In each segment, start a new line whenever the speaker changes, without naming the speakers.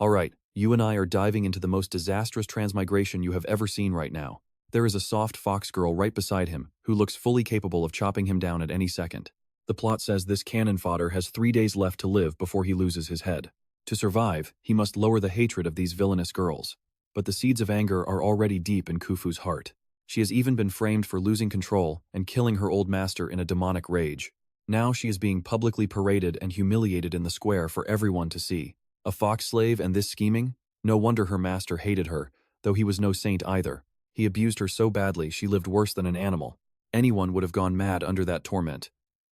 Alright, you and I are diving into the most disastrous transmigration you have ever seen right now. There is a soft fox girl right beside him, who looks fully capable of chopping him down at any second. The plot says this cannon fodder has 3 days left to live before he loses his head. To survive, he must lower the hatred of these villainous girls. But the seeds of anger are already deep in Khufu's heart. She has even been framed for losing control and killing her old master in a demonic rage. Now she is being publicly paraded and humiliated in the square for everyone to see. A fox slave and this scheming? No wonder her master hated her, though he was no saint either. He abused her so badly she lived worse than an animal. Anyone would have gone mad under that torment.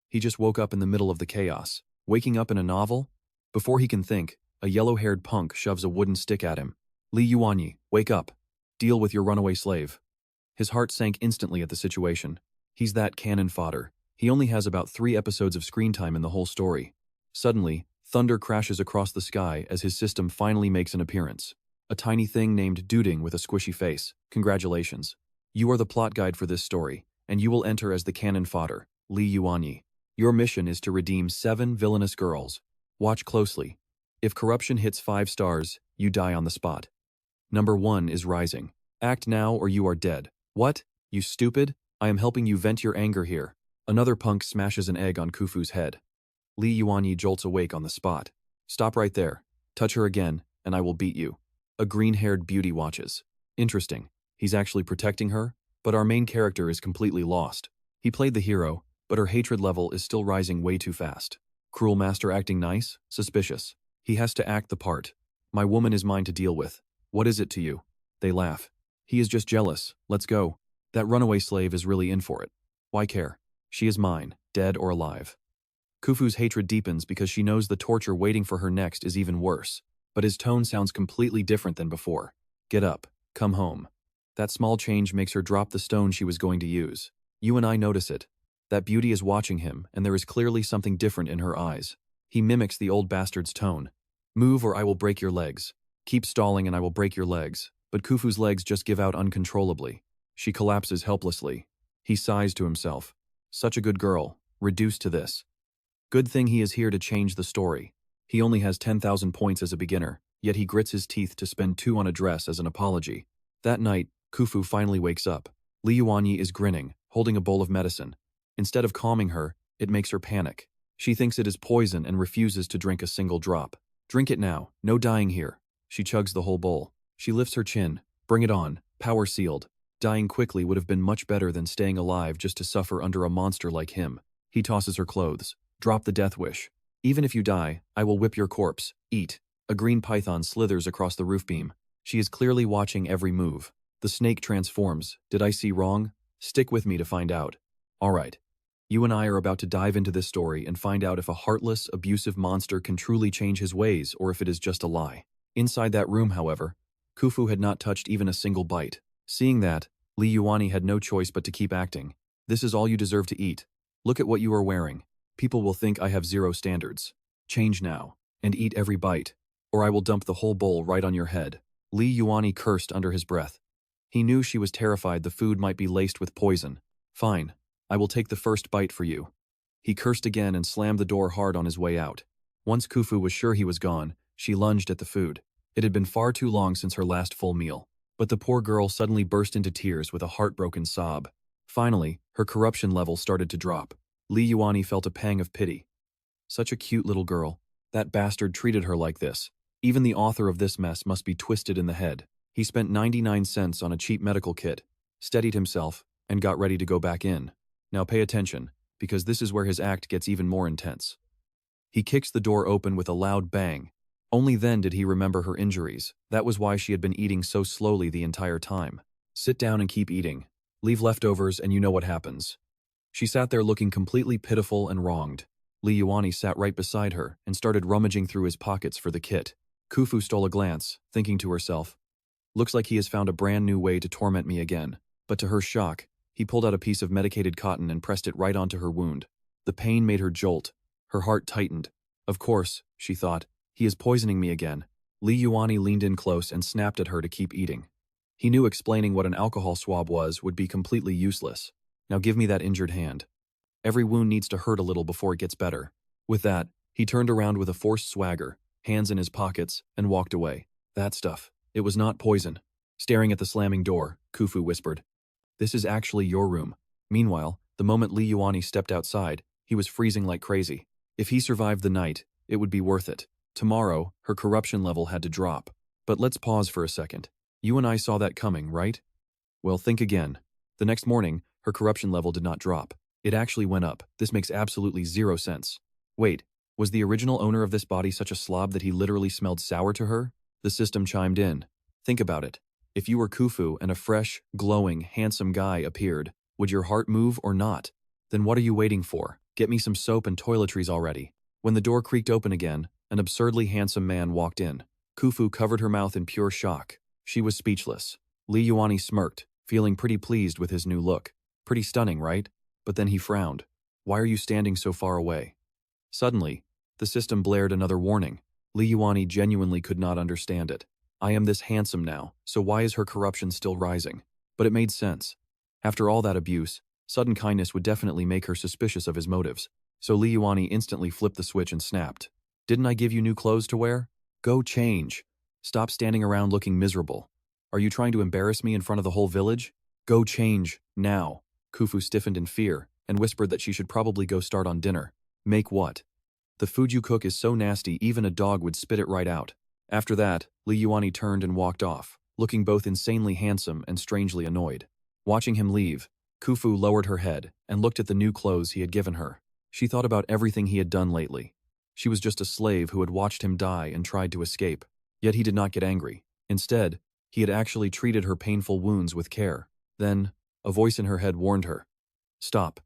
He just woke up in the middle of the chaos. Waking up in a novel? Before he can think, a yellow-haired punk shoves a wooden stick at him. Yuanyi, wake up. Deal with your runaway slave. His heart sank instantly at the situation. He's that cannon fodder. He only has about 3 episodes of screen time in the whole story. Suddenly, thunder crashes across the sky as his system finally makes an appearance. A tiny thing named Duding with a squishy face. Congratulations. You are the plot guide for this story, and you will enter as the cannon fodder, Yuanyi. Your mission is to redeem 7 villainous girls. Watch closely. If corruption hits 5 stars, you die on the spot. Number 1 is rising. Act now or you are dead. What? You stupid? I am helping you vent your anger here. Another punk smashes an egg on Khufu's head. Yuanyi jolts awake on the spot. Stop right there. Touch her again, and I will beat you. A green-haired beauty watches. Interesting. He's actually protecting her, but our main character is completely lost. He played the hero, but her hatred level is still rising way too fast. Cruel master acting nice? Suspicious. He has to act the part. My woman is mine to deal with. What is it to you? They laugh. He is just jealous. Let's go. That runaway slave is really in for it. Why care? She is mine, dead or alive. Khufu's hatred deepens because she knows the torture waiting for her next is even worse, but his tone sounds completely different than before. Get up. Come home. That small change makes her drop the stone she was going to use. You and I notice it. That beauty is watching him, and there is clearly something different in her eyes. He mimics the old bastard's tone. Move or I will break your legs. Keep stalling and I will break your legs. But Khufu's legs just give out uncontrollably. She collapses helplessly. He sighs to himself. Such a good girl, reduced to this. Good thing he is here to change the story. He only has 10,000 points as a beginner, yet he grits his teeth to spend 2 on a dress as an apology. That night, Khufu finally wakes up. Yuanyi is grinning, holding a bowl of medicine. Instead of calming her, it makes her panic. She thinks it is poison and refuses to drink a single drop. Drink it now, no dying here. She chugs the whole bowl. She lifts her chin. Bring it on, power sealed. Dying quickly would have been much better than staying alive just to suffer under a monster like him. He tosses her clothes. Drop the death wish. Even if you die, I will whip your corpse. Eat. A green python slithers across the roof beam. She is clearly watching every move. The snake transforms. Did I see wrong? Stick with me to find out. Alright. You and I are about to dive into this story and find out if a heartless, abusive monster can truly change his ways or if it is just a lie. Inside that room, however, Khufu had not touched even a single bite. Seeing that, Yuanyi had no choice but to keep acting. This is all you deserve to eat. Look at what you are wearing. People will think I have 0 standards. Change now, and eat every bite, or I will dump the whole bowl right on your head. Yuanyi cursed under his breath. He knew she was terrified the food might be laced with poison. Fine, I will take the first bite for you. He cursed again and slammed the door hard on his way out. Once Khufu was sure he was gone, she lunged at the food. It had been far too long since her last full meal. But the poor girl suddenly burst into tears with a heartbroken sob. Finally, her corruption level started to drop. Yuanyi felt a pang of pity. Such a cute little girl. That bastard treated her like this. Even the author of this mess must be twisted in the head. He spent 99 cents on a cheap medical kit, steadied himself, and got ready to go back in. Now pay attention, because this is where his act gets even more intense. He kicks the door open with a loud bang. Only then did he remember her injuries. That was why she had been eating so slowly the entire time. Sit down and keep eating. Leave leftovers and you know what happens. She sat there looking completely pitiful and wronged. Yuanyi sat right beside her and started rummaging through his pockets for the kit. Khufu stole a glance, thinking to herself, looks like he has found a brand new way to torment me again. But to her shock, he pulled out a piece of medicated cotton and pressed it right onto her wound. The pain made her jolt. Her heart tightened. Of course, she thought, he is poisoning me again. Yuanyi leaned in close and snapped at her to keep eating. He knew explaining what an alcohol swab was would be completely useless. Now give me that injured hand. Every wound needs to hurt a little before it gets better. With that, he turned around with a forced swagger, hands in his pockets, and walked away. That stuff. It was not poison. Staring at the slamming door, Khufu whispered, "This is actually your room." Meanwhile, the moment Li Yuanyi stepped outside, he was freezing like crazy. If he survived the night, it would be worth it. Tomorrow, her corruption level had to drop. But let's pause for a second. You and I saw that coming, right? Well, think again. The next morning, her corruption level did not drop. It actually went up. This makes absolutely zero sense. Wait, was the original owner of this body such a slob that he literally smelled sour to her? The system chimed in. Think about it. If you were Khufu and a fresh, glowing, handsome guy appeared, would your heart move or not? Then what are you waiting for? Get me some soap and toiletries already. When the door creaked open again, an absurdly handsome man walked in. Khufu covered her mouth in pure shock. She was speechless. Li Yuanyi smirked, feeling pretty pleased with his new look. Pretty stunning, right? But then he frowned. Why are you standing so far away? Suddenly, the system blared another warning. Li Yuanyi genuinely could not understand it. I am this handsome now, so why is her corruption still rising? But it made sense. After all that abuse, sudden kindness would definitely make her suspicious of his motives. So Li Yuanyi instantly flipped the switch and snapped. Didn't I give you new clothes to wear? Go change. Stop standing around looking miserable. Are you trying to embarrass me in front of the whole village? Go change, now. Khufu stiffened in fear and whispered that she should probably go start on dinner. Make what? The food you cook is so nasty even a dog would spit it right out. After that, Li Yuanyi turned and walked off, looking both insanely handsome and strangely annoyed. Watching him leave, Khufu lowered her head and looked at the new clothes he had given her. She thought about everything he had done lately. She was just a slave who had watched him die and tried to escape. Yet he did not get angry. Instead, he had actually treated her painful wounds with care. Then, a voice in her head warned her. Stop.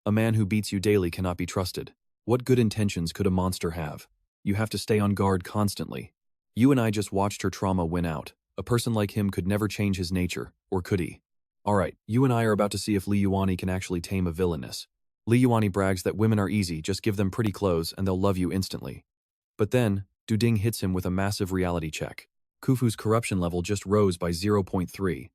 A man who beats you daily cannot be trusted. What good intentions could a monster have? You have to stay on guard constantly. You and I just watched her trauma win out. A person like him could never change his nature, or could he? Alright, you and I are about to see if Li Yuanyi can actually tame a villainess. Li Yuanyi brags that women are easy, just give them pretty clothes and they'll love you instantly. But then, Duding hits him with a massive reality check. Khufu's corruption level just rose by 0.3.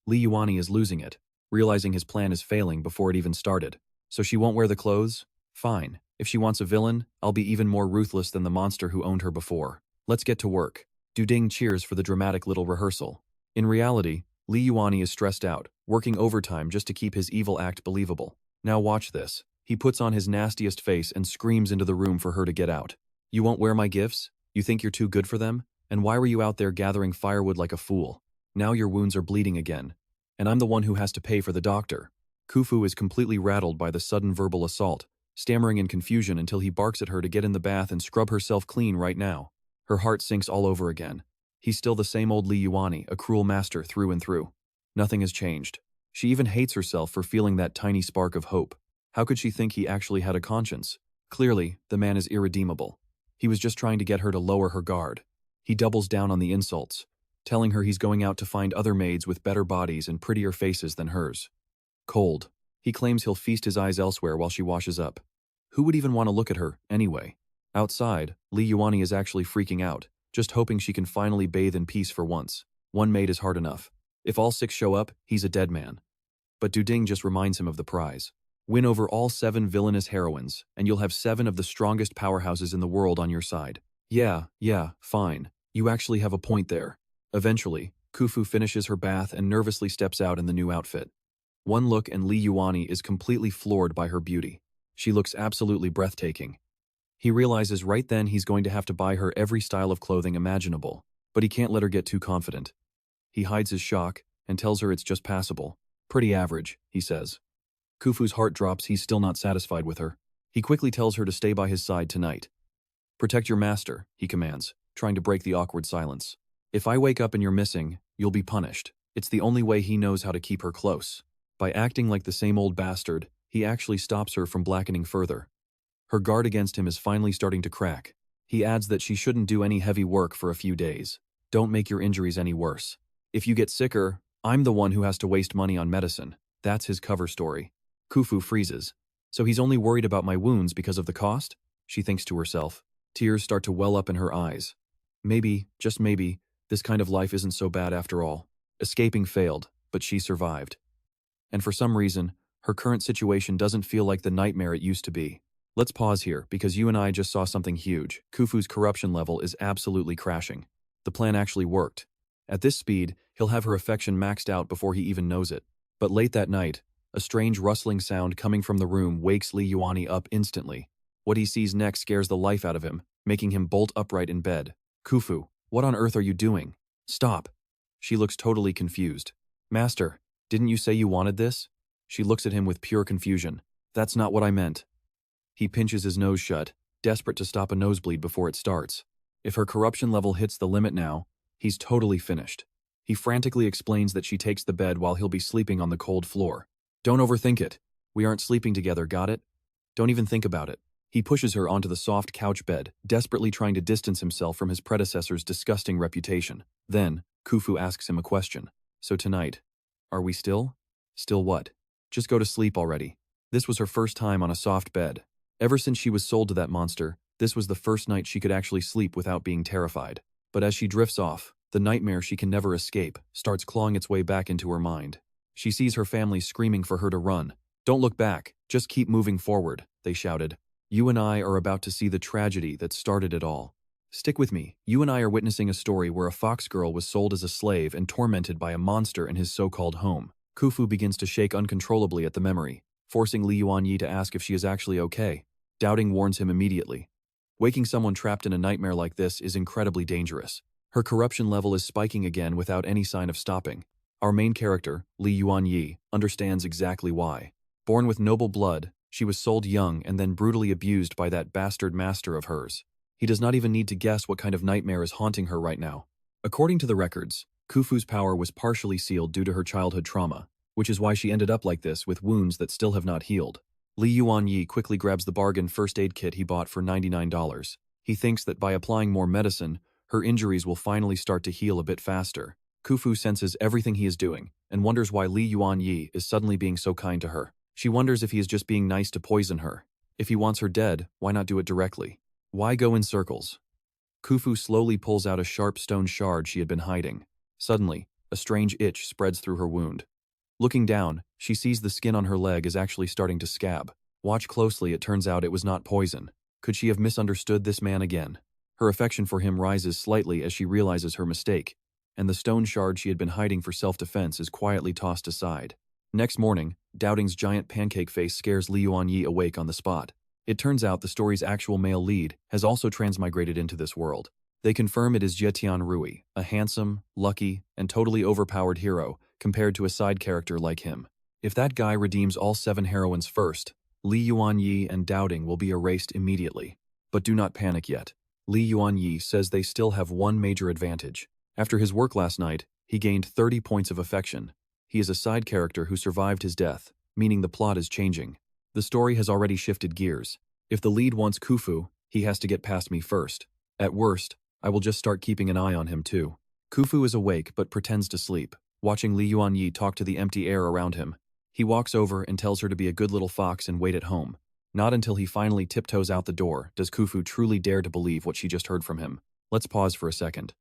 Li Yuanyi is losing it, realizing his plan is failing before it even started. So she won't wear the clothes? Fine. If she wants a villain, I'll be even more ruthless than the monster who owned her before. Let's get to work. Duding cheers for the dramatic little rehearsal. In reality, Li Yuanyi is stressed out, working overtime just to keep his evil act believable. Now watch this. He puts on his nastiest face and screams into the room for her to get out. You won't wear my gifts? You think you're too good for them? And why were you out there gathering firewood like a fool? Now your wounds are bleeding again. And I'm the one who has to pay for the doctor. Khufu is completely rattled by the sudden verbal assault, stammering in confusion until he barks at her to get in the bath and scrub herself clean right now. Her heart sinks all over again. He's still the same old Li Yuanyi, a cruel master through and through. Nothing has changed. She even hates herself for feeling that tiny spark of hope. How could she think he actually had a conscience? Clearly, the man is irredeemable. He was just trying to get her to lower her guard. He doubles down on the insults, telling her he's going out to find other maids with better bodies and prettier faces than hers. Cold. He claims he'll feast his eyes elsewhere while she washes up. Who would even want to look at her, anyway? Outside, Li Yuanyi is actually freaking out, just hoping she can finally bathe in peace for once. One maid is hard enough. If all 6 show up, he's a dead man. But Duding just reminds him of the prize. Win over all 7 villainous heroines, and you'll have 7 of the strongest powerhouses in the world on your side. Yeah, fine. You actually have a point there. Eventually, Khufu finishes her bath and nervously steps out in the new outfit. One look and Li Yuanyi is completely floored by her beauty. She looks absolutely breathtaking. He realizes right then he's going to have to buy her every style of clothing imaginable, but he can't let her get too confident. He hides his shock and tells her it's just passable. Pretty average, he says. Khufu's heart drops. He's still not satisfied with her. He quickly tells her to stay by his side tonight. Protect your master, he commands, trying to break the awkward silence. If I wake up and you're missing, you'll be punished. It's the only way he knows how to keep her close. By acting like the same old bastard, he actually stops her from blackening further. Her guard against him is finally starting to crack. He adds that she shouldn't do any heavy work for a few days. Don't make your injuries any worse. If you get sicker, I'm the one who has to waste money on medicine. That's his cover story. Khufu freezes. So he's only worried about my wounds because of the cost? She thinks to herself. Tears start to well up in her eyes. Maybe, just maybe, this kind of life isn't so bad after all. Escaping failed, but she survived. And for some reason, her current situation doesn't feel like the nightmare it used to be. Let's pause here, because you and I just saw something huge. Khufu's corruption level is absolutely crashing. The plan actually worked. At this speed, he'll have her affection maxed out before he even knows it. But late that night, a strange rustling sound coming from the room wakes Li Yuanyi up instantly. What he sees next scares the life out of him, making him bolt upright in bed. Khufu, what on earth are you doing? Stop. She looks totally confused. Master, didn't you say you wanted this? She looks at him with pure confusion. That's not what I meant. He pinches his nose shut, desperate to stop a nosebleed before it starts. If her corruption level hits the limit now, he's totally finished. He frantically explains that she takes the bed while he'll be sleeping on the cold floor. Don't overthink it. We aren't sleeping together, got it? Don't even think about it. He pushes her onto the soft couch bed, desperately trying to distance himself from his predecessor's disgusting reputation. Then, Khufu asks him a question. So tonight, are we still? Still what? Just go to sleep already. This was her first time on a soft bed. Ever since she was sold to that monster, this was the first night she could actually sleep without being terrified. But as she drifts off, the nightmare she can never escape starts clawing its way back into her mind. She sees her family screaming for her to run. Don't look back, just keep moving forward, they shouted. You and I are about to see the tragedy that started it all. Stick with me. You and I are witnessing a story where a fox girl was sold as a slave and tormented by a monster in his so-called home. Khufu begins to shake uncontrollably at the memory, forcing Li Yuanyi to ask if she is actually okay. Doubting warns him immediately. Waking someone trapped in a nightmare like this is incredibly dangerous. Her corruption level is spiking again without any sign of stopping. Our main character, Li Yuanyi, understands exactly why. Born with noble blood, she was sold young and then brutally abused by that bastard master of hers. He does not even need to guess what kind of nightmare is haunting her right now. According to the records, Khufu's power was partially sealed due to her childhood trauma, which is why she ended up like this with wounds that still have not healed. Li Yuanyi quickly grabs the bargain first aid kit he bought for $99. He thinks that by applying more medicine, her injuries will finally start to heal a bit faster. Khufu senses everything he is doing and wonders why Li Yuanyi is suddenly being so kind to her. She wonders if he is just being nice to poison her. If he wants her dead, why not do it directly? Why go in circles? Khufu slowly pulls out a sharp stone shard she had been hiding. Suddenly, a strange itch spreads through her wound. Looking down, she sees the skin on her leg is actually starting to scab. Watch closely, it turns out it was not poison. Could she have misunderstood this man again? Her affection for him rises slightly as she realizes her mistake, and the stone shard she had been hiding for self-defense is quietly tossed aside. Next morning, Doubting's giant pancake face scares Li Yuanyi awake on the spot. It turns out the story's actual male lead has also transmigrated into this world. They confirm it is Jietian Rui, a handsome, lucky, and totally overpowered hero compared to a side character like him. If that guy redeems all 7 heroines first, Li Yuanyi and Doubting will be erased immediately. But do not panic yet. Li Yuanyi says they still have one major advantage. After his work last night, he gained 30 points of affection. He is a side character who survived his death, meaning the plot is changing. The story has already shifted gears. If the lead wants Khufu, he has to get past me first. At worst, I will just start keeping an eye on him too. Khufu is awake but pretends to sleep, watching Li Yuanyi talk to the empty air around him. He walks over and tells her to be a good little fox and wait at home. Not until he finally tiptoes out the door does Khufu truly dare to believe what she just heard from him. Let's pause for a second.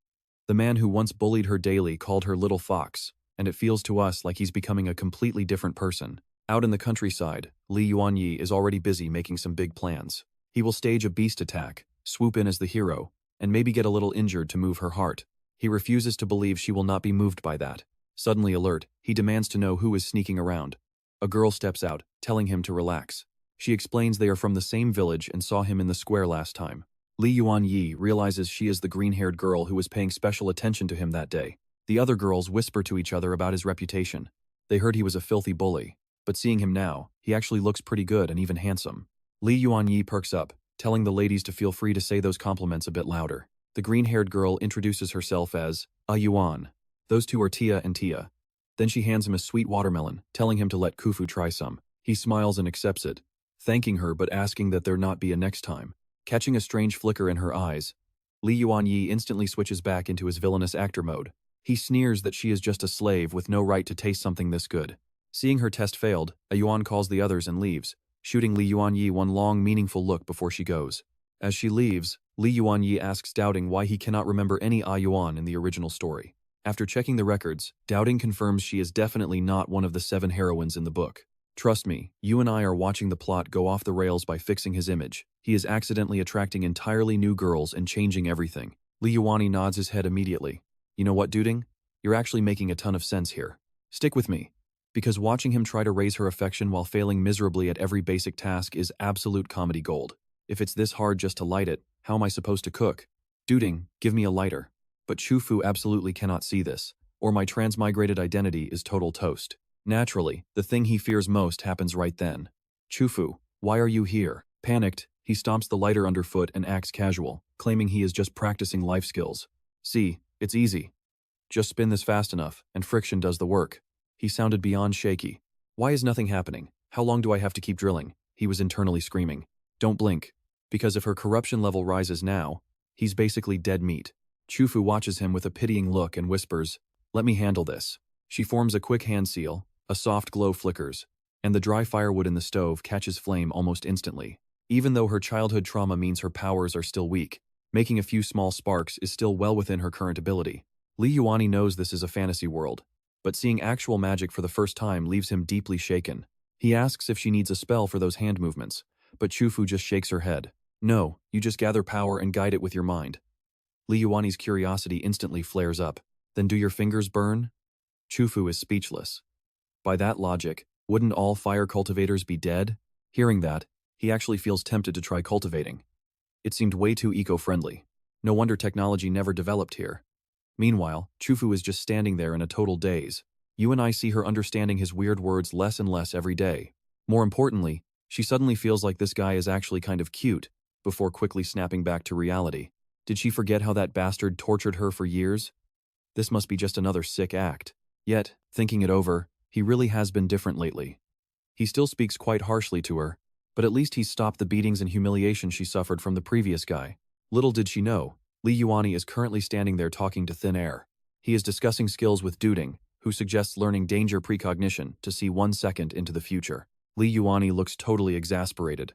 The man who once bullied her daily called her little fox, and it feels to us like he's becoming a completely different person. Out in the countryside, Li Yuanyi is already busy making some big plans. He will stage a beast attack, swoop in as the hero, and maybe get a little injured to move her heart. He refuses to believe she will not be moved by that. Suddenly alert, he demands to know who is sneaking around. A girl steps out, telling him to relax. She explains they are from the same village and saw him in the square last time. Li Yuanyi realizes she is the green-haired girl who was paying special attention to him that day. The other girls whisper to each other about his reputation. They heard he was a filthy bully, but seeing him now, he actually looks pretty good and even handsome. Li Yuanyi perks up, telling the ladies to feel free to say those compliments a bit louder. The green-haired girl introduces herself as Yuan. Those two are Tia and Tia. Then she hands him a sweet watermelon, telling him to let Khufu try some. He smiles and accepts it, thanking her but asking that there not be a next time. Catching a strange flicker in her eyes, Li Yuanyi instantly switches back into his villainous actor mode. He sneers that she is just a slave with no right to taste something this good. Seeing her test failed, Yuan calls the others and leaves, shooting Li Yuanyi one long, meaningful look before she goes. As she leaves, Li Yuanyi asks Doubting why he cannot remember any Yuan in the original story. After checking the records, Doubting confirms she is definitely not one of the 7 heroines in the book. Trust me, you and I are watching the plot go off the rails by fixing his image. He is accidentally attracting entirely new girls and changing everything. Yuanyi nods his head immediately. You know what, Duding? You're actually making a ton of sense here. Stick with me. Because watching him try to raise her affection while failing miserably at every basic task is absolute comedy gold. If it's this hard just to light it, how am I supposed to cook? Duding, give me a lighter. But Chufu absolutely cannot see this, or my transmigrated identity is total toast. Naturally, the thing he fears most happens right then. Chufu, why are you here? Panicked, he stomps the lighter underfoot and acts casual, claiming he is just practicing life skills. See, it's easy. Just spin this fast enough, and friction does the work. He sounded beyond shaky. Why is nothing happening? How long do I have to keep drilling? He was internally screaming. Don't blink. Because if her corruption level rises now, he's basically dead meat. Chufu watches him with a pitying look and whispers, let me handle this. She forms a quick hand seal, a soft glow flickers, and the dry firewood in the stove catches flame almost instantly. Even though her childhood trauma means her powers are still weak, making a few small sparks is still well within her current ability. Yuanyi knows this is a fantasy world, but seeing actual magic for the first time leaves him deeply shaken. He asks if she needs a spell for those hand movements, but Chufu just shakes her head. No, you just gather power and guide it with your mind. Yuanyi's curiosity instantly flares up. Then do your fingers burn? Chufu is speechless. By that logic, wouldn't all fire cultivators be dead? Hearing that, he actually feels tempted to try cultivating. It seemed way too eco-friendly. No wonder technology never developed here. Meanwhile, Chufu is just standing there in a total daze. You and I see her understanding his weird words less and less every day. More importantly, she suddenly feels like this guy is actually kind of cute, before quickly snapping back to reality. Did she forget how that bastard tortured her for years? This must be just another sick act. Yet, thinking it over, he really has been different lately. He still speaks quite harshly to her, but at least he's stopped the beatings and humiliation she suffered from the previous guy. Little did she know, Yuanyi is currently standing there talking to thin air. He is discussing skills with Duding, who suggests learning danger precognition to see 1 second into the future. Yuanyi looks totally exasperated.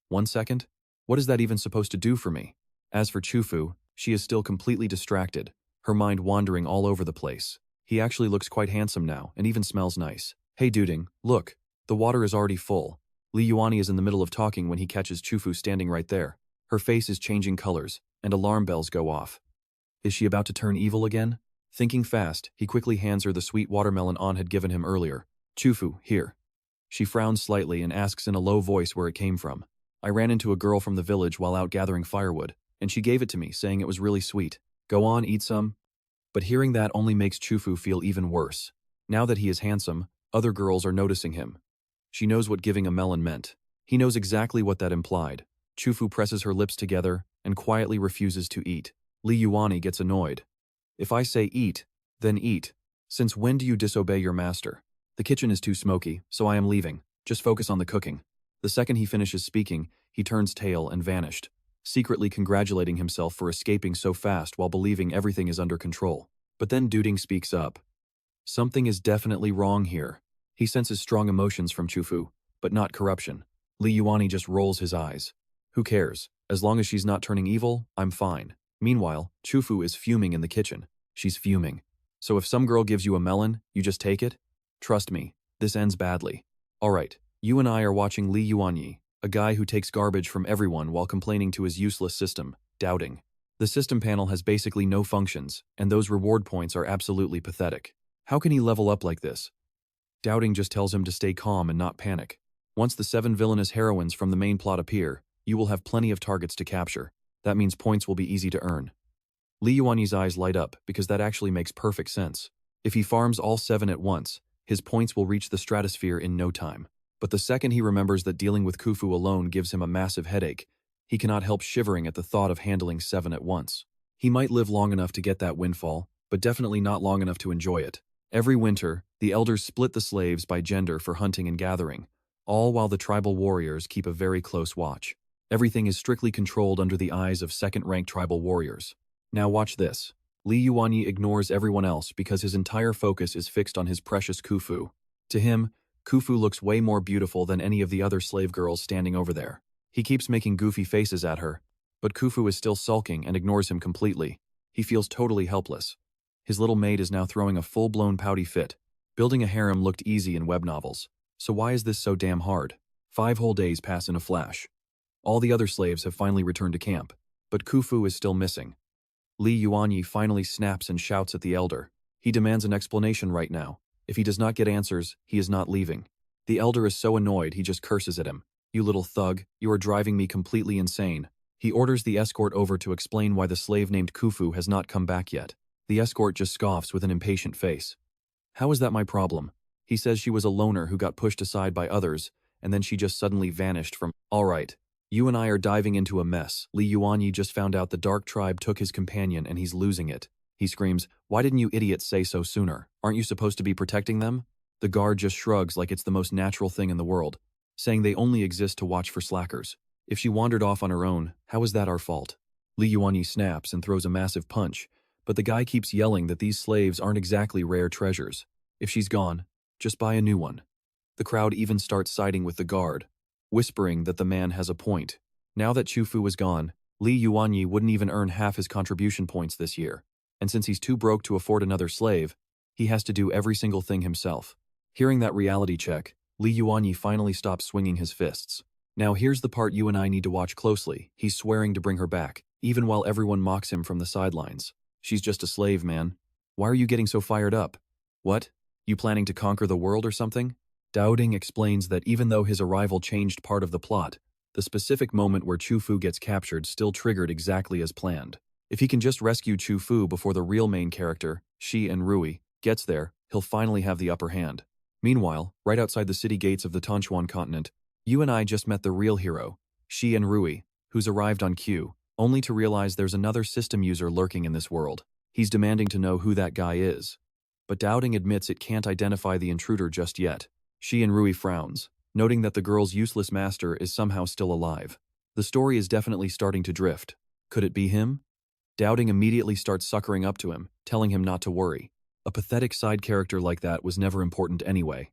1 second? What is that even supposed to do for me? As for Chufu, she is still completely distracted, her mind wandering all over the place. He actually looks quite handsome now, and even smells nice. Hey Duding, look, the water is already full. Yuanyi is in the middle of talking when he catches Chufu standing right there. Her face is changing colors, and alarm bells go off. Is she about to turn evil again? Thinking fast, he quickly hands her the sweet watermelon An had given him earlier. Chufu, here. She frowns slightly and asks in a low voice where it came from. I ran into a girl from the village while out gathering firewood, and she gave it to me, saying it was really sweet. Go on, eat some. But hearing that only makes Chufu feel even worse. Now that he is handsome, other girls are noticing him. She knows what giving a melon meant. He knows exactly what that implied. Chufu presses her lips together and quietly refuses to eat. Yuanyi gets annoyed. If I say eat, then eat. Since when do you disobey your master? The kitchen is too smoky, so I am leaving. Just focus on the cooking. The second he finishes speaking, he turns tail and vanished, secretly congratulating himself for escaping so fast while believing everything is under control. But then Duding speaks up. Something is definitely wrong here. He senses strong emotions from Chufu, but not corruption. Yuanyi just rolls his eyes. Who cares? As long as she's not turning evil, I'm fine. Meanwhile, Chufu is fuming in the kitchen. She's fuming. So if some girl gives you a melon, you just take it? Trust me, this ends badly. Alright, you and I are watching Yuanyi, a guy who takes garbage from everyone while complaining to his useless system, doubting. The system panel has basically no functions, and those reward points are absolutely pathetic. How can he level up like this? Doubting just tells him to stay calm and not panic. Once the 7 villainous heroines from the main plot appear, you will have plenty of targets to capture. That means points will be easy to earn. Yuanyi's eyes light up because that actually makes perfect sense. If he farms all 7 at once, his points will reach the stratosphere in no time. But the second he remembers that dealing with Khufu alone gives him a massive headache, he cannot help shivering at the thought of handling 7 at once. He might live long enough to get that windfall, but definitely not long enough to enjoy it. Every winter, the elders split the slaves by gender for hunting and gathering, all while the tribal warriors keep a very close watch. Everything is strictly controlled under the eyes of second-ranked tribal warriors. Now watch this. Yuanyi ignores everyone else because his entire focus is fixed on his precious Khufu. To him, Khufu looks way more beautiful than any of the other slave girls standing over there. He keeps making goofy faces at her, but Khufu is still sulking and ignores him completely. He feels totally helpless. His little maid is now throwing a full-blown pouty fit. Building a harem looked easy in web novels. So why is this so damn hard? 5 whole days pass in a flash. All the other slaves have finally returned to camp, but Khufu is still missing. Li Yuanyi finally snaps and shouts at the elder. He demands an explanation right now. If he does not get answers, he is not leaving. The elder is so annoyed he just curses at him. You little thug, you are driving me completely insane. He orders the escort over to explain why the slave named Khufu has not come back yet. The escort just scoffs with an impatient face. How is that my problem? He says she was a loner who got pushed aside by others, and then she just suddenly vanished from— Alright, you and I are diving into a mess. Li Yuanyi just found out the Dark Tribe took his companion and he's losing it. He screams, why didn't you idiots say so sooner? Aren't you supposed to be protecting them? The guard just shrugs like it's the most natural thing in the world, saying they only exist to watch for slackers. If she wandered off on her own, how is that our fault? Li Yuanyi snaps and throws a massive punch, but the guy keeps yelling that these slaves aren't exactly rare treasures. If she's gone, just buy a new one. The crowd even starts siding with the guard, whispering that the man has a point. Now that Khufu is gone, Li Yuanyi wouldn't even earn half his contribution points this year, and since he's too broke to afford another slave, he has to do every single thing himself. Hearing that reality check, Li Yuanyi finally stops swinging his fists. Now here's the part you and I need to watch closely. He's swearing to bring her back, even while everyone mocks him from the sidelines. She's just a slave, man. Why are you getting so fired up? What? You planning to conquer the world or something? Dowding explains that even though his arrival changed part of the plot, the specific moment where Khufu gets captured still triggered exactly as planned. If he can just rescue Khufu before the real main character, Shi and Rui, gets there, he'll finally have the upper hand. Meanwhile, right outside the city gates of the Tanchuan continent, you and I just met the real hero, Shi and Rui, who's arrived on cue, only to realize there's another system user lurking in this world. He's demanding to know who that guy is. But Dowding admits it can't identify the intruder just yet. Shi and Rui frowns, noting that the girl's useless master is somehow still alive. The story is definitely starting to drift. Could it be him? Dowding immediately starts suckering up to him, telling him not to worry. A pathetic side character like that was never important anyway.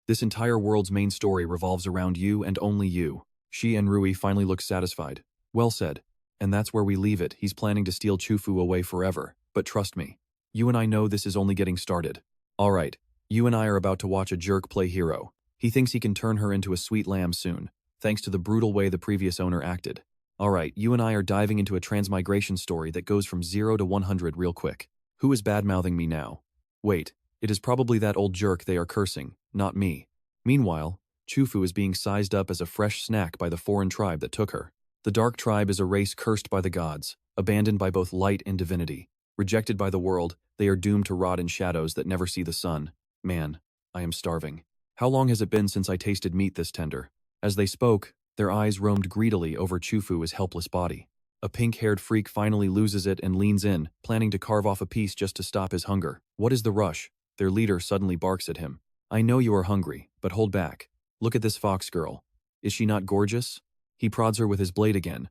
This entire world's main story revolves around you and only you. Shi and Rui finally look satisfied. Well said. And that's where we leave it. He's planning to steal Khufu away forever. But trust me, you and I know this is only getting started. Alright, you and I are about to watch a jerk play hero. He thinks he can turn her into a sweet lamb soon, thanks to the brutal way the previous owner acted. Alright, you and I are diving into a transmigration story that goes from 0 to 100 real quick. Who is bad-mouthing me now? Wait, it is probably that old jerk they are cursing, not me. Meanwhile, Khufu is being sized up as a fresh snack by the foreign tribe that took her. The Dark Tribe is a race cursed by the gods, abandoned by both light and divinity. Rejected by the world, they are doomed to rot in shadows that never see the sun. Man, I am starving. How long has it been since I tasted meat this tender? As they spoke, their eyes roamed greedily over Khufu's helpless body. A pink-haired freak finally loses it and leans in, planning to carve off a piece just to stop his hunger. What is the rush? Their leader suddenly barks at him. I know you are hungry, but hold back. Look at this fox girl. Is she not gorgeous? He prods her with his blade again.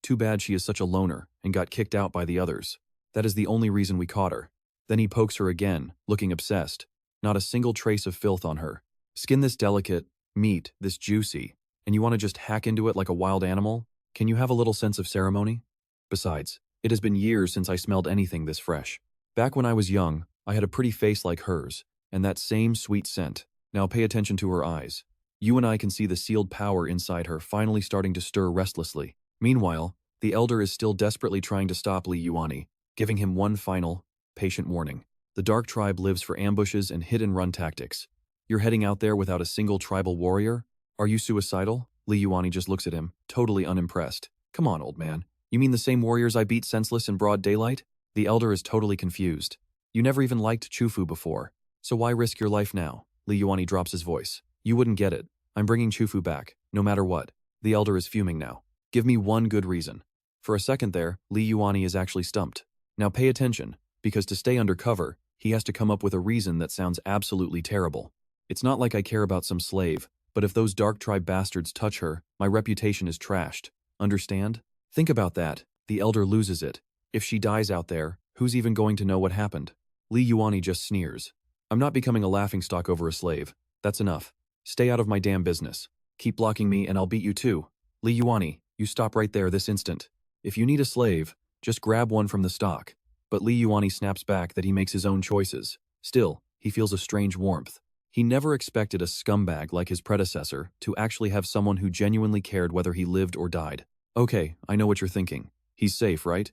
Too bad she is such a loner and got kicked out by the others. That is the only reason we caught her. Then he pokes her again, looking obsessed. Not a single trace of filth on her. Skin this delicate, meat this juicy, and you want to just hack into it like a wild animal? Can you have a little sense of ceremony? Besides, it has been years since I smelled anything this fresh. Back when I was young, I had a pretty face like hers, and that same sweet scent. Now pay attention to her eyes. You and I can see the sealed power inside her finally starting to stir restlessly. Meanwhile, the elder is still desperately trying to stop Li Yuanyi, giving him one final, patient warning. The Dark Tribe lives for ambushes and hit-and-run tactics. You're heading out there without a single tribal warrior? Are you suicidal? Li Yuanyi just looks at him, totally unimpressed. Come on, old man. You mean the same warriors I beat senseless in broad daylight? The elder is totally confused. You never even liked Khufu before, so why risk your life now? Li Yuanyi drops his voice. You wouldn't get it. I'm bringing Khufu back, no matter what. The elder is fuming now. Give me one good reason. For a second there, Li Yuanyi is actually stumped. Now pay attention, because to stay undercover, he has to come up with a reason that sounds absolutely terrible. It's not like I care about some slave, but if those Dark Tribe bastards touch her, my reputation is trashed. Understand? Think about that. The elder loses it. If she dies out there, who's even going to know what happened? Li Yuanyi just sneers. I'm not becoming a laughingstock over a slave. That's enough. Stay out of my damn business. Keep blocking me and I'll beat you too. Li Yuanyi, you stop right there this instant. If you need a slave, just grab one from the stock. But Li Yuanyi snaps back that he makes his own choices. Still, he feels a strange warmth. He never expected a scumbag like his predecessor to actually have someone who genuinely cared whether he lived or died. Okay, I know what you're thinking. He's safe, right?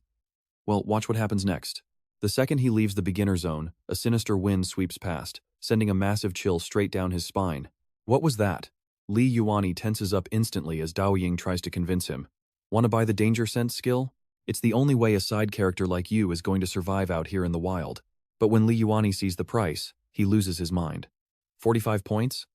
Well, watch what happens next. The second he leaves the beginner zone, a sinister wind sweeps past, sending a massive chill straight down his spine. What was that? Li Yuanyi tenses up instantly as Dao Ying tries to convince him. Want to buy the danger sense skill? It's the only way a side character like you is going to survive out here in the wild. But when Li Yuanyi sees the price, he loses his mind. 45 points?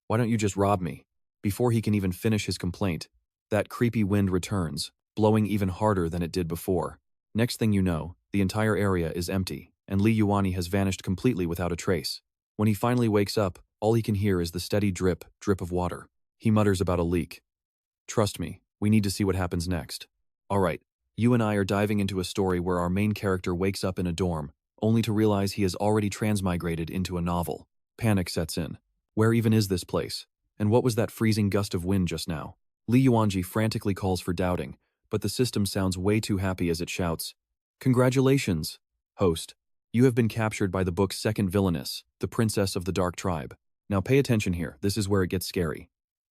Why don't you just rob me? Before he can even finish his complaint, that creepy wind returns, blowing even harder than it did before. Next thing you know, the entire area is empty, and Li Yuanyi has vanished completely without a trace. When he finally wakes up, all he can hear is the steady drip, drip of water. He mutters about a leak. Trust me, we need to see what happens next. Alright, you and I are diving into a story where our main character wakes up in a dorm, only to realize he has already transmigrated into a novel. Panic sets in. Where even is this place? And what was that freezing gust of wind just now? Li Yuanyi frantically calls for doubting, but the system sounds way too happy as it shouts, "Congratulations, host. You have been captured by the book's second villainess, the princess of the dark tribe. Now pay attention here, this is where it gets scary."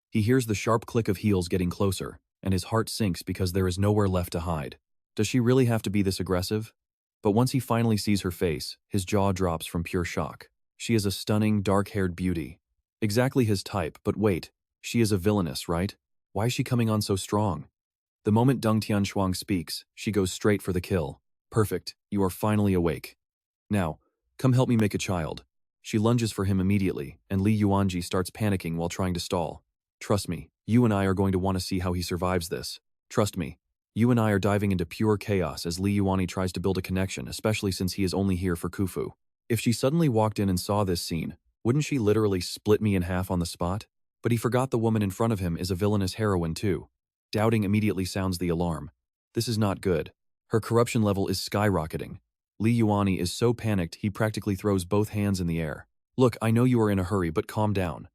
He hears the sharp click of heels getting closer, and his heart sinks because there is nowhere left to hide. Does she really have to be this aggressive? But once he finally sees her face, his jaw drops from pure shock. She is a stunning, dark-haired beauty. Exactly his type, but wait, she is a villainess, right? Why is she coming on so strong? The moment Deng Tianshuang speaks, she goes straight for the kill. Perfect, you are finally awake. Now, come help me make a child. She lunges for him immediately, and Li Yuanyi starts panicking while trying to stall. Trust me, you and I are going to want to see how he survives this. Trust me. You and I are diving into pure chaos as Li Yuanyi tries to build a connection, especially since he is only here for Khufu. If she suddenly walked in and saw this scene, wouldn't she literally split me in half on the spot? But he forgot the woman in front of him is a villainous heroine too. Doubting immediately sounds the alarm. This is not good. Her corruption level is skyrocketing. Li Yuanyi is so panicked he practically throws both hands in the air. Look, I know you are in a hurry, but calm down.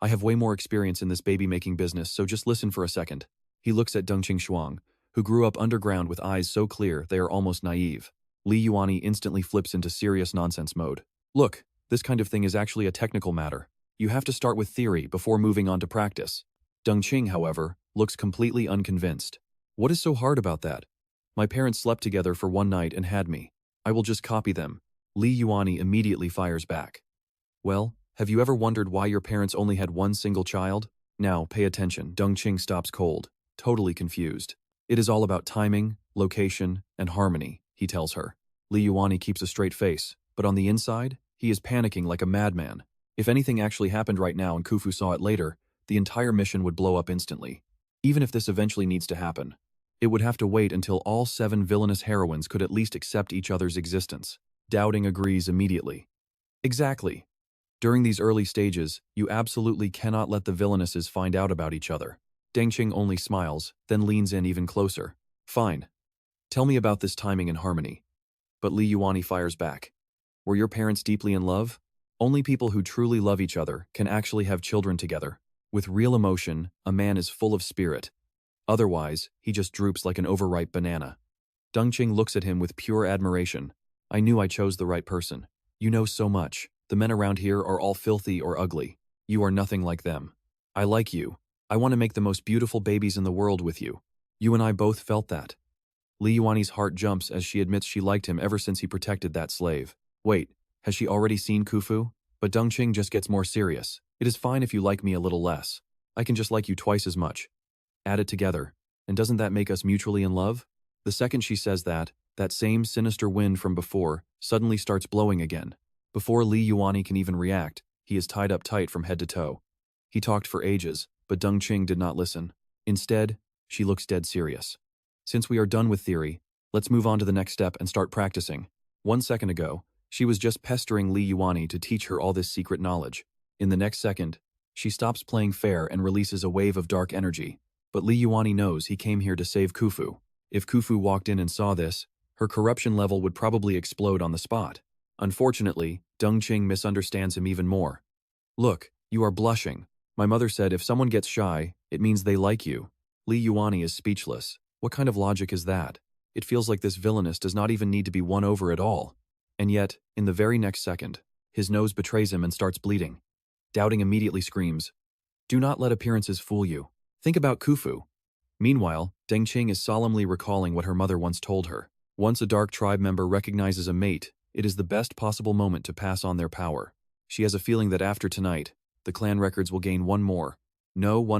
I have way more experience in this baby-making business, so just listen for a second. He looks at Deng Qingshuang, who grew up underground with eyes so clear they are almost naive. Li Yuanyi instantly flips into serious nonsense mode. Look, this kind of thing is actually a technical matter. You have to start with theory before moving on to practice. Deng Qing, however, looks completely unconvinced. What is so hard about that? My parents slept together for one night and had me. I will just copy them. Li Yuanyi immediately fires back. Well, have you ever wondered why your parents only had one single child? Now, pay attention. Deng Qing stops cold, totally confused. It is all about timing, location, and harmony, he tells her. Li Yuanyi keeps a straight face, but on the inside, he is panicking like a madman. If anything actually happened right now and Khufu saw it later, the entire mission would blow up instantly. Even if this eventually needs to happen, it would have to wait until all 7 villainous heroines could at least accept each other's existence. Doubting agrees immediately. Exactly. During these early stages, you absolutely cannot let the villainesses find out about each other. Deng Qing only smiles, then leans in even closer. Fine. Tell me about this timing and harmony. But Li Yuanyi fires back. Were your parents deeply in love? Only people who truly love each other can actually have children together. With real emotion, a man is full of spirit. Otherwise, he just droops like an overripe banana. Deng Qing looks at him with pure admiration. I knew I chose the right person. You know so much. The men around here are all filthy or ugly. You are nothing like them. I like you. I want to make the most beautiful babies in the world with you. You and I both felt that. Li Yuanyi's heart jumps as she admits she liked him ever since he protected that slave. Wait, has she already seen Khufu? But Deng Qing just gets more serious. It is fine if you like me a little less. I can just like you twice as much. Add it together. And doesn't that make us mutually in love? The second she says that same sinister wind from before suddenly starts blowing again. Before Li Yuanyi can even react, he is tied up tight from head to toe. He talked for ages, but Deng Qing did not listen. Instead, she looks dead serious. Since we are done with theory, let's move on to the next step and start practicing. 1 second ago, she was just pestering Li Yuanyi to teach her all this secret knowledge. In the next second, she stops playing fair and releases a wave of dark energy. But Li Yuanyi knows he came here to save Khufu. If Khufu walked in and saw this, her corruption level would probably explode on the spot. Unfortunately, Deng Qing misunderstands him even more. Look, you are blushing. My mother said if someone gets shy, it means they like you. Li Yuanyi is speechless. What kind of logic is that? It feels like this villainess does not even need to be won over at all. And yet, in the very next second, his nose betrays him and starts bleeding. Doubting immediately screams, "Do not let appearances fool you. Think about Khufu." Meanwhile, Deng Qing is solemnly recalling what her mother once told her. Once a dark tribe member recognizes a mate, it is the best possible moment to pass on their power. She has a feeling that after tonight, the clan records will gain one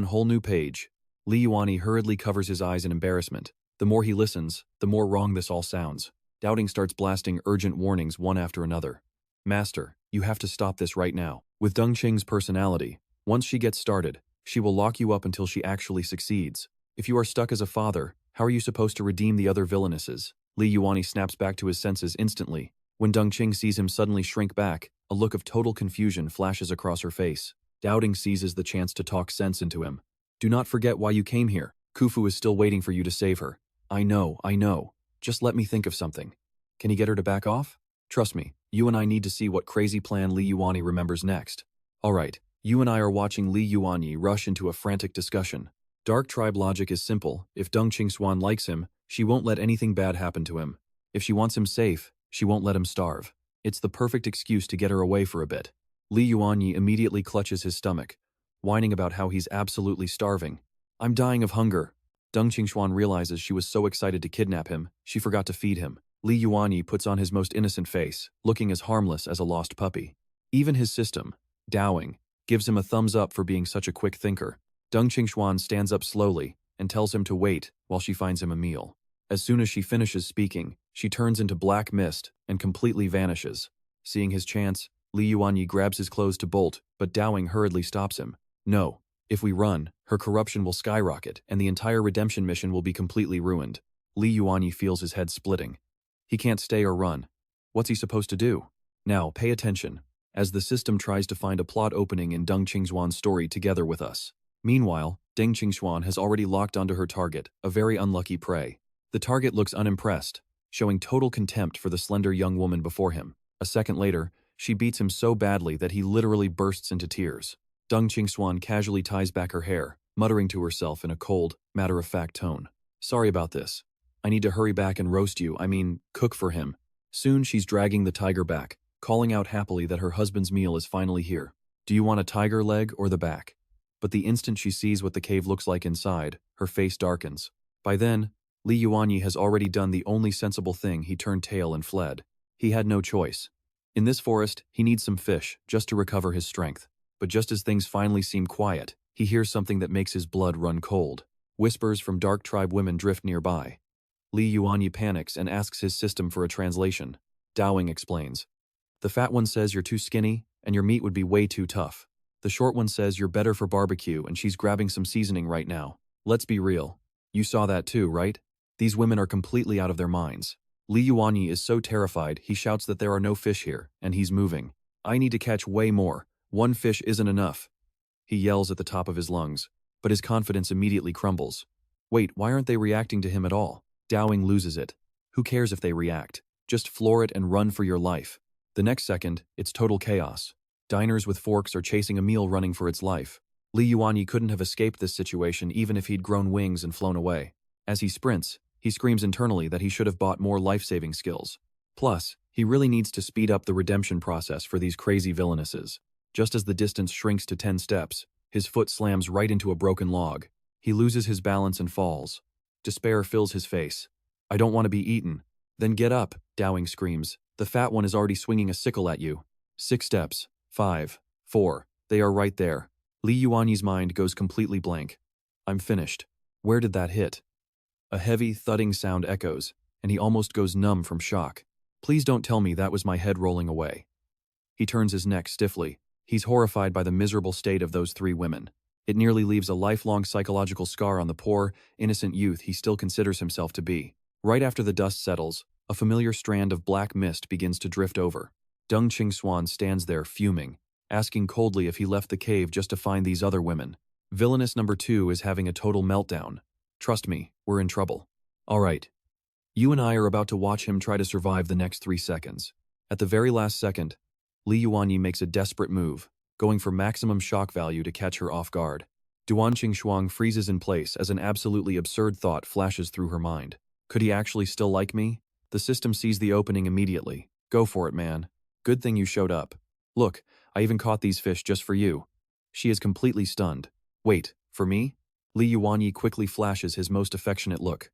whole new page. Li Yuanyi hurriedly covers his eyes in embarrassment. The more he listens, the more wrong this all sounds. Doubting starts blasting urgent warnings one after another. "Master, you have to stop this right now." With Deng Qing's personality, once she gets started, she will lock you up until she actually succeeds. If you are stuck as a father, how are you supposed to redeem the other villainesses? Li Yuanyi snaps back to his senses instantly. When Deng Qing sees him suddenly shrink back, a look of total confusion flashes across her face. Doubting seizes the chance to talk sense into him. "Do not forget why you came here. Khufu is still waiting for you to save her." I know. Just let me think of something." Can he get her to back off? "Trust me, you and I need to see what crazy plan Li Yuanyi remembers next." Alright, you and I are watching Li Yuanyi rush into a frantic discussion. Dark tribe logic is simple. If Deng Qingshuan likes him, she won't let anything bad happen to him. If she wants him safe, she won't let him starve. It's the perfect excuse to get her away for a bit. Li Yuanyi immediately clutches his stomach, whining about how he's absolutely starving. "I'm dying of hunger." Deng Qingshuan realizes she was so excited to kidnap him, she forgot to feed him. Li Yuanyi puts on his most innocent face, looking as harmless as a lost puppy. Even his system, Dowing, gives him a thumbs up for being such a quick thinker. Deng Qingshuan stands up slowly and tells him to wait while she finds him a meal. As soon as she finishes speaking, she turns into black mist and completely vanishes. Seeing his chance, Li Yuanyi grabs his clothes to bolt, but Dowing hurriedly stops him. "No. If we run, her corruption will skyrocket and the entire redemption mission will be completely ruined." Li Yuanyi feels his head splitting. He can't stay or run. What's he supposed to do? Now, pay attention, as the system tries to find a plot opening in Deng Qingshuan's story together with us. Meanwhile, Deng Qingshuan has already locked onto her target, a very unlucky prey. The target looks unimpressed, showing total contempt for the slender young woman before him. A second later, she beats him so badly that he literally bursts into tears. Deng Qingshuan casually ties back her hair, muttering to herself in a cold, matter-of-fact tone. "Sorry about this. I need to hurry back and cook for him." Soon she's dragging the tiger back, calling out happily that her husband's meal is finally here. "Do you want a tiger leg or the back?" But the instant she sees what the cave looks like inside, her face darkens. By then, Li Yuanyi has already done the only sensible thing. He turned tail and fled. He had no choice. In this forest, he needs some fish just to recover his strength. But just as things finally seem quiet, he hears something that makes his blood run cold. Whispers from dark tribe women drift nearby. Li Yuanyi panics and asks his system for a translation. Dowing explains. "The fat one says you're too skinny, and your meat would be way too tough. The short one says you're better for barbecue, and she's grabbing some seasoning right now. Let's be real. You saw that too, right? These women are completely out of their minds." Li Yuanyi is so terrified, he shouts that there are no fish here, and he's moving. "I need to catch way more. One fish isn't enough." He yells at the top of his lungs, but his confidence immediately crumbles. Wait, why aren't they reacting to him at all? Dowing loses it. Who cares if they react? Just floor it and run for your life. The next second, it's total chaos. Diners with forks are chasing a meal running for its life. Li Yuanyi couldn't have escaped this situation even if he'd grown wings and flown away. As he sprints, he screams internally that he should have bought more life-saving skills. Plus, he really needs to speed up the redemption process for these crazy villainesses. Just as the distance shrinks to 10 steps, his foot slams right into a broken log. He loses his balance and falls. Despair fills his face. "I don't want to be eaten." "Then get up," Dowing screams. "The fat one is already swinging a sickle at you." 6 steps. 5. 4. They are right there. Li Yuanyi's mind goes completely blank. "I'm finished. Where did that hit?" A heavy, thudding sound echoes, and he almost goes numb from shock. "Please don't tell me that was my head rolling away." He turns his neck stiffly. He's horrified by the miserable state of those 3 women. It nearly leaves a lifelong psychological scar on the poor, innocent youth he still considers himself to be. Right after the dust settles, a familiar strand of black mist begins to drift over. Deng Qingshuan stands there fuming, asking coldly if he left the cave just to find these other women. Villainous number 2 is having a total meltdown. "Trust me, we're in trouble." "Alright. You and I are about to watch him try to survive the next 3 seconds. At the very last second, Li Yuanyi makes a desperate move, going for maximum shock value to catch her off guard. Duan Qingshuang freezes in place as an absolutely absurd thought flashes through her mind. Could he actually still like me? The system sees the opening immediately. "Go for it, man. Good thing you showed up. Look, I even caught these fish just for you. She is completely stunned. Wait, for me? Li Yuanyi quickly flashes his most affectionate look.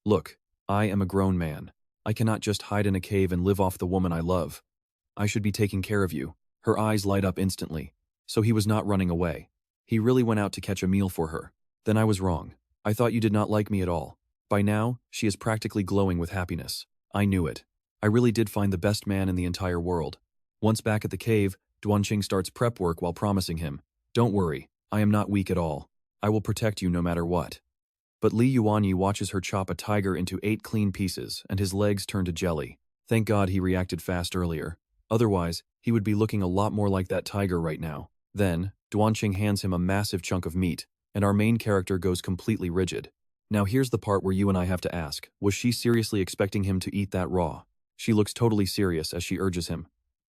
Look, I am a grown man. I cannot just hide in a cave and live off the woman I love. I should be taking care of you. Her eyes light up instantly. So he was not running away. He really went out to catch a meal for her. Then I was wrong. I thought you did not like me at all. By now, she is practically glowing with happiness. I knew it. I really did find the best man in the entire world. Once back at the cave, Duanqing starts prep work while promising him, "Don't worry, I am not weak at all. I will protect you no matter what." But Li Yuanyi watches her chop a tiger into 8 clean pieces and his legs turn to jelly. Thank God he reacted fast earlier. Otherwise, he would be looking a lot more like that tiger right now. Then, Duanqing hands him a massive chunk of meat, and our main character goes completely rigid. Now here's the part where you and I have to ask, was she seriously expecting him to eat that raw? She looks totally serious as she urges him.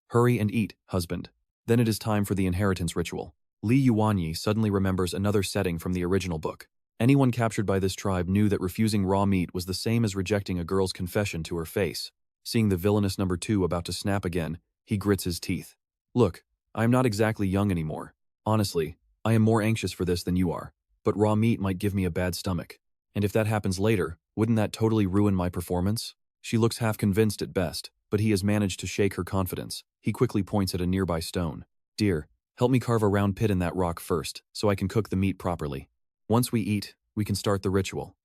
Hurry and eat, husband. Then it is time for the inheritance ritual. Li Yuanyi suddenly remembers another setting from the original book. Anyone captured by this tribe knew that refusing raw meat was the same as rejecting a girl's confession to her face. Seeing the villainous number 2 about to snap again, he grits his teeth. Look, I am not exactly young anymore. Honestly, I am more anxious for this than you are, but raw meat might give me a bad stomach. And if that happens later, wouldn't that totally ruin my performance? She looks half convinced at best, but he has managed to shake her confidence. He quickly points at a nearby stone. Dear, help me carve a round pit in that rock first, so I can cook the meat properly. Once we eat, we can start the ritual.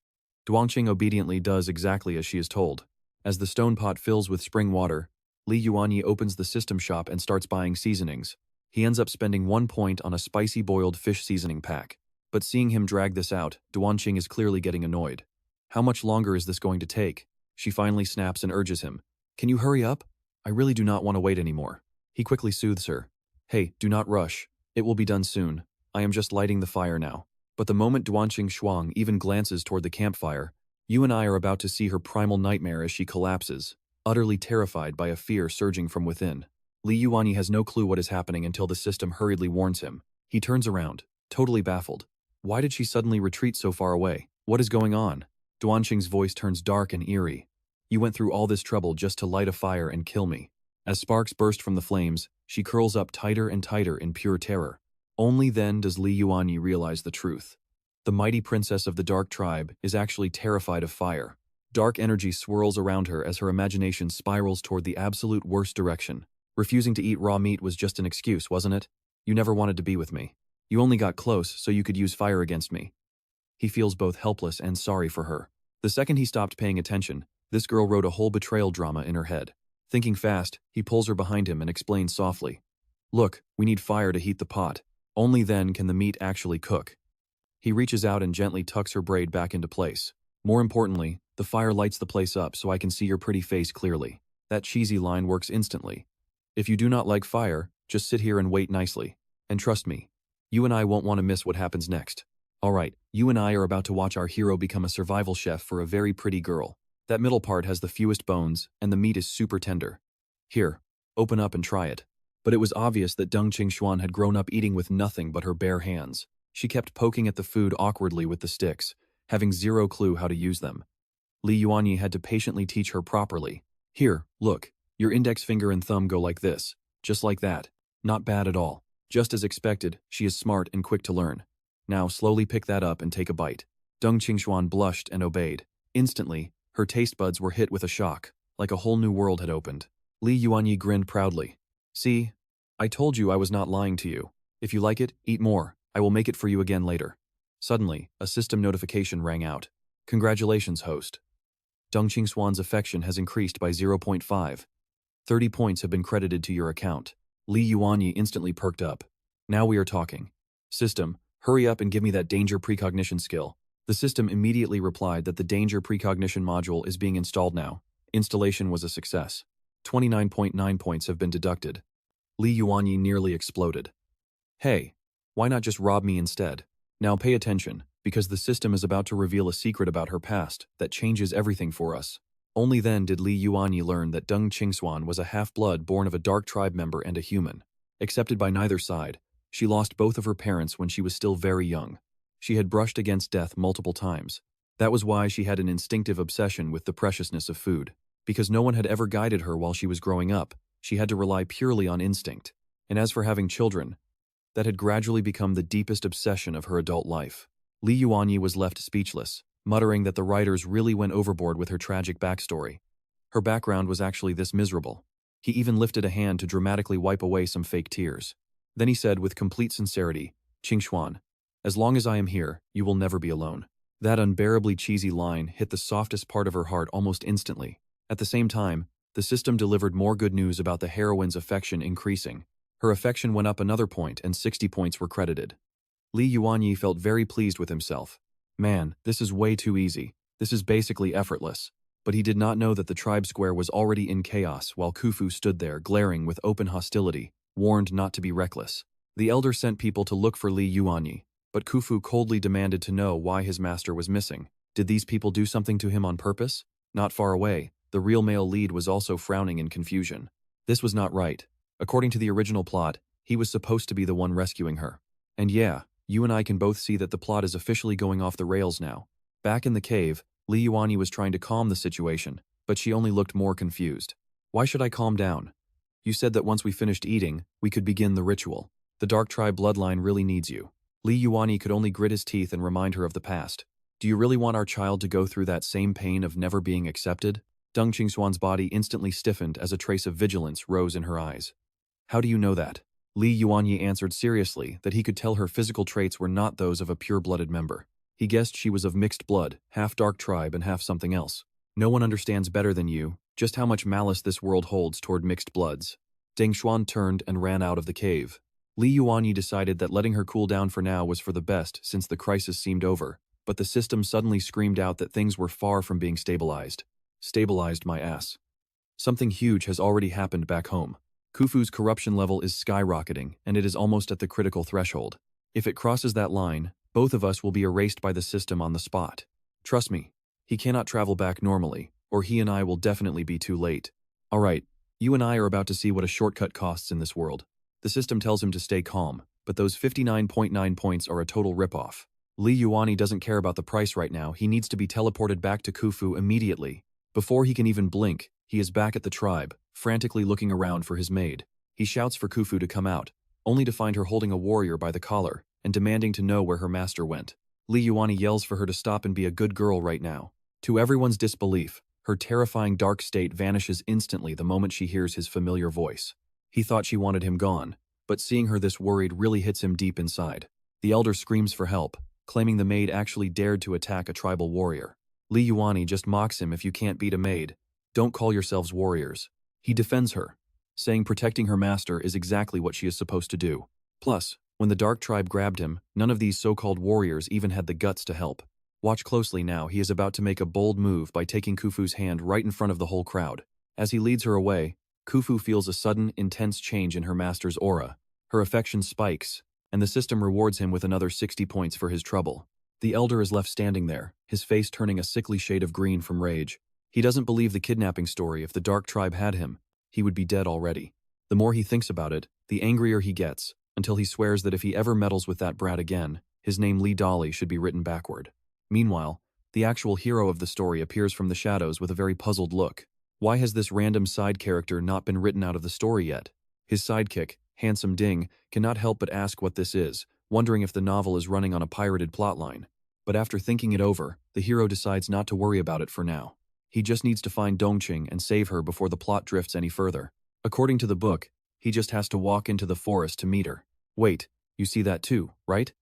Duanqing obediently does exactly as she is told. As the stone pot fills with spring water, Li Yuanyi opens the system shop and starts buying seasonings. He ends up spending 1 point on a spicy boiled fish seasoning pack. But seeing him drag this out, Duanqing is clearly getting annoyed. How much longer is this going to take? She finally snaps and urges him. Can you hurry up? I really do not want to wait anymore. He quickly soothes her. Hey, do not rush. It will be done soon. I am just lighting the fire now. But the moment Duanqing Shuang even glances toward the campfire, you and I are about to see her primal nightmare as she collapses, utterly terrified by a fear surging from within. Li Yuanyi has no clue what is happening until the system hurriedly warns him. He turns around, totally baffled. Why did she suddenly retreat so far away? What is going on? Duanqing's voice turns dark and eerie. You went through all this trouble just to light a fire and kill me. As sparks burst from the flames, she curls up tighter and tighter in pure terror. Only then does Li Yuanyi realize the truth. The mighty princess of the dark tribe is actually terrified of fire. Dark energy swirls around her as her imagination spirals toward the absolute worst direction. Refusing to eat raw meat was just an excuse, wasn't it? You never wanted to be with me. You only got close so you could use fire against me. He feels both helpless and sorry for her. The second he stopped paying attention, this girl wrote a whole betrayal drama in her head. Thinking fast, he pulls her behind him and explains softly. Look, we need fire to heat the pot. Only then can the meat actually cook. He reaches out and gently tucks her braid back into place. More importantly, the fire lights the place up so I can see your pretty face clearly. That cheesy line works instantly. If you do not like fire, just sit here and wait nicely. And trust me, you and I won't want to miss what happens next. Alright, you and I are about to watch our hero become a survival chef for a very pretty girl. That middle part has the fewest bones, and the meat is super tender. Here, open up and try it. But it was obvious that Deng Qingxuan had grown up eating with nothing but her bare hands. She kept poking at the food awkwardly with the sticks, having zero clue how to use them. Li Yuanyi had to patiently teach her properly. Here, look, your index finger and thumb go like this, just like that. Not bad at all. Just as expected, she is smart and quick to learn. Now slowly pick that up and take a bite. Deng Qingxuan blushed and obeyed. Instantly, her taste buds were hit with a shock, like a whole new world had opened. Li Yuanyi grinned proudly. See? I told you I was not lying to you. If you like it, eat more. I will make it for you again later. Suddenly, a system notification rang out. Congratulations, host. Deng Qingxuan's affection has increased by 0.5. 30 points have been credited to your account. Li Yuanyi instantly perked up. Now we are talking. System, hurry up and give me that danger precognition skill. The system immediately replied that the danger precognition module is being installed now. Installation was a success. 29.9 points have been deducted. Li Yuanyi nearly exploded. Hey, why not just rob me instead? Now pay attention, because the system is about to reveal a secret about her past that changes everything for us. Only then did Li Yuanyi learn that Deng Qingxuan was a half-blood born of a dark tribe member and a human. Accepted by neither side, she lost both of her parents when she was still very young. She had brushed against death multiple times. That was why she had an instinctive obsession with the preciousness of food. Because no one had ever guided her while she was growing up, she had to rely purely on instinct. And as for having children, that had gradually become the deepest obsession of her adult life. Li Yuanyi was left speechless, muttering that the writers really went overboard with her tragic backstory. Her background was actually this miserable. He even lifted a hand to dramatically wipe away some fake tears. Then he said with complete sincerity, "Qingxuan, as long as I am here, you will never be alone." That unbearably cheesy line hit the softest part of her heart almost instantly. At the same time, the system delivered more good news about the heroine's affection increasing. Her affection went up another point and 60 points were credited. Li Yuanyi felt very pleased with himself. Man, this is way too easy. This is basically effortless. But he did not know that the tribe square was already in chaos while Khufu stood there glaring with open hostility, warned not to be reckless. The elder sent people to look for Li Yuanyi, but Khufu coldly demanded to know why his master was missing. Did these people do something to him on purpose? Not far away, the real male lead was also frowning in confusion. This was not right. According to the original plot, he was supposed to be the one rescuing her. And yeah, you and I can both see that the plot is officially going off the rails now. Back in the cave, Li Yuanyi was trying to calm the situation, but she only looked more confused. Why should I calm down? You said that once we finished eating, we could begin the ritual. The Dark Tribe bloodline really needs you. Li Yuanyi could only grit his teeth and remind her of the past. Do you really want our child to go through that same pain of never being accepted? Deng Qingxuan's body instantly stiffened as a trace of vigilance rose in her eyes. How do you know that? Li Yuanyi answered seriously that he could tell her physical traits were not those of a pure-blooded member. He guessed she was of mixed blood, half Dark Tribe and half something else. No one understands better than you just how much malice this world holds toward mixed bloods. Deng Xuan turned and ran out of the cave. Li Yuanyi decided that letting her cool down for now was for the best since the crisis seemed over, but the system suddenly screamed out that things were far from being stabilized. Stabilized, my ass. Something huge has already happened back home. Khufu's corruption level is skyrocketing, and it is almost at the critical threshold. If it crosses that line, both of us will be erased by the system on the spot. Trust me, he cannot travel back normally, or he and I will definitely be too late. Alright, you and I are about to see what a shortcut costs in this world. The system tells him to stay calm, but those 59.9 points are a total ripoff. Li Yuanyi doesn't care about the price right now, he needs to be teleported back to Khufu immediately. Before he can even blink, he is back at the tribe, frantically looking around for his maid. He shouts for Khufu to come out, only to find her holding a warrior by the collar and demanding to know where her master went. Li Yuanyi yells for her to stop and be a good girl right now. To everyone's disbelief, her terrifying dark state vanishes instantly the moment she hears his familiar voice. He thought she wanted him gone, but seeing her this worried really hits him deep inside. The elder screams for help, claiming the maid actually dared to attack a tribal warrior. Li Yuanyi just mocks him. If you can't beat a maid, don't call yourselves warriors. He defends her, saying protecting her master is exactly what she is supposed to do. Plus, when the Dark Tribe grabbed him, none of these so-called warriors even had the guts to help. Watch closely now, he is about to make a bold move by taking Khufu's hand right in front of the whole crowd. As he leads her away, Khufu feels a sudden, intense change in her master's aura. Her affection spikes, and the system rewards him with another 60 points for his trouble. The elder is left standing there, his face turning a sickly shade of green from rage. He doesn't believe the kidnapping story. If the Dark Tribe had him, he would be dead already. The more he thinks about it, the angrier he gets, until he swears that if he ever meddles with that brat again, his name Li Dolly should be written backward. Meanwhile, the actual hero of the story appears from the shadows with a very puzzled look. Why has this random side character not been written out of the story yet? His sidekick, Handsome Ding, cannot help but ask what this is, wondering if the novel is running on a pirated plotline. But after thinking it over, the hero decides not to worry about it for now. He just needs to find Dongqing and save her before the plot drifts any further. According to the book, he just has to walk into the forest to meet her. Wait, you see that too, right?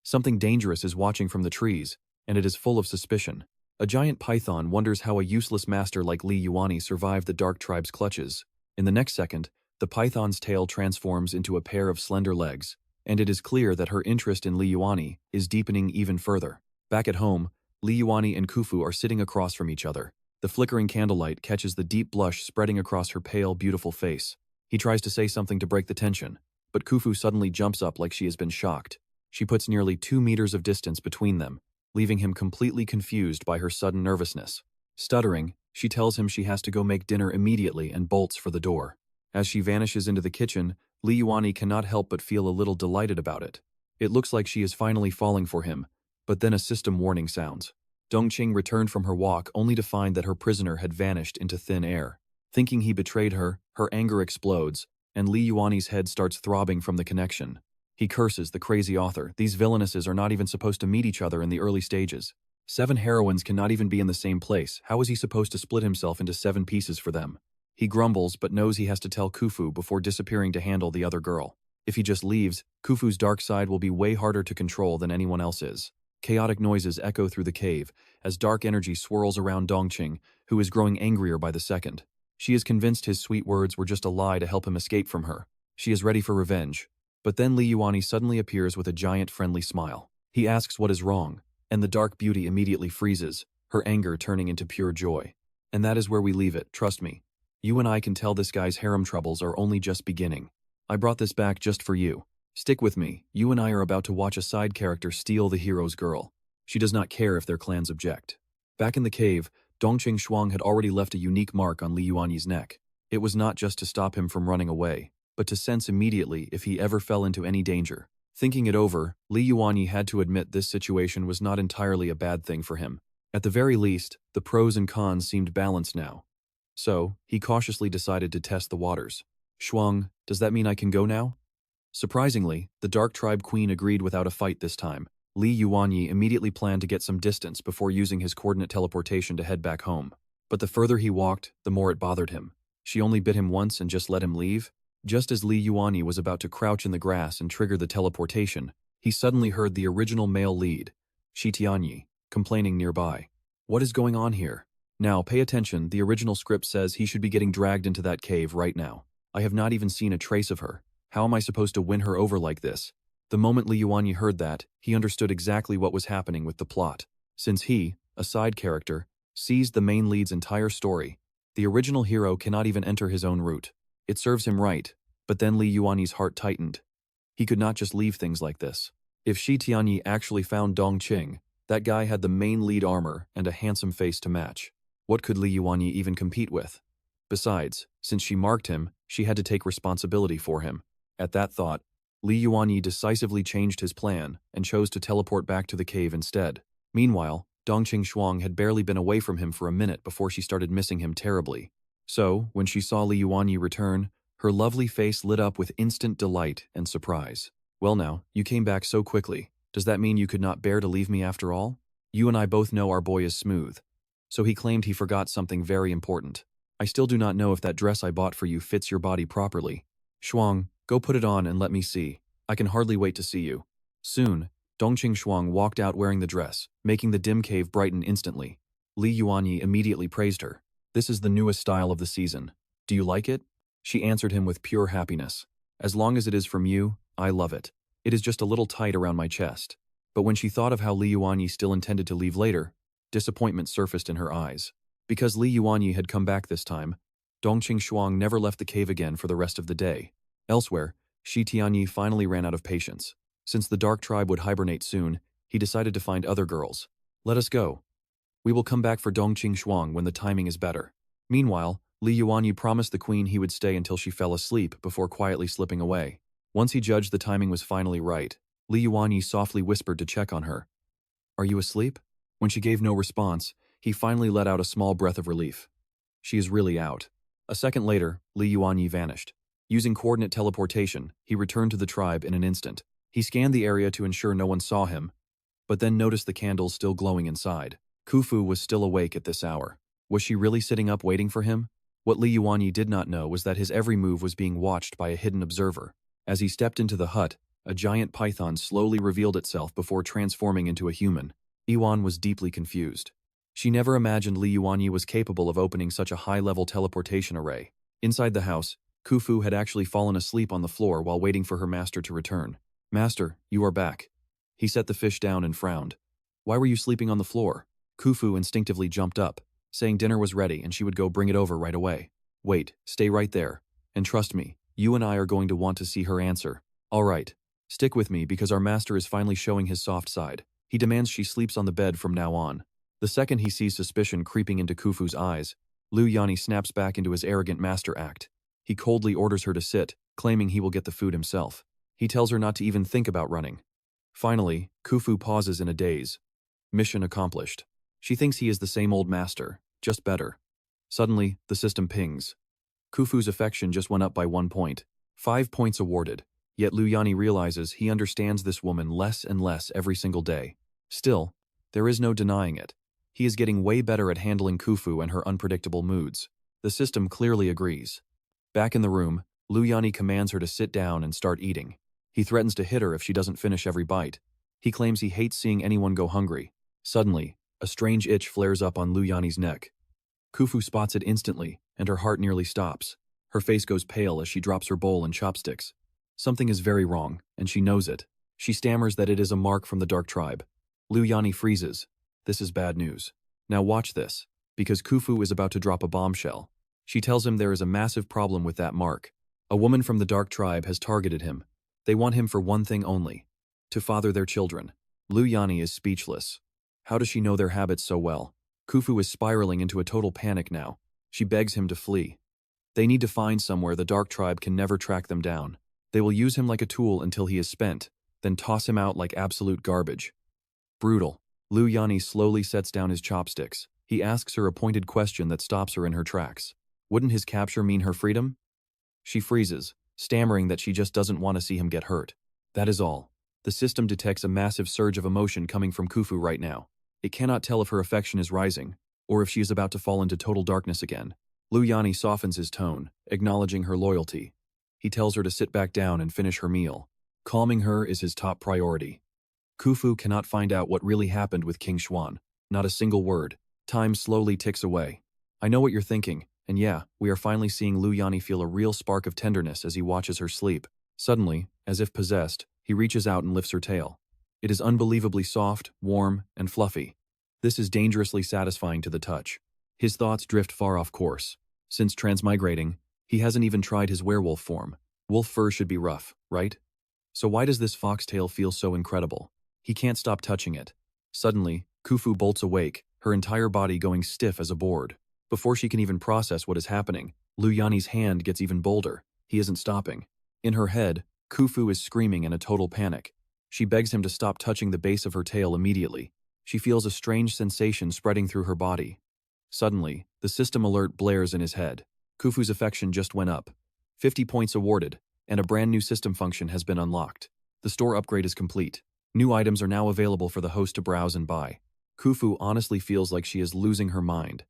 Something dangerous is watching from the trees, and it is full of suspicion. A giant python wonders how a useless master like Li Yuanyi survived the Dark Tribe's clutches. In the next second, the python's tail transforms into a pair of slender legs, and it is clear that her interest in Li Yuanyi is deepening even further. Back at home, Li Yuanyi and Khufu are sitting across from each other. The flickering candlelight catches the deep blush spreading across her pale, beautiful face. He tries to say something to break the tension, but Khufu suddenly jumps up like she has been shocked. She puts nearly 2 meters of distance between them, leaving him completely confused by her sudden nervousness. Stuttering, she tells him she has to go make dinner immediately and bolts for the door. As she vanishes into the kitchen, Li Yuanyi cannot help but feel a little delighted about it. It looks like she is finally falling for him, but then a system warning sounds. Dongqing returned from her walk only to find that her prisoner had vanished into thin air. Thinking he betrayed her, her anger explodes, and Li Yuanyi's head starts throbbing from the connection. He curses the crazy author. These villainesses are not even supposed to meet each other in the early stages. 7 heroines cannot even be in the same place. How is he supposed to split himself into 7 pieces for them? He grumbles but knows he has to tell Khufu before disappearing to handle the other girl. If he just leaves, Khufu's dark side will be way harder to control than anyone else's. Chaotic noises echo through the cave as dark energy swirls around Dongqing, who is growing angrier by the second. She is convinced his sweet words were just a lie to help him escape from her. She is ready for revenge. But then Li Yuanyi suddenly appears with a giant friendly smile. He asks what is wrong, and the dark beauty immediately freezes, her anger turning into pure joy. And that is where we leave it, trust me. You and I can tell this guy's harem troubles are only just beginning. I brought this back just for you. Stick with me, you and I are about to watch a side character steal the hero's girl. She does not care if their clans object. Back in the cave, Dongqing Shuang had already left a unique mark on Li Yuanyi's neck. It was not just to stop him from running away, but to sense immediately if he ever fell into any danger. Thinking it over, Li Yuanyi had to admit this situation was not entirely a bad thing for him. At the very least, the pros and cons seemed balanced now. So, he cautiously decided to test the waters. Shuang, does that mean I can go now? Surprisingly, the Dark Tribe Queen agreed without a fight this time. Li Yuanyi immediately planned to get some distance before using his coordinate teleportation to head back home. But the further he walked, the more it bothered him. She only bit him once and just let him leave? Just as Li Yuanyi was about to crouch in the grass and trigger the teleportation, he suddenly heard the original male lead, Shi Tianyi, complaining nearby. What is going on here? Now, pay attention, the original script says he should be getting dragged into that cave right now. I have not even seen a trace of her. How am I supposed to win her over like this? The moment Li Yuanyi heard that, he understood exactly what was happening with the plot. Since he, a side character, seized the main lead's entire story, the original hero cannot even enter his own route. It serves him right, but then Li Yuanyi's heart tightened. He could not just leave things like this. If Shi Tianyi actually found Dongqing, that guy had the main lead armor and a handsome face to match. What could Li Yuanyi even compete with? Besides, since she marked him, she had to take responsibility for him. At that thought, Li Yuanyi decisively changed his plan and chose to teleport back to the cave instead. Meanwhile, Dongqing Shuang had barely been away from him for a minute before she started missing him terribly. So, when she saw Li Yuanyi return, her lovely face lit up with instant delight and surprise. Well now, you came back so quickly. Does that mean you could not bear to leave me after all? You and I both know our boy is smooth. So he claimed he forgot something very important. I still do not know if that dress I bought for you fits your body properly. Shuang, go put it on and let me see. I can hardly wait to see you. Soon, Dongqing Shuang walked out wearing the dress, making the dim cave brighten instantly. Li Yuanyi immediately praised her. This is the newest style of the season. Do you like it? She answered him with pure happiness. As long as it is from you, I love it. It is just a little tight around my chest. But when she thought of how Li Yuanyi still intended to leave later, disappointment surfaced in her eyes. Because Li Yuanyi had come back this time, Dongqing Shuang never left the cave again for the rest of the day. Elsewhere, Shi Tianyi finally ran out of patience. Since the Dark Tribe would hibernate soon, he decided to find other girls. Let us go. We will come back for Dongqing Shuang when the timing is better. Meanwhile, Li Yuanyi promised the queen he would stay until she fell asleep before quietly slipping away. Once he judged the timing was finally right, Li Yuanyi softly whispered to check on her. Are you asleep? When she gave no response, he finally let out a small breath of relief. She is really out. A second later, Li Yuanyi vanished. Using coordinate teleportation, he returned to the tribe in an instant. He scanned the area to ensure no one saw him, but then noticed the candles still glowing inside. Khufu was still awake at this hour. Was she really sitting up waiting for him? What Li Yuanyi did not know was that his every move was being watched by a hidden observer. As he stepped into the hut, a giant python slowly revealed itself before transforming into a human. Yuan was deeply confused. She never imagined Li Yuanyi was capable of opening such a high-level teleportation array. Inside the house, Khufu had actually fallen asleep on the floor while waiting for her master to return. Master, you are back. He set the fish down and frowned. Why were you sleeping on the floor? Khufu instinctively jumped up, saying dinner was ready and she would go bring it over right away. Wait, stay right there. And trust me, you and I are going to want to see her answer. All right, stick with me because our master is finally showing his soft side. He demands she sleeps on the bed from now on. The second he sees suspicion creeping into Khufu's eyes, Li Yuanyi snaps back into his arrogant master act. He coldly orders her to sit, claiming he will get the food himself. He tells her not to even think about running. Finally, Khufu pauses in a daze. Mission accomplished. She thinks he is the same old master, just better. Suddenly, the system pings. Khufu's affection just went up by 1 point. 5 points awarded. Yet Yuanyi realizes he understands this woman less and less every single day. Still, there is no denying it. He is getting way better at handling Khufu and her unpredictable moods. The system clearly agrees. Back in the room, Yuanyi commands her to sit down and start eating. He threatens to hit her if she doesn't finish every bite. He claims he hates seeing anyone go hungry. Suddenly, a strange itch flares up on Yuanyi's neck. Khufu spots it instantly, and her heart nearly stops. Her face goes pale as she drops her bowl and chopsticks. Something is very wrong, and she knows it. She stammers that it is a mark from the Dark Tribe. Yuanyi freezes. This is bad news. Now watch this, because Khufu is about to drop a bombshell. She tells him there is a massive problem with that mark. A woman from the Dark Tribe has targeted him. They want him for one thing only: to father their children. Yuanyi is speechless. How does she know their habits so well? Khufu is spiraling into a total panic now. She begs him to flee. They need to find somewhere the Dark Tribe can never track them down. They will use him like a tool until he is spent, then toss him out like absolute garbage. Brutal. Yuanyi slowly sets down his chopsticks. He asks her a pointed question that stops her in her tracks. Wouldn't his capture mean her freedom? She freezes, stammering that she just doesn't want to see him get hurt. That is all. The system detects a massive surge of emotion coming from Khufu right now. It cannot tell if her affection is rising, or if she is about to fall into total darkness again. Yuanyi softens his tone, acknowledging her loyalty. He tells her to sit back down and finish her meal. Calming her is his top priority. Khufu cannot find out what really happened with King Xuan. Not a single word. Time slowly ticks away. I know what you're thinking, and yeah, we are finally seeing Yuanyi feel a real spark of tenderness as he watches her sleep. Suddenly, as if possessed, he reaches out and lifts her tail. It is unbelievably soft, warm, and fluffy. This is dangerously satisfying to the touch. His thoughts drift far off course. Since transmigrating, he hasn't even tried his werewolf form. Wolf fur should be rough, right? So why does this foxtail feel so incredible? He can't stop touching it. Suddenly, Khufu bolts awake, her entire body going stiff as a board. Before she can even process what is happening, Yuanyi's hand gets even bolder. He isn't stopping. In her head, Khufu is screaming in a total panic. She begs him to stop touching the base of her tail immediately. She feels a strange sensation spreading through her body. Suddenly, the system alert blares in his head. Khufu's affection just went up. 50 points awarded, and a brand new system function has been unlocked. The store upgrade is complete. New items are now available for the host to browse and buy. Khufu honestly feels like she is losing her mind.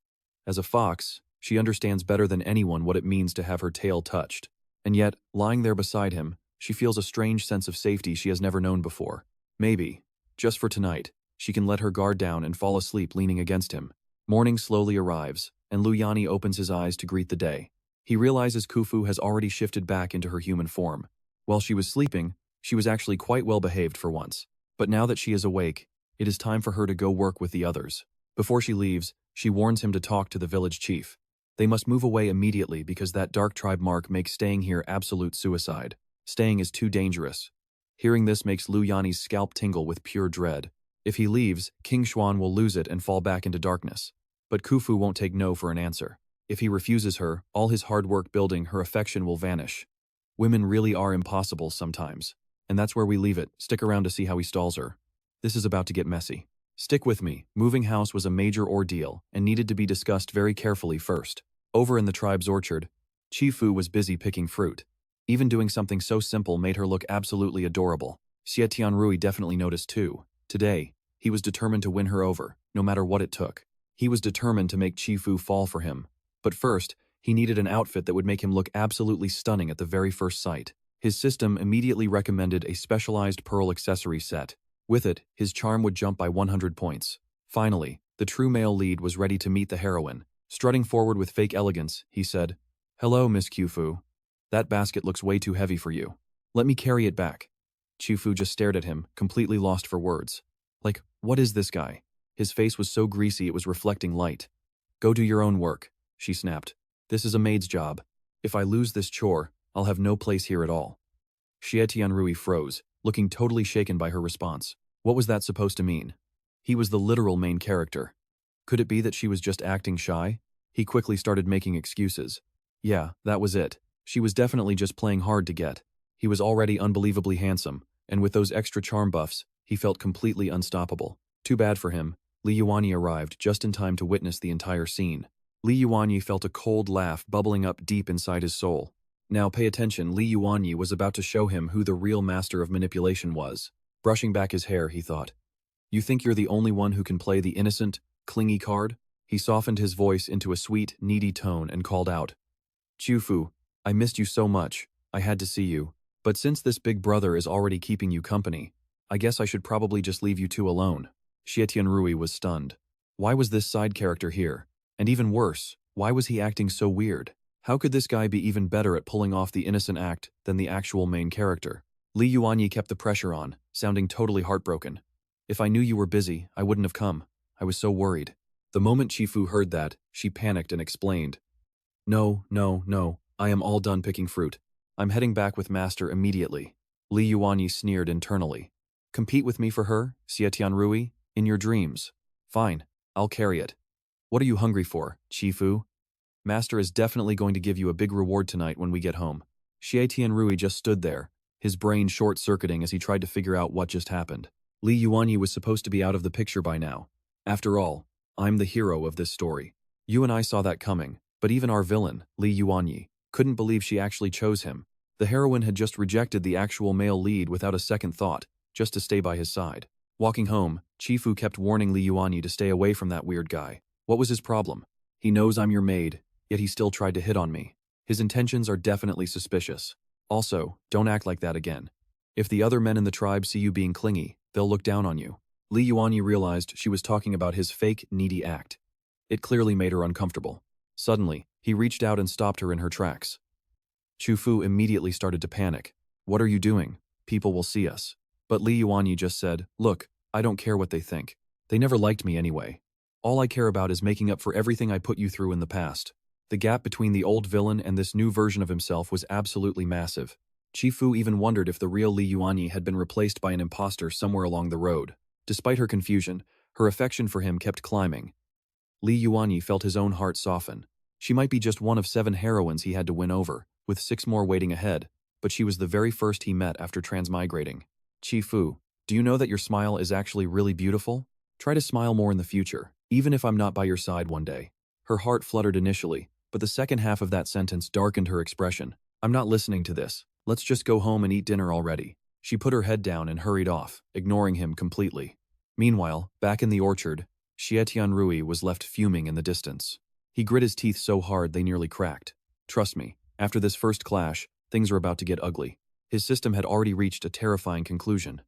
As a fox, she understands better than anyone what it means to have her tail touched. And yet, lying there beside him, she feels a strange sense of safety she has never known before. Maybe, just for tonight, she can let her guard down and fall asleep leaning against him. Morning slowly arrives, and Yuanyi opens his eyes to greet the day. He realizes Khufu has already shifted back into her human form. While she was sleeping, she was actually quite well behaved for once. But now that she is awake, it is time for her to go work with the others. Before she leaves, she warns him to talk to the village chief. They must move away immediately because that Dark Tribe mark makes staying here absolute suicide. Staying is too dangerous. Hearing this makes Yuanyi's scalp tingle with pure dread. If he leaves, King Xuan will lose it and fall back into darkness. But Khufu won't take no for an answer. If he refuses her, all his hard work building her affection will vanish. Women really are impossible sometimes. And that's where we leave it. Stick around to see how he stalls her. This is about to get messy. Stick with me. Moving house was a major ordeal and needed to be discussed very carefully first. Over in the tribe's orchard, Chifu was busy picking fruit. Even doing something so simple made her look absolutely adorable. Xie Tianrui definitely noticed too. Today, he was determined to win her over, no matter what it took. He was determined to make Chifu fall for him. But first, he needed an outfit that would make him look absolutely stunning at the very first sight. His system immediately recommended a specialized pearl accessory set. With it, his charm would jump by 100 points. Finally, the true male lead was ready to meet the heroine. Strutting forward with fake elegance, he said, "Hello, Miss Khufu. That basket looks way too heavy for you. Let me carry it back." Chifu just stared at him, completely lost for words. Like, what is this guy? His face was so greasy it was reflecting light. "Go do your own work," she snapped. "This is a maid's job. If I lose this chore, I'll have no place here at all." Xie Tianrui froze, looking totally shaken by her response. What was that supposed to mean? He was the literal main character. Could it be that she was just acting shy? He quickly started making excuses. Yeah, that was it. She was definitely just playing hard to get. He was already unbelievably handsome, and with those extra charm buffs, he felt completely unstoppable. Too bad for him. Yuanyi arrived just in time to witness the entire scene. Yuanyi felt a cold laugh bubbling up deep inside his soul. Now pay attention, Li Yuanyi was about to show him who the real master of manipulation was. Brushing back his hair, he thought. You think you're the only one who can play the innocent, clingy card? He softened his voice into a sweet, needy tone and called out. Chufu, I missed you so much, I had to see you. But since this big brother is already keeping you company, I guess I should probably just leave you two alone. Xie Tianrui was stunned. Why was this side character here? And even worse, why was he acting so weird? How could this guy be even better at pulling off the innocent act than the actual main character? Li Yuanyi kept the pressure on, sounding totally heartbroken. If I knew you were busy, I wouldn't have come. I was so worried. The moment Chifu heard that, she panicked and explained. No, I am all done picking fruit. I'm heading back with Master immediately. Li Yuanyi sneered internally. Compete with me for her, Xie Tianrui, in your dreams. Fine, I'll carry it. What are you hungry for, Chifu? Master is definitely going to give you a big reward tonight when we get home. Xie Tianrui just stood there, his brain short-circuiting as he tried to figure out what just happened. Li Yuanyi was supposed to be out of the picture by now. After all, I'm the hero of this story. You and I saw that coming, but even our villain, Li Yuanyi, couldn't believe she actually chose him. The heroine had just rejected the actual male lead without a second thought, just to stay by his side. Walking home, Chifu kept warning Li Yuanyi to stay away from that weird guy. What was his problem? He knows I'm your maid, yet he still tried to hit on me. His intentions are definitely suspicious. Also, don't act like that again. If the other men in the tribe see you being clingy, they'll look down on you. Li Yuanyi realized she was talking about his fake, needy act. It clearly made her uncomfortable. Suddenly, he reached out and stopped her in her tracks. Chufu immediately started to panic. What are you doing? People will see us. But Li Yuanyi just said, look, I don't care what they think. They never liked me anyway. All I care about is making up for everything I put you through in the past. The gap between the old villain and this new version of himself was absolutely massive. Chifu even wondered if the real Li Yuanyi had been replaced by an imposter somewhere along the road. Despite her confusion, her affection for him kept climbing. Li Yuanyi felt his own heart soften. She might be just one of 7 heroines he had to win over, with 6 more waiting ahead, but she was the very first he met after transmigrating. Chifu, do you know that your smile is actually really beautiful? Try to smile more in the future, even if I'm not by your side one day. Her heart fluttered initially, but the second half of that sentence darkened her expression. I'm not listening to this. Let's just go home and eat dinner already. She put her head down and hurried off, ignoring him completely. Meanwhile, back in the orchard, Xie Tianrui was left fuming in the distance. He grit his teeth so hard they nearly cracked. Trust me, after this first clash, things are about to get ugly. His system had already reached a terrifying conclusion.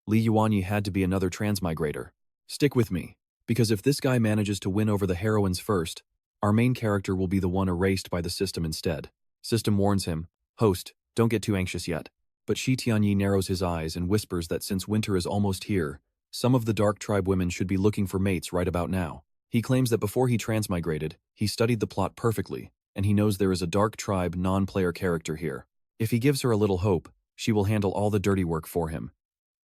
Li Yuanyi had to be another transmigrator. Stick with me, because if this guy manages to win over the heroines first, our main character will be the one erased by the system instead. System warns him, host, don't get too anxious yet. But Xie Tianyi narrows his eyes and whispers that since winter is almost here, some of the Dark Tribe women should be looking for mates right about now. He claims that before he transmigrated, he studied the plot perfectly, and he knows there is a Dark Tribe non-player character here. If he gives her a little hope, she will handle all the dirty work for him.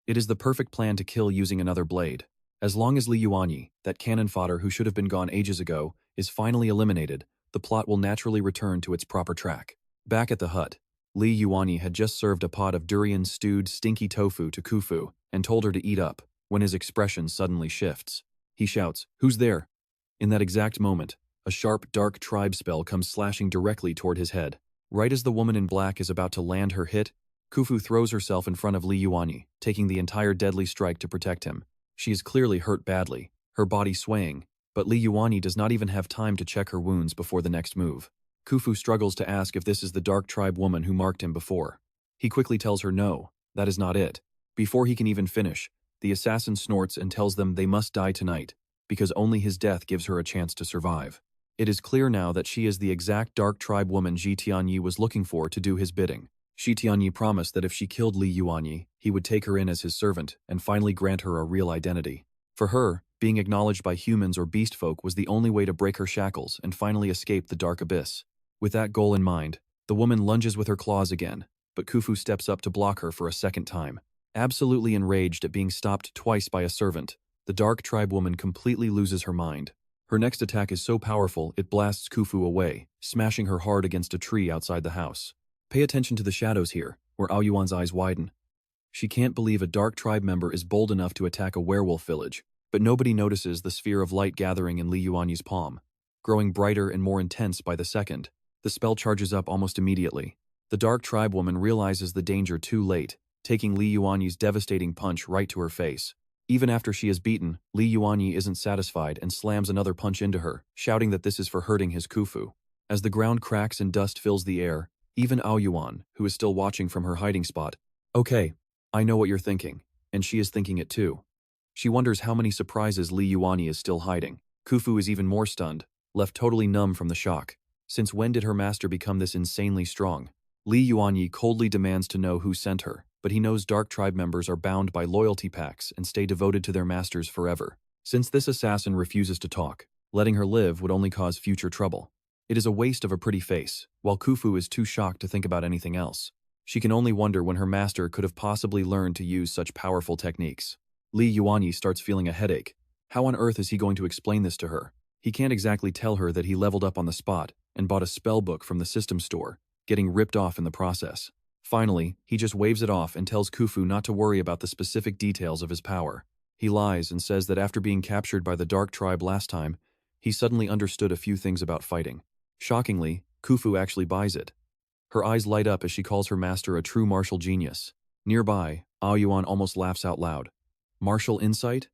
It is the perfect plan to kill using another blade. As long as Li Yuanyi, that cannon fodder who should have been gone ages ago, is finally eliminated, the plot will naturally return to its proper track. Back at the hut, Li Yuanyi had just served a pot of durian-stewed stinky tofu to Kufu and told her to eat up, when his expression suddenly shifts. He shouts, "Who's there?" In that exact moment, a sharp, dark tribe spell comes slashing directly toward his head. Right as the woman in black is about to land her hit, Kufu throws herself in front of Li Yuanyi, taking the entire deadly strike to protect him. She is clearly hurt badly, her body swaying, but Li Yuanyi does not even have time to check her wounds before the next move. Kufu struggles to ask if this is the Dark Tribe woman who marked him before. He quickly tells her no, that is not it. Before he can even finish, the assassin snorts and tells them they must die tonight, because only his death gives her a chance to survive. It is clear now that she is the exact Dark Tribe woman Xie Tianyi was looking for to do his bidding. Xie Tianyi promised that if she killed Li Yuanyi, he would take her in as his servant and finally grant her a real identity. For her, being acknowledged by humans or beast folk was the only way to break her shackles and finally escape the dark abyss. With that goal in mind, the woman lunges with her claws again, but Kufu steps up to block her for a second time. Absolutely enraged at being stopped twice by a servant, the Dark Tribe woman completely loses her mind. Her next attack is so powerful it blasts Kufu away, smashing her hard against a tree outside the house. Pay attention to the shadows here, where Aoyuan's eyes widen. She can't believe a Dark Tribe member is bold enough to attack a werewolf village, but nobody notices the sphere of light gathering in Li Yuanyi's palm. Growing brighter and more intense by the second, the spell charges up almost immediately. The dark tribe woman realizes the danger too late, taking Li Yuanyi's devastating punch right to her face. Even after she is beaten, Li Yuanyi isn't satisfied and slams another punch into her, shouting that this is for hurting his kufu. As the ground cracks and dust fills the air, even Aoyuan, who is still watching from her hiding spot, "Okay, I know what you're thinking," and she is thinking it too. She wonders how many surprises Li Yuanyi is still hiding. Kufu is even more stunned, left totally numb from the shock. Since when did her master become this insanely strong? Li Yuanyi coldly demands to know who sent her, but he knows dark tribe members are bound by loyalty pacts and stay devoted to their masters forever. Since this assassin refuses to talk, letting her live would only cause future trouble. It is a waste of a pretty face, while Kufu is too shocked to think about anything else. She can only wonder when her master could have possibly learned to use such powerful techniques. Li Yuanyi starts feeling a headache. How on earth is he going to explain this to her? He can't exactly tell her that he leveled up on the spot and bought a spell book from the system store, getting ripped off in the process. Finally, he just waves it off and tells Kufu not to worry about the specific details of his power. He lies and says that after being captured by the Dark Tribe last time, he suddenly understood a few things about fighting. Shockingly, Kufu actually buys it. Her eyes light up as she calls her master a true martial genius. Nearby, Aoyuan almost laughs out loud. Martial insight?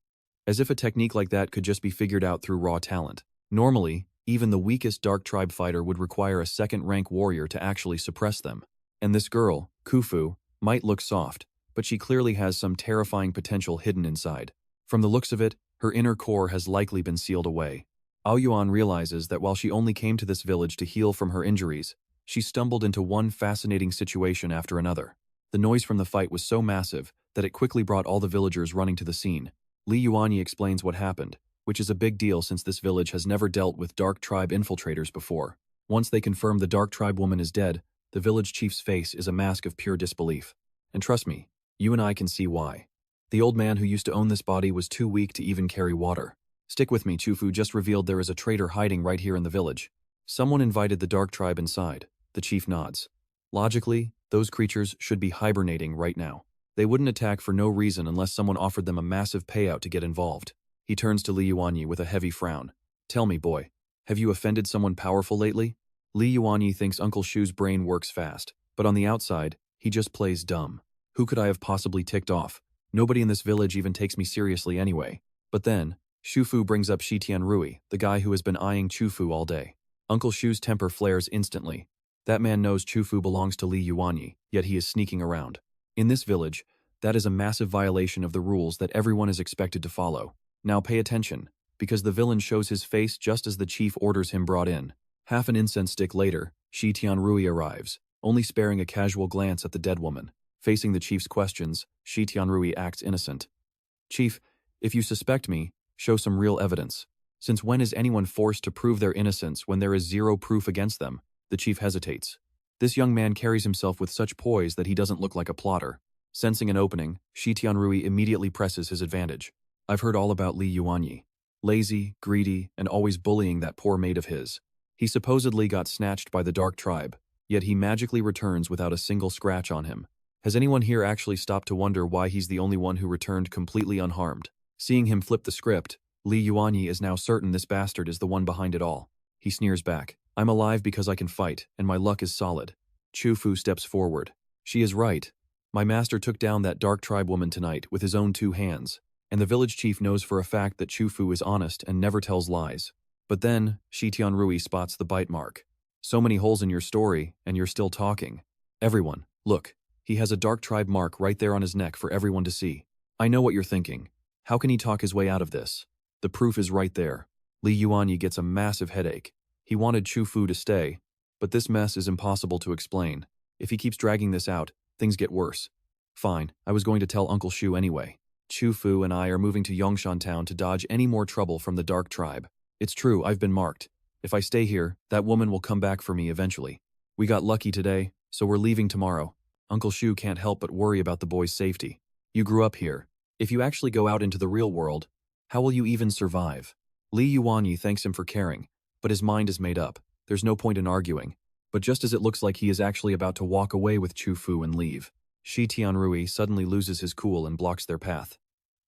As if a technique like that could just be figured out through raw talent. Normally, even the weakest Dark Tribe fighter would require a second-rank warrior to actually suppress them. And this girl, Kufu, might look soft, but she clearly has some terrifying potential hidden inside. From the looks of it, her inner core has likely been sealed away. Aoyuan realizes that while she only came to this village to heal from her injuries, she stumbled into one fascinating situation after another. The noise from the fight was so massive that it quickly brought all the villagers running to the scene. Li Yuanyi explains what happened, which is a big deal since this village has never dealt with Dark Tribe infiltrators before. Once they confirm the Dark Tribe woman is dead, the village chief's face is a mask of pure disbelief. And trust me, you and I can see why. The old man who used to own this body was too weak to even carry water. Stick with me, Chufu just revealed there is a traitor hiding right here in the village. Someone invited the Dark Tribe inside. The chief nods. Logically, those creatures should be hibernating right now. They wouldn't attack for no reason unless someone offered them a massive payout to get involved. He turns to Li Yuanyi with a heavy frown. Tell me, boy, have you offended someone powerful lately? Li Yuanyi thinks Uncle Shu's brain works fast, but on the outside, he just plays dumb. Who could I have possibly ticked off? Nobody in this village even takes me seriously anyway. But then, Shufu brings up Shi Tianrui, the guy who has been eyeing Chufu all day. Uncle Shu's temper flares instantly. That man knows Chufu belongs to Li Yuanyi, yet he is sneaking around. In this village, that is a massive violation of the rules that everyone is expected to follow. Now pay attention, because the villain shows his face just as the chief orders him brought in. Half an incense stick later, Shi Tianrui arrives, only sparing a casual glance at the dead woman. Facing the chief's questions, Shi Tianrui acts innocent. Chief, if you suspect me, show some real evidence. Since when is anyone forced to prove their innocence when there is zero proof against them? The chief hesitates. This young man carries himself with such poise that he doesn't look like a plotter. Sensing an opening, Shi Tianrui immediately presses his advantage. I've heard all about Li Yuanyi. Lazy, greedy, and always bullying that poor maid of his. He supposedly got snatched by the Dark Tribe, yet he magically returns without a single scratch on him. Has anyone here actually stopped to wonder why he's the only one who returned completely unharmed? Seeing him flip the script, Li Yuanyi is now certain this bastard is the one behind it all. He sneers back. I'm alive because I can fight, and my luck is solid. Chufu steps forward. She is right. My master took down that Dark Tribe woman tonight with his own 2 hands, and the village chief knows for a fact that Chufu is honest and never tells lies. But then, Shi Tianrui spots the bite mark. So many holes in your story, and you're still talking. Everyone, look. He has a Dark Tribe mark right there on his neck for everyone to see. I know what you're thinking. How can he talk his way out of this? The proof is right there. Li Yuanyi gets a massive headache. He wanted Chufu to stay, but this mess is impossible to explain. If he keeps dragging this out, things get worse. Fine, I was going to tell Uncle Shu anyway. Chufu and I are moving to Yongshan Town to dodge any more trouble from the Dark Tribe. It's true, I've been marked. If I stay here, that woman will come back for me eventually. We got lucky today, so we're leaving tomorrow. Uncle Shu can't help but worry about the boy's safety. You grew up here. If you actually go out into the real world, how will you even survive? Li Yuanyi thanks him for caring, but his mind is made up. There's no point in arguing. But just as it looks like he is actually about to walk away with Chufu and leave, Shi Tianrui suddenly loses his cool and blocks their path.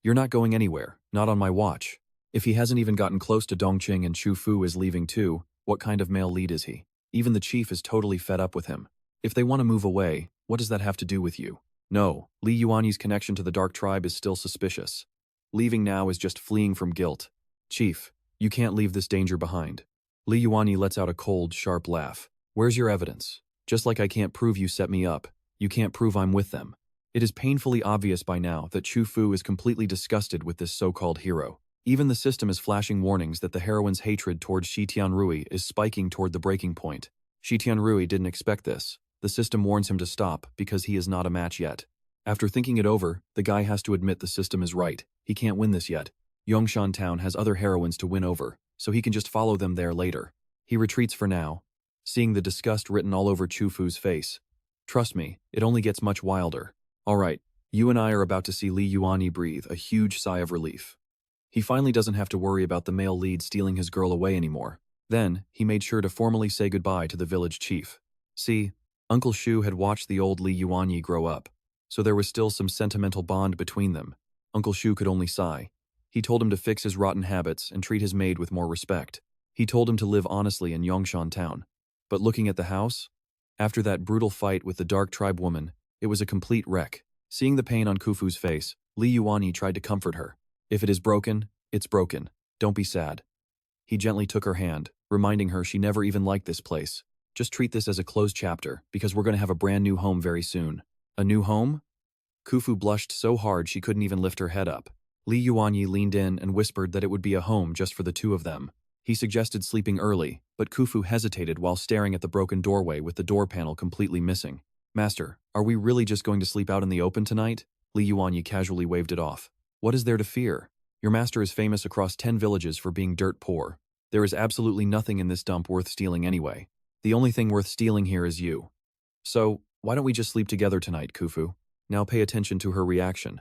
You're not going anywhere, not on my watch. If he hasn't even gotten close to Dongqing and Chufu is leaving too, what kind of male lead is he? Even the chief is totally fed up with him. If they want to move away, what does that have to do with you? No, Li Yuanyi's connection to the Dark Tribe is still suspicious. Leaving now is just fleeing from guilt. Chief, you can't leave this danger behind. Li Yuanyi lets out a cold, sharp laugh. Where's your evidence? Just like I can't prove you set me up, you can't prove I'm with them. It is painfully obvious by now that Chu Fu is completely disgusted with this so-called hero. Even the system is flashing warnings that the heroine's hatred towards Shi Tianrui is spiking toward the breaking point. Shi Tianrui didn't expect this. The system warns him to stop because he is not a match yet. After thinking it over, the guy has to admit the system is right. He can't win this yet. Yongshan Town has other heroines to win over, so he can just follow them there later. He retreats for now, seeing the disgust written all over Chu Fu's face. Trust me, it only gets much wilder. Alright, you and I are about to see Li Yuanyi breathe a huge sigh of relief. He finally doesn't have to worry about the male lead stealing his girl away anymore. Then, he made sure to formally say goodbye to the village chief. See, Uncle Shu had watched the old Li Yuanyi grow up, so there was still some sentimental bond between them. Uncle Shu could only sigh. He told him to fix his rotten habits and treat his maid with more respect. He told him to live honestly in Yongshan Town. But looking at the house, after that brutal fight with the Dark Tribe woman, it was a complete wreck. Seeing the pain on Khufu's face, Li Yuanyi tried to comfort her. If it is broken, it's broken. Don't be sad. He gently took her hand, reminding her she never even liked this place. Just treat this as a closed chapter, because we're going to have a brand new home very soon. A new home? Khufu blushed so hard she couldn't even lift her head up. Li Yuanyi leaned in and whispered that it would be a home just for the two of them. He suggested sleeping early, but Khufu hesitated while staring at the broken doorway with the door panel completely missing. Master, are we really just going to sleep out in the open tonight? Li Yuanyi casually waved it off. What is there to fear? Your master is famous across 10 villages for being dirt poor. There is absolutely nothing in this dump worth stealing anyway. The only thing worth stealing here is you. So, why don't we just sleep together tonight, Khufu? Now pay attention to her reaction.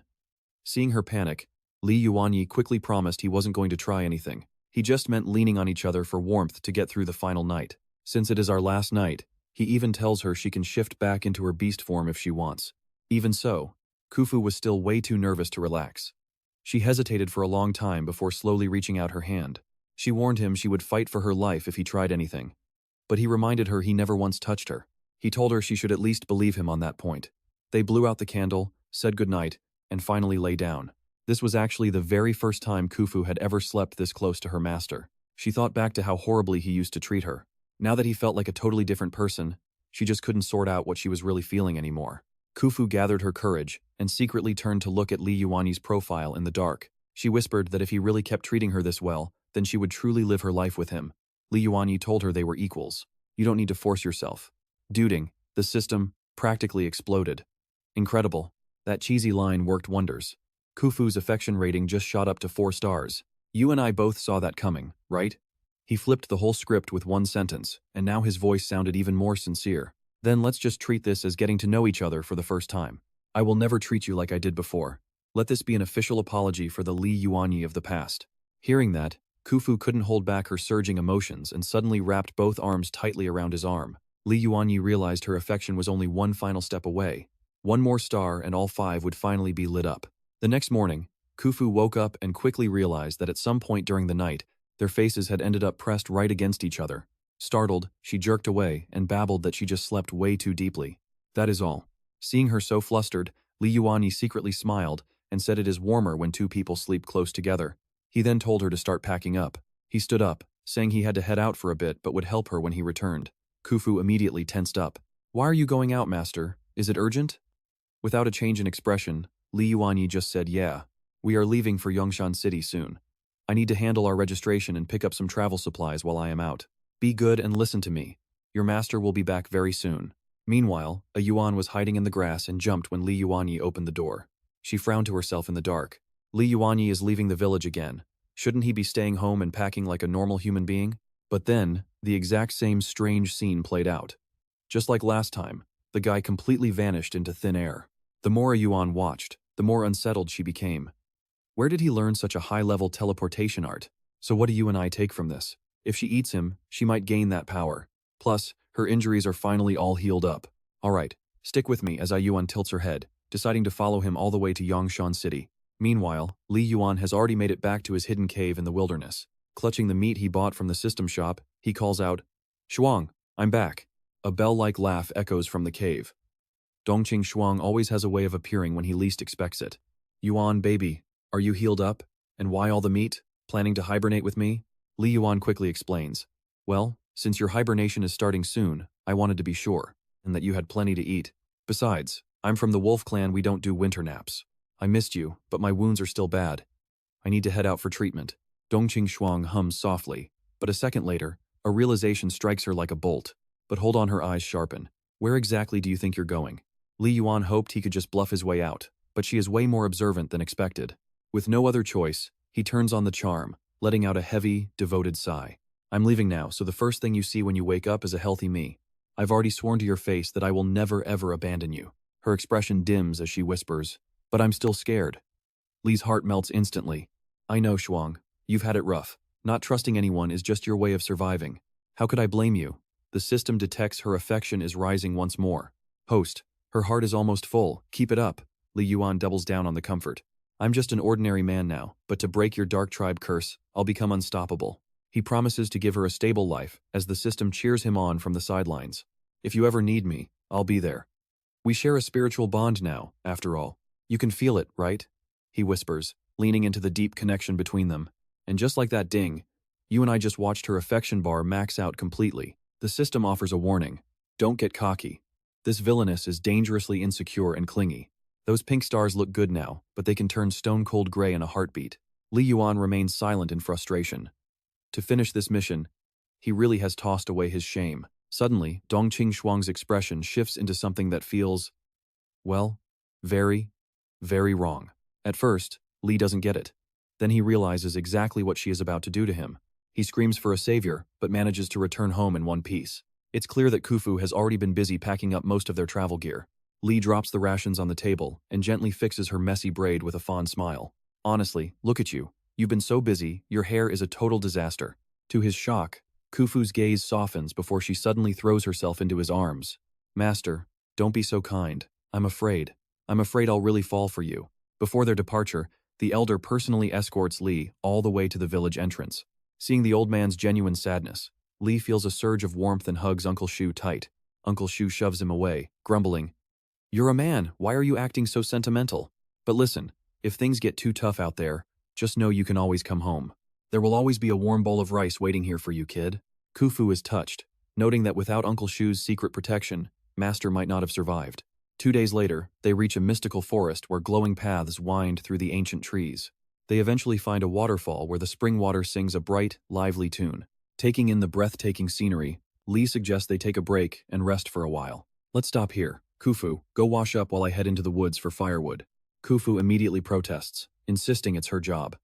Seeing her panic, Li Yuanyi quickly promised he wasn't going to try anything. He just meant leaning on each other for warmth to get through the final night. Since it is our last night, he even tells her she can shift back into her beast form if she wants. Even so, Khufu was still way too nervous to relax. She hesitated for a long time before slowly reaching out her hand. She warned him she would fight for her life if he tried anything. But he reminded her he never once touched her. He told her she should at least believe him on that point. They blew out the candle, said goodnight, and finally lay down. This was actually the very first time Khufu had ever slept this close to her master. She thought back to how horribly he used to treat her. Now that he felt like a totally different person, she just couldn't sort out what she was really feeling anymore. Khufu gathered her courage and secretly turned to look at Li Yuanyi's profile in the dark. She whispered that if he really kept treating her this well, then she would truly live her life with him. Li Yuanyi told her they were equals. You don't need to force yourself. Duding, the system practically exploded. Incredible. That cheesy line worked wonders. Khufu's affection rating just shot up to 4 stars. You and I both saw that coming, right? He flipped the whole script with one sentence, and now his voice sounded even more sincere. Then let's just treat this as getting to know each other for the first time. I will never treat you like I did before. Let this be an official apology for the Li Yuanyi of the past. Hearing that, Khufu couldn't hold back her surging emotions and suddenly wrapped both arms tightly around his arm. Li Yuanyi realized her affection was only one final step away. One more star and all 5 would finally be lit up. The next morning, Khufu woke up and quickly realized that at some point during the night, their faces had ended up pressed right against each other. Startled, she jerked away and babbled that she just slept way too deeply. That is all. Seeing her so flustered, Li Yuanyi secretly smiled and said it is warmer when two people sleep close together. He then told her to start packing up. He stood up, saying he had to head out for a bit but would help her when he returned. Khufu immediately tensed up. Why are you going out, master? Is it urgent? Without a change in expression, Li Yuanyi just said, yeah. We are leaving for Yongshan City soon. I need to handle our registration and pick up some travel supplies while I am out. Be good and listen to me. Your master will be back very soon. Meanwhile, a Yuan was hiding in the grass and jumped when Li Yuanyi opened the door. She frowned to herself in the dark. Li Yuanyi is leaving the village again. Shouldn't he be staying home and packing like a normal human being? But then, the exact same strange scene played out. Just like last time, the guy completely vanished into thin air. The more a Yuan watched, the more unsettled she became. Where did he learn such a high-level teleportation art? So what do you and I take from this? If she eats him, she might gain that power. Plus, her injuries are finally all healed up. Alright, stick with me as Yuan tilts her head, deciding to follow him all the way to Yongshan City. Meanwhile, Li Yuan has already made it back to his hidden cave in the wilderness. Clutching the meat he bought from the system shop, he calls out, Shuang, I'm back. A bell-like laugh echoes from the cave. Dongqing Shuang always has a way of appearing when he least expects it. Yuan, baby, are you healed up? And why all the meat? Planning to hibernate with me? Li Yuan quickly explains. Well, since your hibernation is starting soon, I wanted to be sure, and that you had plenty to eat. Besides, I'm from the wolf clan, we don't do winter naps. I missed you, but my wounds are still bad. I need to head out for treatment. Dongqing Shuang hums softly, but a second later, a realization strikes her like a bolt. But hold on, her eyes sharpen. Where exactly do you think you're going? Li Yuan hoped he could just bluff his way out, but she is way more observant than expected. With no other choice, he turns on the charm, letting out a heavy, devoted sigh. I'm leaving now, so the first thing you see when you wake up is a healthy me. I've already sworn to your face that I will never ever abandon you. Her expression dims as she whispers, but I'm still scared. Li's heart melts instantly. I know, Shuang. You've had it rough. Not trusting anyone is just your way of surviving. How could I blame you? The system detects her affection is rising once more. Host, her heart is almost full. Keep it up. Li Yuan doubles down on the comfort. I'm just an ordinary man now, but to break your dark tribe curse, I'll become unstoppable. He promises to give her a stable life as the system cheers him on from the sidelines. If you ever need me, I'll be there. We share a spiritual bond now, after all. You can feel it, right? He whispers, leaning into the deep connection between them. And just like that ding, you and I just watched her affection bar max out completely. The system offers a warning. Don't get cocky. This villainess is dangerously insecure and clingy. Those pink stars look good now, but they can turn stone-cold gray in a heartbeat. Li Yuan remains silent in frustration. To finish this mission, he really has tossed away his shame. Suddenly, Dongqing Shuang's expression shifts into something that feels, well, very, very wrong. At first, Li doesn't get it. Then he realizes exactly what she is about to do to him. He screams for a savior, but manages to return home in one piece. It's clear that Khufu has already been busy packing up most of their travel gear. Li drops the rations on the table and gently fixes her messy braid with a fond smile. Honestly, look at you. You've been so busy, your hair is a total disaster. To his shock, Khufu's gaze softens before she suddenly throws herself into his arms. Master, don't be so kind. I'm afraid. I'm afraid I'll really fall for you. Before their departure, the elder personally escorts Li all the way to the village entrance. Seeing the old man's genuine sadness, Li feels a surge of warmth and hugs Uncle Shu tight. Uncle Shu shoves him away, grumbling, "You're a man, why are you acting so sentimental? But listen, if things get too tough out there, just know you can always come home. There will always be a warm bowl of rice waiting here for you, kid." Khufu is touched, noting that without Uncle Shu's secret protection, Master might not have survived. 2 days later, they reach a mystical forest where glowing paths wind through the ancient trees. They eventually find a waterfall where the spring water sings a bright, lively tune. Taking in the breathtaking scenery, Li suggests they take a break and rest for a while. "Let's stop here. Khufu, go wash up while I head into the woods for firewood." Khufu immediately protests, insisting it's her job.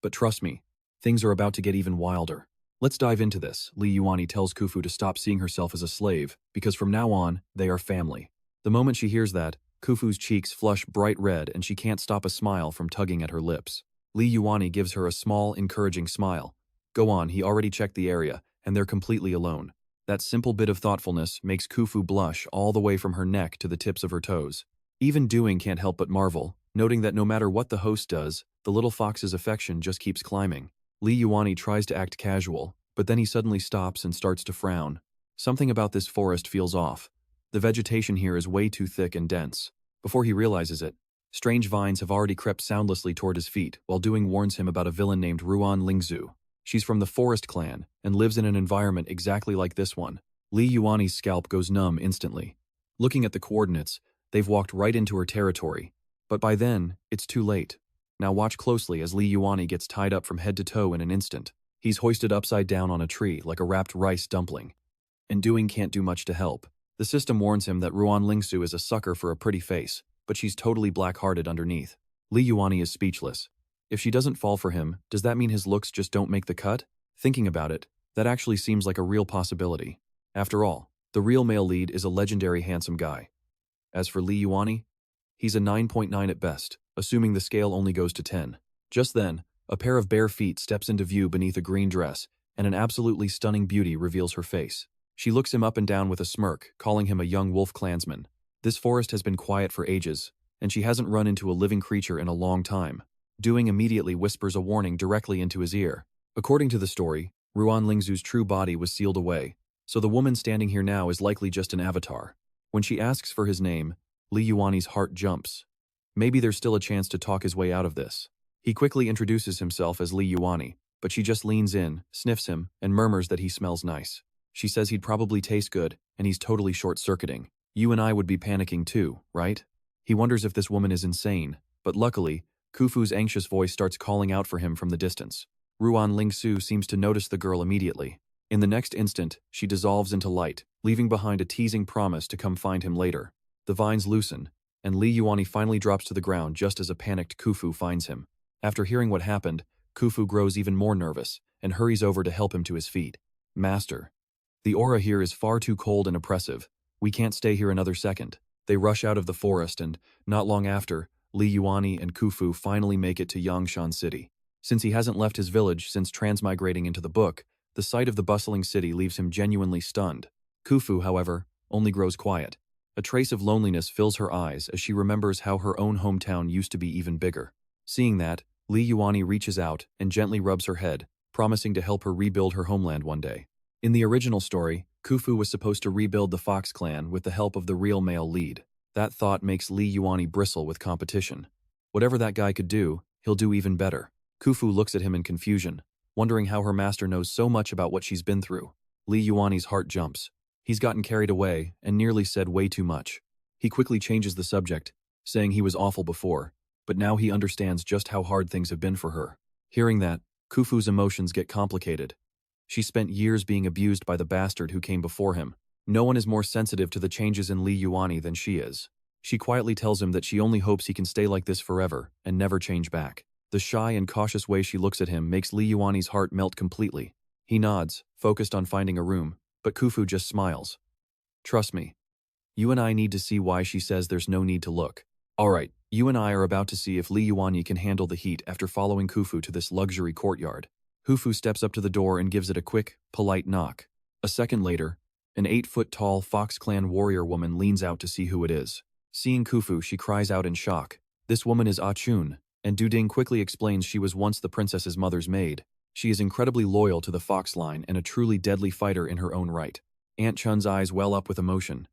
"But trust me, things are about to get even wilder. Let's dive into this." Li Yuanyi tells Khufu to stop seeing herself as a slave, because from now on, they are family. The moment she hears that, Khufu's cheeks flush bright red and she can't stop a smile from tugging at her lips. Li Yuanyi gives her a small, encouraging smile. Go on, he already checked the area, and they're completely alone. That simple bit of thoughtfulness makes Khufu blush all the way from her neck to the tips of her toes. Even Doing can't help but marvel, noting that no matter what the host does, the little fox's affection just keeps climbing. Li Yuanyi tries to act casual, but then he suddenly stops and starts to frown. Something about this forest feels off. The vegetation here is way too thick and dense. Before he realizes it, strange vines have already crept soundlessly toward his feet, while Doing warns him about a villain named Ruan Lingzhu. She's from the Forest Clan and lives in an environment exactly like this one. Li Yuanyi's scalp goes numb instantly. Looking at the coordinates, they've walked right into her territory. But by then, it's too late. Now watch closely as Li Yuanyi gets tied up from head to toe in an instant. He's hoisted upside down on a tree like a wrapped rice dumpling. And Doing can't do much to help. The system warns him that Ruan Lingsu is a sucker for a pretty face, but she's totally black-hearted underneath. Li Yuanyi is speechless. If she doesn't fall for him, does that mean his looks just don't make the cut? Thinking about it, that actually seems like a real possibility. After all, the real male lead is a legendary handsome guy. As for Li Yuanyi, he's a 9.9 at best, assuming the scale only goes to 10. Just then, a pair of bare feet steps into view beneath a green dress, and an absolutely stunning beauty reveals her face. She looks him up and down with a smirk, calling him a young wolf clansman. This forest has been quiet for ages, and she hasn't run into a living creature in a long time. Doing immediately whispers a warning directly into his ear. According to the story, Ruan Lingzhu's true body was sealed away, So the woman standing here now is likely just an avatar. When she asks for his name, Li Yuanyi's heart jumps. Maybe there's still a chance to talk his way out of this. He quickly introduces himself as Li Yuanyi, but she just leans in, sniffs him, and murmurs that he smells nice. She says he'd probably taste good, and he's totally short-circuiting. You and I would be panicking too, right? He wonders if this woman is insane, but luckily, Khufu's anxious voice starts calling out for him from the distance. Ruan Lingsu seems to notice the girl immediately. In the next instant, she dissolves into light, leaving behind a teasing promise to come find him later. The vines loosen, and Li Yuanyi finally drops to the ground just as a panicked Khufu finds him. After hearing what happened, Khufu grows even more nervous and hurries over to help him to his feet. Master. The aura here is far too cold and oppressive. We can't stay here another second. They rush out of the forest and, not long after, Li Yuanyi and Khufu finally make it to Yangshan City. Since he hasn't left his village since transmigrating into the book, the sight of the bustling city leaves him genuinely stunned. Khufu, however, only grows quiet. A trace of loneliness fills her eyes as she remembers how her own hometown used to be even bigger. Seeing that, Li Yuanyi reaches out and gently rubs her head, promising to help her rebuild her homeland one day. In the original story, Khufu was supposed to rebuild the Fox clan with the help of the real male lead. That thought makes Li Yuanyi bristle with competition. Whatever that guy could do, he'll do even better. Khufu looks at him in confusion, wondering how her master knows so much about what she's been through. Li Yuanyi's heart jumps. He's gotten carried away and nearly said way too much. He quickly changes the subject, saying he was awful before, but now he understands just how hard things have been for her. Hearing that, Khufu's emotions get complicated. She spent years being abused by the bastard who came before him. No one is more sensitive to the changes in Li Yuanyi than she is. She quietly tells him that she only hopes he can stay like this forever and never change back. The shy and cautious way she looks at him makes Li Yuanyi's heart melt completely. He nods, focused on finding a room, but Khufu just smiles. Trust me. You and I need to see why she says there's no need to look. Alright, you and I are about to see if Li Yuanyi can handle the heat after following Khufu to this luxury courtyard. Khufu steps up to the door and gives it a quick, polite knock. A second later, an 8-foot-tall Fox clan warrior woman leans out to see who it is. Seeing Khufu, she cries out in shock. This woman is Chun, and Duding quickly explains she was once the princess's mother's maid. She is incredibly loyal to the Fox line and a truly deadly fighter in her own right. Aunt Chun's eyes well up with emotion.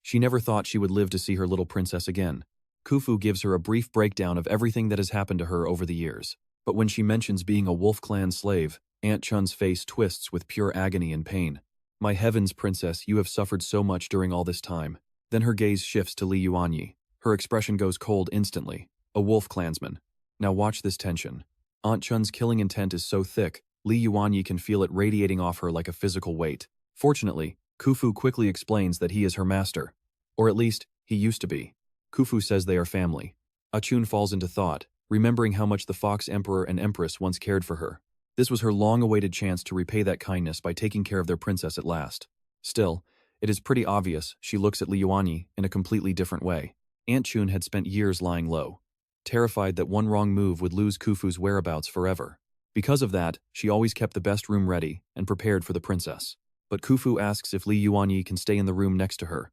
She never thought she would live to see her little princess again. Khufu gives her a brief breakdown of everything that has happened to her over the years. But when she mentions being a Wolf Clan slave, Aunt Chun's face twists with pure agony and pain. My heavens, princess, you have suffered so much during all this time. Then her gaze shifts to Li Yuanyi. Her expression goes cold instantly. A Wolf Clansman. Now watch this tension. Aunt Chun's killing intent is so thick, Li Yuanyi can feel it radiating off her like a physical weight. Fortunately, Khufu quickly explains that he is her master. Or at least, he used to be. Khufu says they are family. Chun falls into thought, remembering how much the Fox Emperor and Empress once cared for her. This was her long-awaited chance to repay that kindness by taking care of their princess at last. Still, it is pretty obvious she looks at Li Yuanyi in a completely different way. Aunt Chun had spent years lying low, terrified that one wrong move would lose Khufu's whereabouts forever. Because of that, she always kept the best room ready and prepared for the princess. But Khufu asks if Li Yuanyi can stay in the room next to her.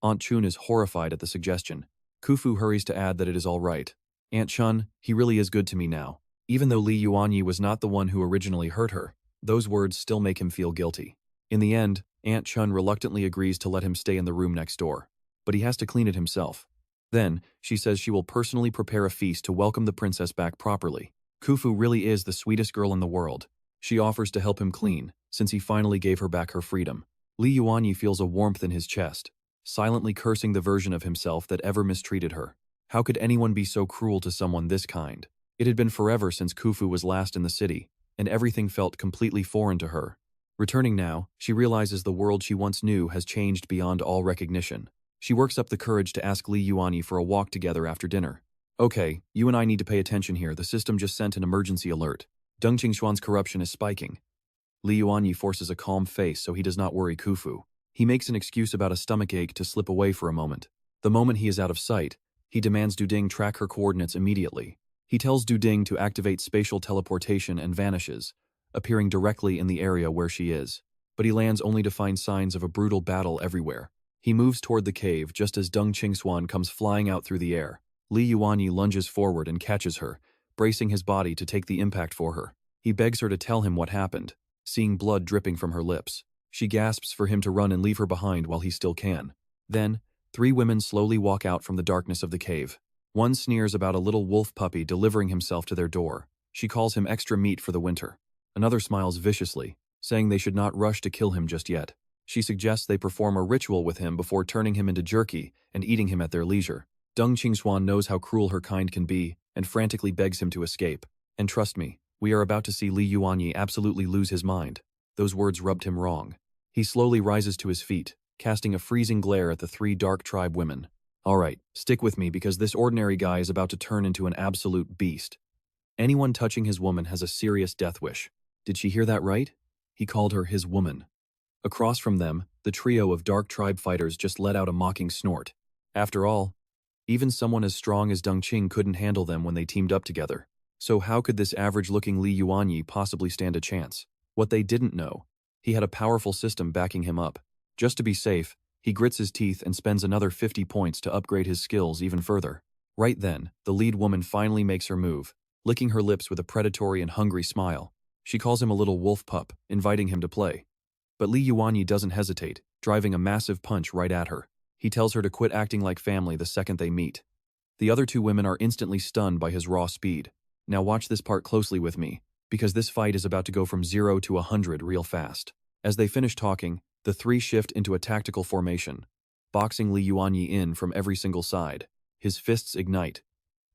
Aunt Chun is horrified at the suggestion. Khufu hurries to add that it is all right. Aunt Chun, he really is good to me now. Even though Li Yuanyi was not the one who originally hurt her, those words still make him feel guilty. In the end, Aunt Chun reluctantly agrees to let him stay in the room next door. But he has to clean it himself. Then, she says she will personally prepare a feast to welcome the princess back properly. Khufu really is the sweetest girl in the world. She offers to help him clean, since he finally gave her back her freedom. Li Yuanyi feels a warmth in his chest, silently cursing the version of himself that ever mistreated her. How could anyone be so cruel to someone this kind? It had been forever since Khufu was last in the city, and everything felt completely foreign to her. Returning now, she realizes the world she once knew has changed beyond all recognition. She works up the courage to ask Li Yuanyi for a walk together after dinner. Okay, you and I need to pay attention here. The system just sent an emergency alert. Deng Qingxuan's corruption is spiking. Li Yuanyi forces a calm face so he does not worry Khufu. He makes an excuse about a stomachache to slip away for a moment. The moment he is out of sight, he demands Duding track her coordinates immediately. He tells Duding to activate spatial teleportation and vanishes, appearing directly in the area where she is. But he lands only to find signs of a brutal battle everywhere. He moves toward the cave just as Deng Qingxuan comes flying out through the air. Li Yuanyi lunges forward and catches her, bracing his body to take the impact for her. He begs her to tell him what happened, seeing blood dripping from her lips. She gasps for him to run and leave her behind while he still can. Then, 3 women slowly walk out from the darkness of the cave. One sneers about a little wolf puppy delivering himself to their door. She calls him extra meat for the winter. Another smiles viciously, saying they should not rush to kill him just yet. She suggests they perform a ritual with him before turning him into jerky and eating him at their leisure. Deng Qingxuan knows how cruel her kind can be and frantically begs him to escape. And trust me, we are about to see Li Yuanyi absolutely lose his mind. Those words rubbed him wrong. He slowly rises to his feet, casting a freezing glare at the 3 dark tribe women. All right, stick with me because this ordinary guy is about to turn into an absolute beast. Anyone touching his woman has a serious death wish. Did she hear that right? He called her his woman. Across from them, the trio of dark tribe fighters just let out a mocking snort. After all, even someone as strong as Deng Qing couldn't handle them when they teamed up together. So how could this average-looking Li Yuanyi possibly stand a chance? What they didn't know, he had a powerful system backing him up. Just to be safe, he grits his teeth and spends another 50 points to upgrade his skills even further. Right then, the lead woman finally makes her move, licking her lips with a predatory and hungry smile. She calls him a little wolf pup, inviting him to play. But Li Yuanyi doesn't hesitate, driving a massive punch right at her. He tells her to quit acting like family the second they meet. The other 2 women are instantly stunned by his raw speed. Now watch this part closely with me, because this fight is about to go from 0 to 100 real fast. As they finish talking, the 3 shift into a tactical formation, boxing Li Yuanyi in from every single side. His fists ignite.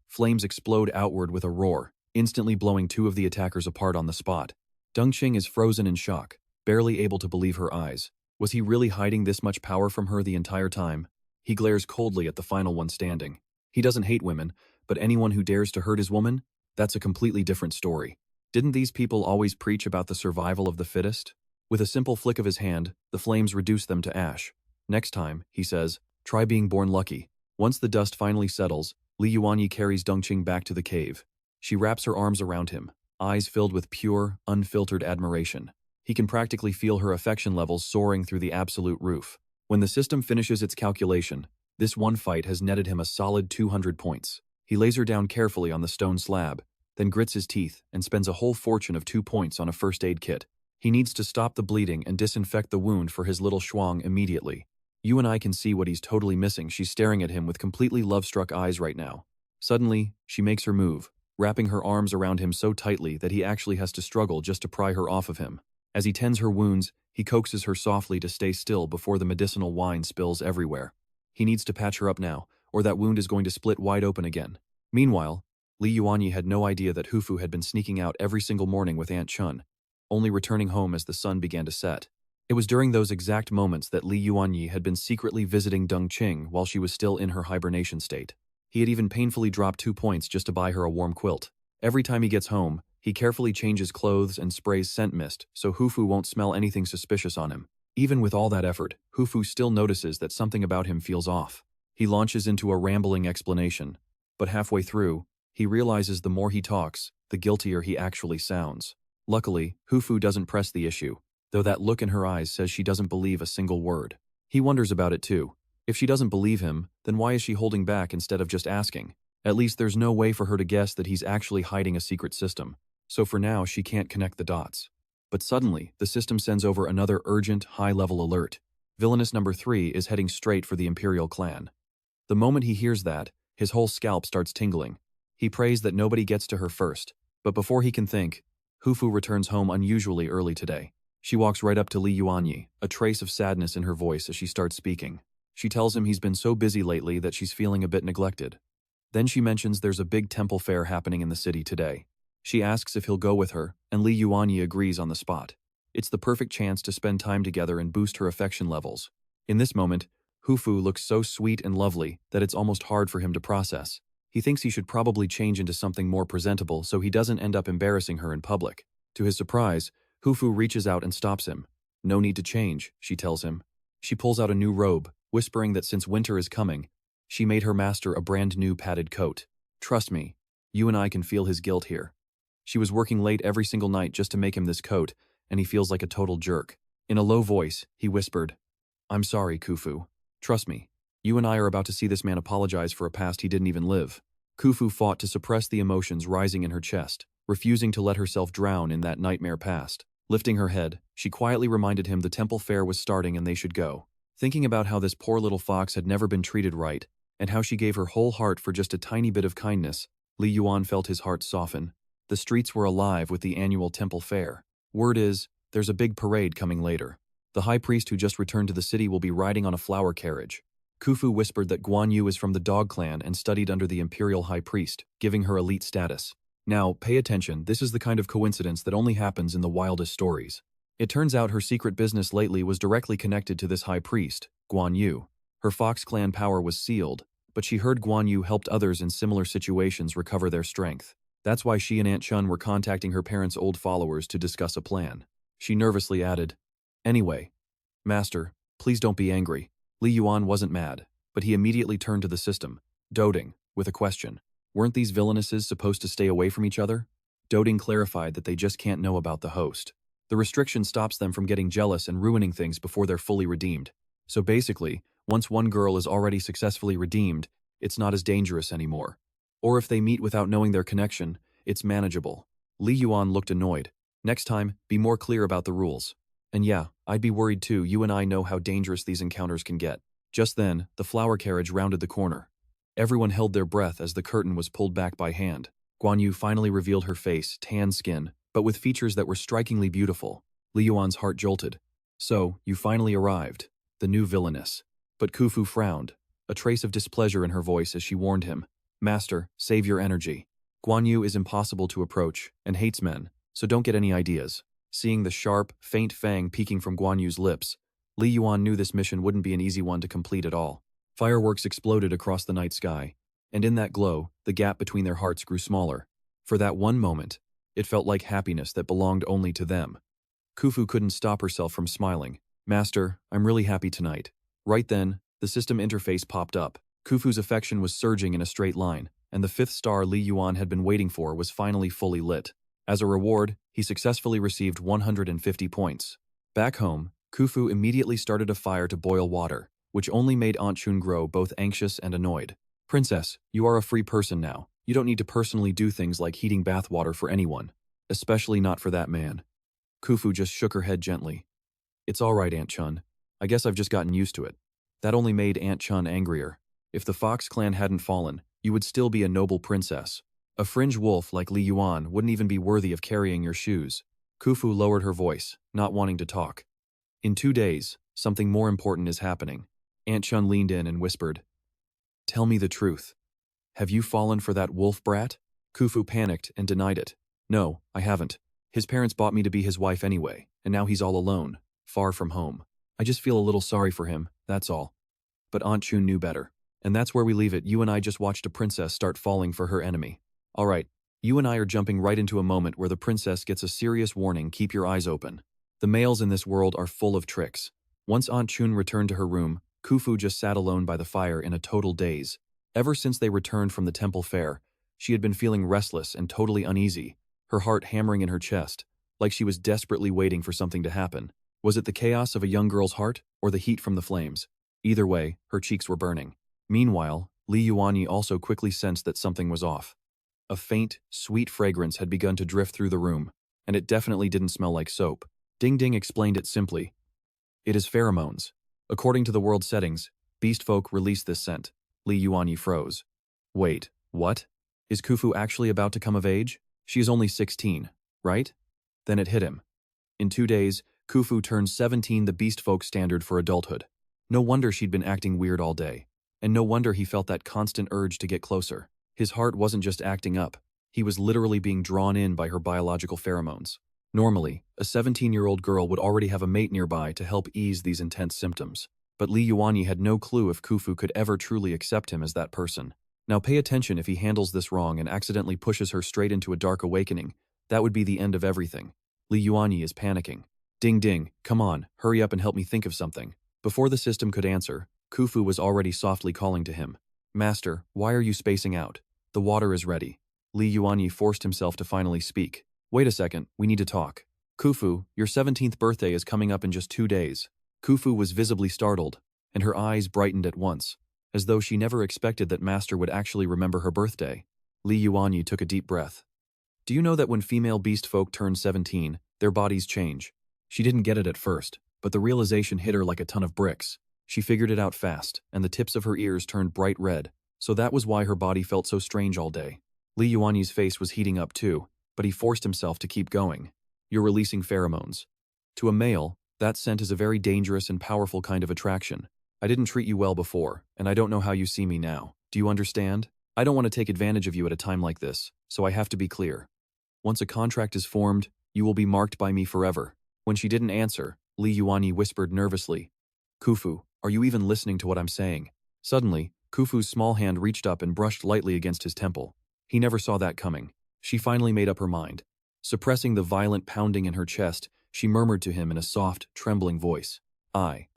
Flames explode outward with a roar, instantly blowing 2 of the attackers apart on the spot. Deng Qing is frozen in shock, barely able to believe her eyes. Was he really hiding this much power from her the entire time? He glares coldly at the final one standing. He doesn't hate women, but anyone who dares to hurt his woman? That's a completely different story. Didn't these people always preach about the survival of the fittest? With a simple flick of his hand, the flames reduce them to ash. Next time, he says, try being born lucky. Once the dust finally settles, Li Yuanyi carries Deng Qing back to the cave. She wraps her arms around him, eyes filled with pure, unfiltered admiration. He can practically feel her affection levels soaring through the absolute roof. When the system finishes its calculation, this one fight has netted him a solid 200 points. He lays her down carefully on the stone slab, then grits his teeth and spends a whole fortune of 2 points on a first aid kit. He needs to stop the bleeding and disinfect the wound for his little Shuang immediately. You and I can see what he's totally missing. She's staring at him with completely love-struck eyes right now. Suddenly, she makes her move, wrapping her arms around him so tightly that he actually has to struggle just to pry her off of him. As he tends her wounds, he coaxes her softly to stay still before the medicinal wine spills everywhere. He needs to patch her up now, or that wound is going to split wide open again. Meanwhile, Li Yuanyi had no idea that Hufu had been sneaking out every single morning with Aunt Chun, only returning home as the sun began to set. It was during those exact moments that Li Yuanyi had been secretly visiting Deng Qing while she was still in her hibernation state. He had even painfully dropped 2 points just to buy her a warm quilt. Every time he gets home, he carefully changes clothes and sprays scent mist so Hufu won't smell anything suspicious on him. Even with all that effort, Hufu still notices that something about him feels off. He launches into a rambling explanation, but halfway through, he realizes the more he talks, the guiltier he actually sounds. Luckily, Hufu doesn't press the issue, though that look in her eyes says she doesn't believe a single word. He wonders about it too. If she doesn't believe him, then why is she holding back instead of just asking? At least there's no way for her to guess that he's actually hiding a secret system. So for now, she can't connect the dots. But suddenly, the system sends over another urgent, high-level alert. Villainous number 3 is heading straight for the Imperial clan. The moment he hears that, his whole scalp starts tingling. He prays that nobody gets to her first, but before he can think, Hufu returns home unusually early today. She walks right up to Li Yuanyi, a trace of sadness in her voice as she starts speaking. She tells him he's been so busy lately that she's feeling a bit neglected. Then she mentions there's a big temple fair happening in the city today. She asks if he'll go with her, and Li Yuanyi agrees on the spot. It's the perfect chance to spend time together and boost her affection levels. In this moment, Hufu looks so sweet and lovely that it's almost hard for him to process. He thinks he should probably change into something more presentable so he doesn't end up embarrassing her in public. To his surprise, Hufu reaches out and stops him. No need to change, she tells him. She pulls out a new robe, whispering that since winter is coming, she made her master a brand new padded coat. Trust me, you and I can feel his guilt here. She was working late every single night just to make him this coat, and he feels like a total jerk. In a low voice, he whispered, "I'm sorry, Khufu. Trust me, you and I are about to see this man apologize for a past he didn't even live." Khufu fought to suppress the emotions rising in her chest, refusing to let herself drown in that nightmare past. Lifting her head, she quietly reminded him the temple fair was starting and they should go. Thinking about how this poor little fox had never been treated right, and how she gave her whole heart for just a tiny bit of kindness, Li Yuan felt his heart soften. The streets were alive with the annual temple fair. Word is, there's a big parade coming later. The high priest who just returned to the city will be riding on a flower carriage. Khufu whispered that Guan Yu is from the dog clan and studied under the imperial high priest, giving her elite status. Now, pay attention, this is the kind of coincidence that only happens in the wildest stories. It turns out her secret business lately was directly connected to this high priest, Guan Yu. Her Fox clan power was sealed, but she heard Guan Yu helped others in similar situations recover their strength. That's why she and Aunt Chun were contacting her parents' old followers to discuss a plan. She nervously added, "Anyway, Master, please don't be angry." Li Yuan wasn't mad, but he immediately turned to the system, Doting, with a question. Weren't these villainesses supposed to stay away from each other? Doting clarified that they just can't know about the host. The restriction stops them from getting jealous and ruining things before they're fully redeemed. So basically, once one girl is already successfully redeemed, it's not as dangerous anymore. Or if they meet without knowing their connection, it's manageable. Li Yuan looked annoyed. Next time, be more clear about the rules. And yeah, I'd be worried too, you and I know how dangerous these encounters can get. Just then, the flower carriage rounded the corner. Everyone held their breath as the curtain was pulled back by hand. Guan Yu finally revealed her face, tan skin, but with features that were strikingly beautiful. Li Yuan's heart jolted. So, you finally arrived. The new villainess. But Khufu frowned, a trace of displeasure in her voice as she warned him. Master, save your energy. Guan Yu is impossible to approach, and hates men, so don't get any ideas. Seeing the sharp, faint fang peeking from Guan Yu's lips, Li Yuan knew this mission wouldn't be an easy one to complete at all. Fireworks exploded across the night sky, and in that glow, the gap between their hearts grew smaller. For that one moment, it felt like happiness that belonged only to them. Khufu couldn't stop herself from smiling. Master, I'm really happy tonight. Right then, the system interface popped up. Khufu's affection was surging in a straight line, and the fifth star Li Yuan had been waiting for was finally fully lit. As a reward, he successfully received 150 points. Back home, Khufu immediately started a fire to boil water, which only made Aunt Chun grow both anxious and annoyed. Princess, you are a free person now. You don't need to personally do things like heating bath water for anyone, especially not for that man. Khufu just shook her head gently. It's all right, Aunt Chun. I guess I've just gotten used to it. That only made Aunt Chun angrier. If the Fox clan hadn't fallen, you would still be a noble princess. A fringe wolf like Li Yuan wouldn't even be worthy of carrying your shoes. Khufu lowered her voice, not wanting to talk. In 2 days, something more important is happening. Aunt Chun leaned in and whispered, "Tell me the truth. Have you fallen for that wolf brat?" Khufu panicked and denied it. "No, I haven't. His parents bought me to be his wife anyway, and now he's all alone, far from home. I just feel a little sorry for him, that's all." But Aunt Chun knew better. And that's where we leave it. You and I just watched a princess start falling for her enemy. All right, you and I are jumping right into a moment where the princess gets a serious warning. Keep your eyes open. The males in this world are full of tricks. Once Aunt Chun returned to her room, Khufu just sat alone by the fire in a total daze. Ever since they returned from the temple fair, she had been feeling restless and totally uneasy, her heart hammering in her chest, like she was desperately waiting for something to happen. Was it the chaos of a young girl's heart, or the heat from the flames? Either way, her cheeks were burning. Meanwhile, Li Yuanyi also quickly sensed that something was off. A faint, sweet fragrance had begun to drift through the room, and it definitely didn't smell like soap. Ding Ding explained it simply. It is pheromones. According to the world settings, beast folk release this scent. Li Yuanyi froze. Wait, what? Is Khufu actually about to come of age? She is only 16, right? Then it hit him. In 2 days, Khufu turned 17, the beast folk standard for adulthood. No wonder she'd been acting weird all day. And no wonder he felt that constant urge to get closer. His heart wasn't just acting up. He was literally being drawn in by her biological pheromones. Normally, a 17-year-old girl would already have a mate nearby to help ease these intense symptoms. But Li Yuanyi had no clue if Khufu could ever truly accept him as that person. Now pay attention. If he handles this wrong and accidentally pushes her straight into a dark awakening, that would be the end of everything. Li Yuanyi is panicking. Ding Ding, come on, hurry up and help me think of something. Before the system could answer, Khufu was already softly calling to him. Master, why are you spacing out? The water is ready. Li Yuanyi forced himself to finally speak. Wait a second, we need to talk. Khufu, your 17th birthday is coming up in just 2 days. Khufu was visibly startled, and her eyes brightened at once, as though she never expected that Master would actually remember her birthday. Li Yuanyi took a deep breath. Do you know that when female beast folk turn 17, their their bodies change. She didn't get it at first, but the realization hit her like a ton of bricks. She figured it out fast, and the tips of her ears turned bright red, so that was why her body felt so strange all day. Li Yuanyi's face was heating up too, but he forced himself to keep going. You're releasing pheromones. To a male, that scent is a very dangerous and powerful kind of attraction. I didn't treat you well before, and I don't know how you see me now. Do you understand? I don't want to take advantage of you at a time like this, so I have to be clear. Once a contract is formed, you will be marked by me forever. When she didn't answer, Li Yuanyi whispered nervously, Khufu, are you even listening to what I'm saying? Suddenly, Khufu's small hand reached up and brushed lightly against his temple. He never saw that coming. She finally made up her mind. Suppressing the violent pounding in her chest, she murmured to him in a soft, trembling voice, I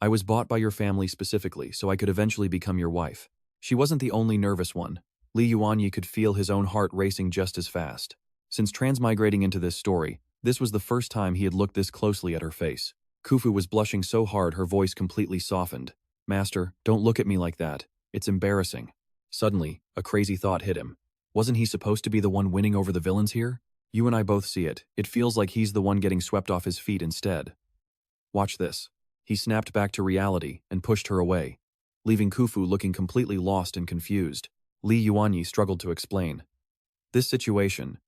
was bought by your family specifically so I could eventually become your wife. She wasn't the only nervous one. Li Yuanyi could feel his own heart racing just as fast. Since transmigrating into this story, this was the first time he had looked this closely at her face. Khufu was blushing so hard her voice completely softened. Master, don't look at me like that. It's embarrassing. Suddenly, a crazy thought hit him. Wasn't he supposed to be the one winning over the villains here? You and I both see it. It feels like he's the one getting swept off his feet instead. Watch this. He snapped back to reality and pushed her away, leaving Khufu looking completely lost and confused. Li Yuanyi struggled to explain. This situation,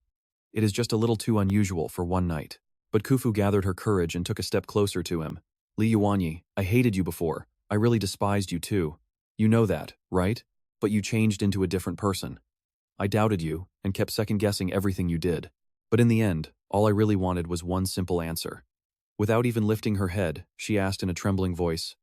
it is just a little too unusual for one night. But Khufu gathered her courage and took a step closer to him. Li Yuanyi, I hated you before. I really despised you too. You know that, right? But you changed into a different person. I doubted you and kept second-guessing everything you did. But in the end, all I really wanted was one simple answer. Without even lifting her head, she asked in a trembling voice,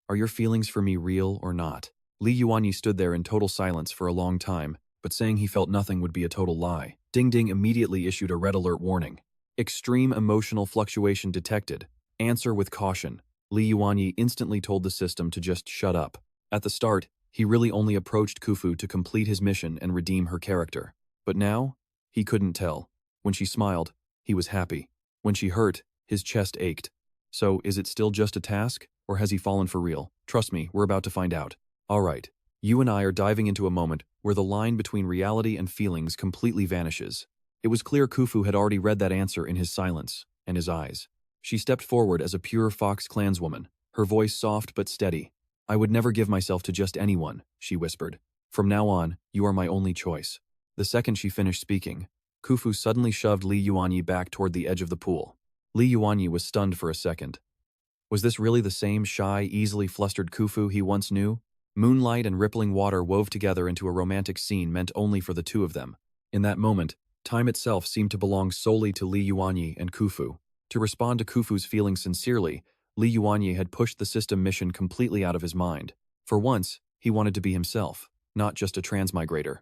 Are your feelings for me real or not? Li Yuanyi stood there in total silence for a long time, but saying he felt nothing would be a total lie. Ding Ding immediately issued a red alert warning. Extreme emotional fluctuation detected. Answer with caution. Li Yuanyi instantly told the system to just shut up. At the start, he really only approached Khufu to complete his mission and redeem her character. But now, he couldn't tell. When she smiled, he was happy. When she hurt, his chest ached. So, is it still just a task, or has he fallen for real? Trust me, we're about to find out. Alright, you and I are diving into a moment where the line between reality and feelings completely vanishes. It was clear Khufu had already read that answer in his silence and his eyes. She stepped forward as a pure Fox clanswoman, her voice soft but steady. I would never give myself to just anyone, she whispered. From now on, you are my only choice. The second she finished speaking, Khufu suddenly shoved Li Yuanyi back toward the edge of the pool. Li Yuanyi was stunned for a second. Was this really the same shy, easily flustered Khufu he once knew? Moonlight and rippling water wove together into a romantic scene meant only for the two of them. In that moment, time itself seemed to belong solely to Li Yuanyi and Khufu. To respond to Khufu's feelings sincerely, Li Yuanyi had pushed the system mission completely out of his mind. For once, he wanted to be himself, not just a transmigrator.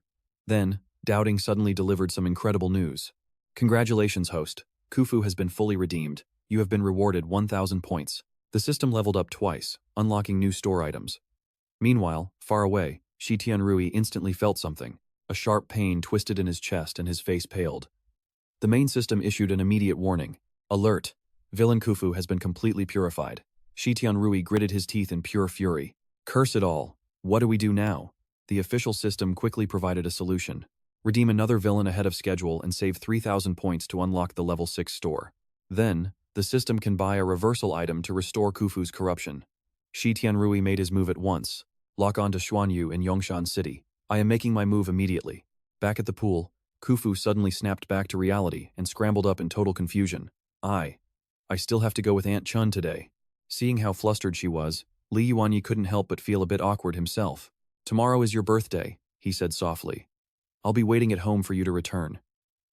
Then, doubting suddenly delivered some incredible news. Congratulations, host. Khufu has been fully redeemed. You have been rewarded 1,000 points. The system leveled up twice, unlocking new store items. Meanwhile, far away, Shi Tianrui instantly felt something. A sharp pain twisted in his chest and his face paled. The main system issued an immediate warning. Alert! Villain Khufu has been completely purified. Shi Tianrui gritted his teeth in pure fury. Curse it all! What do we do now? The official system quickly provided a solution. Redeem another villain ahead of schedule and save 3,000 points to unlock the level 6 store. Then, the system can buy a reversal item to restore Khufu's corruption. Shi Tianrui made his move at once. Lock on to Xuanyu in Yongshan City. I am making my move immediately. Back at the pool, Khufu suddenly snapped back to reality and scrambled up in total confusion. I still have to go with Aunt Chun today. Seeing how flustered she was, Li Yuanyi couldn't help but feel a bit awkward himself. Tomorrow is your birthday, he said softly. I'll be waiting at home for you to return.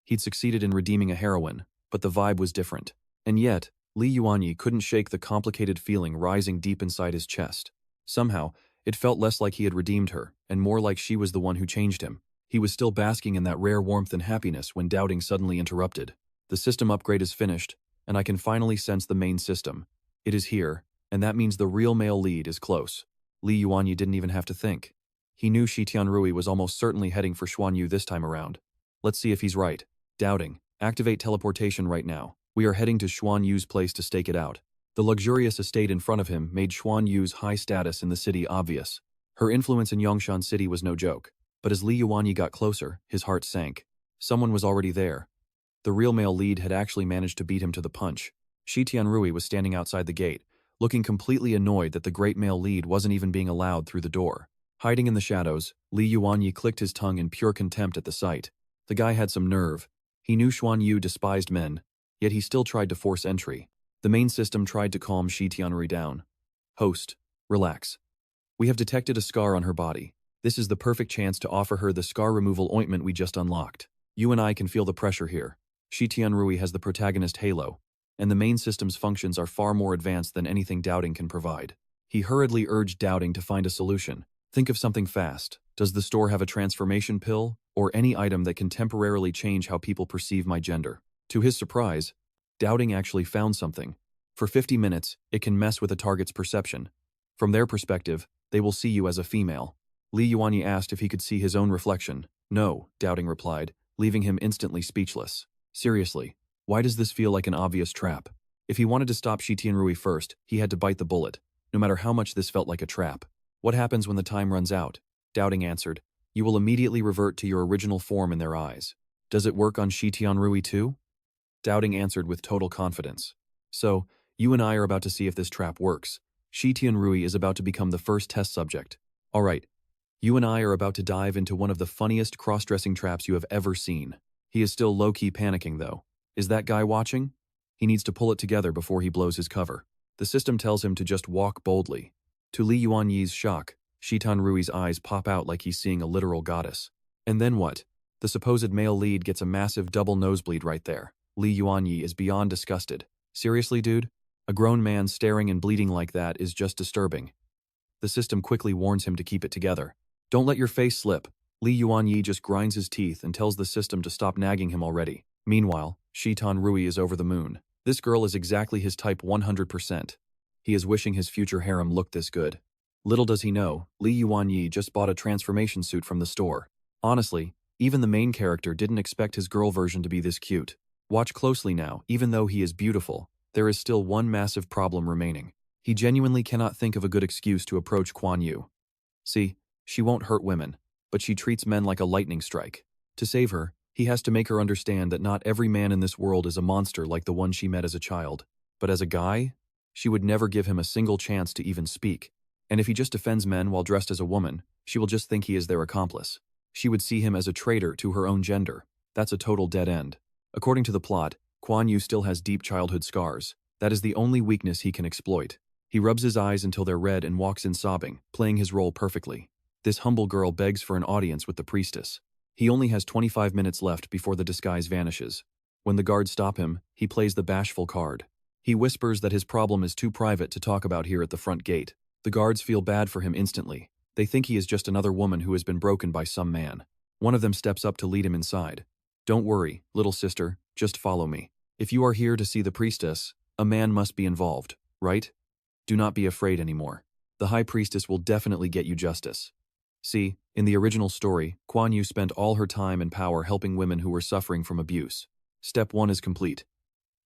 He'd succeeded in redeeming a heroine, but the vibe was different. And yet, Li Yuanyi couldn't shake the complicated feeling rising deep inside his chest. Somehow, it felt less like he had redeemed her, and more like she was the one who changed him. He was still basking in that rare warmth and happiness when doubting suddenly interrupted. The system upgrade is finished, and I can finally sense the main system. It is here, and that means the real male lead is close. Li Yuanyi didn't even have to think. He knew Shi Tianrui was almost certainly heading for Xuanyu this time around. Let's see if he's right. Doubting. Activate teleportation right now. We are heading to Xuanyu's place to stake it out. The luxurious estate in front of him made Xuanyu's high status in the city obvious. Her influence in Yongshan City was no joke. But as Li Yuanyi got closer, his heart sank. Someone was already there. The real male lead had actually managed to beat him to the punch. Shi Tianrui was standing outside the gate, looking completely annoyed that the great male lead wasn't even being allowed through the door. Hiding in the shadows, Li Yuanyi clicked his tongue in pure contempt at the sight. The guy had some nerve. He knew Xuan Yu despised men, yet he still tried to force entry. The main system tried to calm Shi Tianrui down. Host, relax. We have detected a scar on her body. This is the perfect chance to offer her the scar removal ointment we just unlocked. You and I can feel the pressure here. Shi Tianrui has the protagonist halo, and the main system's functions are far more advanced than anything Doubting can provide. He hurriedly urged Doubting to find a solution. Think of something fast. Does the store have a transformation pill, or any item that can temporarily change how people perceive my gender? To his surprise, Doubting actually found something. For 50 minutes, it can mess with a target's perception. From their perspective, they will see you as a female. Li Yuanyi asked if he could see his own reflection. No, Doubting replied, leaving him instantly speechless. Seriously, why does this feel like an obvious trap? If he wanted to stop Shi Tianrui first, he had to bite the bullet, no matter how much this felt like a trap. What happens when the time runs out? Doubting answered, you will immediately revert to your original form in their eyes. Does it work on Shi Tianrui too? Doubting answered with total confidence. So, you and I are about to see if this trap works. Shi Tianrui is about to become the first test subject. Alright, you and I are about to dive into one of the funniest cross-dressing traps you have ever seen. He is still low-key panicking though. Is that guy watching? He needs to pull it together before he blows his cover. The system tells him to just walk boldly. To Li Yuanyi's shock, Shi Tianrui's eyes pop out like he's seeing a literal goddess. And then what? The supposed male lead gets a massive double nosebleed right there. Li Yuanyi is beyond disgusted. Seriously, dude? A grown man staring and bleeding like that is just disturbing. The system quickly warns him to keep it together. Don't let your face slip. Li Yuanyi just grinds his teeth and tells the system to stop nagging him already. Meanwhile, Shi Tianrui is over the moon. This girl is exactly his type 100%. He is wishing his future harem looked this good. Little does he know, Li Yuanyi just bought a transformation suit from the store. Honestly, even the main character didn't expect his girl version to be this cute. Watch closely now, even though he is beautiful, there is still one massive problem remaining. He genuinely cannot think of a good excuse to approach Kuan Yu. See, she won't hurt women, but she treats men like a lightning strike. To save her, he has to make her understand that not every man in this world is a monster like the one she met as a child. But as a guy, she would never give him a single chance to even speak. And if he just defends men while dressed as a woman, she will just think he is their accomplice. She would see him as a traitor to her own gender. That's a total dead end. According to the plot, Kuan Yu still has deep childhood scars. That is the only weakness he can exploit. He rubs his eyes until they're red and walks in sobbing, playing his role perfectly. This humble girl begs for an audience with the priestess. He only has 25 minutes left before the disguise vanishes. When the guards stop him, he plays the bashful card. He whispers that his problem is too private to talk about here at the front gate. The guards feel bad for him instantly. They think he is just another woman who has been broken by some man. One of them steps up to lead him inside. Don't worry, little sister, just follow me. If you are here to see the priestess, a man must be involved, right? Do not be afraid anymore. The high priestess will definitely get you justice. See, in the original story, Kuan Yu spent all her time and power helping women who were suffering from abuse. Step 1 is complete.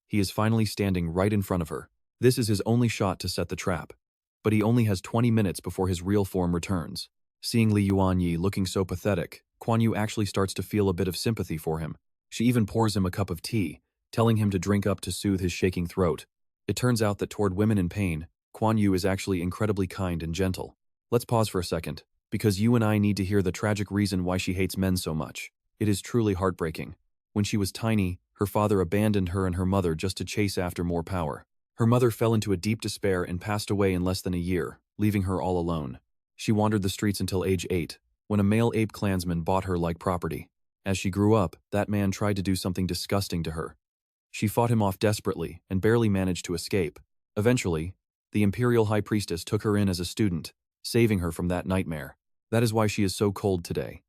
He is finally standing right in front of her. This is his only shot to set the trap. But he only has 20 minutes before his real form returns. Seeing Li Yuanyi looking so pathetic, Kuan Yu actually starts to feel a bit of sympathy for him. She even pours him a cup of tea, telling him to drink up to soothe his shaking throat. It turns out that toward women in pain, Kuan Yu is actually incredibly kind and gentle. Let's pause for a second, because you and I need to hear the tragic reason why she hates men so much. It is truly heartbreaking. When she was tiny, her father abandoned her and her mother just to chase after more power. Her mother fell into a deep despair and passed away in less than a year, leaving her all alone. She wandered the streets until age 8, when a male ape clansman bought her like property. As she grew up, that man tried to do something disgusting to her. She fought him off desperately and barely managed to escape. Eventually, the Imperial High Priestess took her in as a student, saving her from that nightmare. That is why she is so cold today.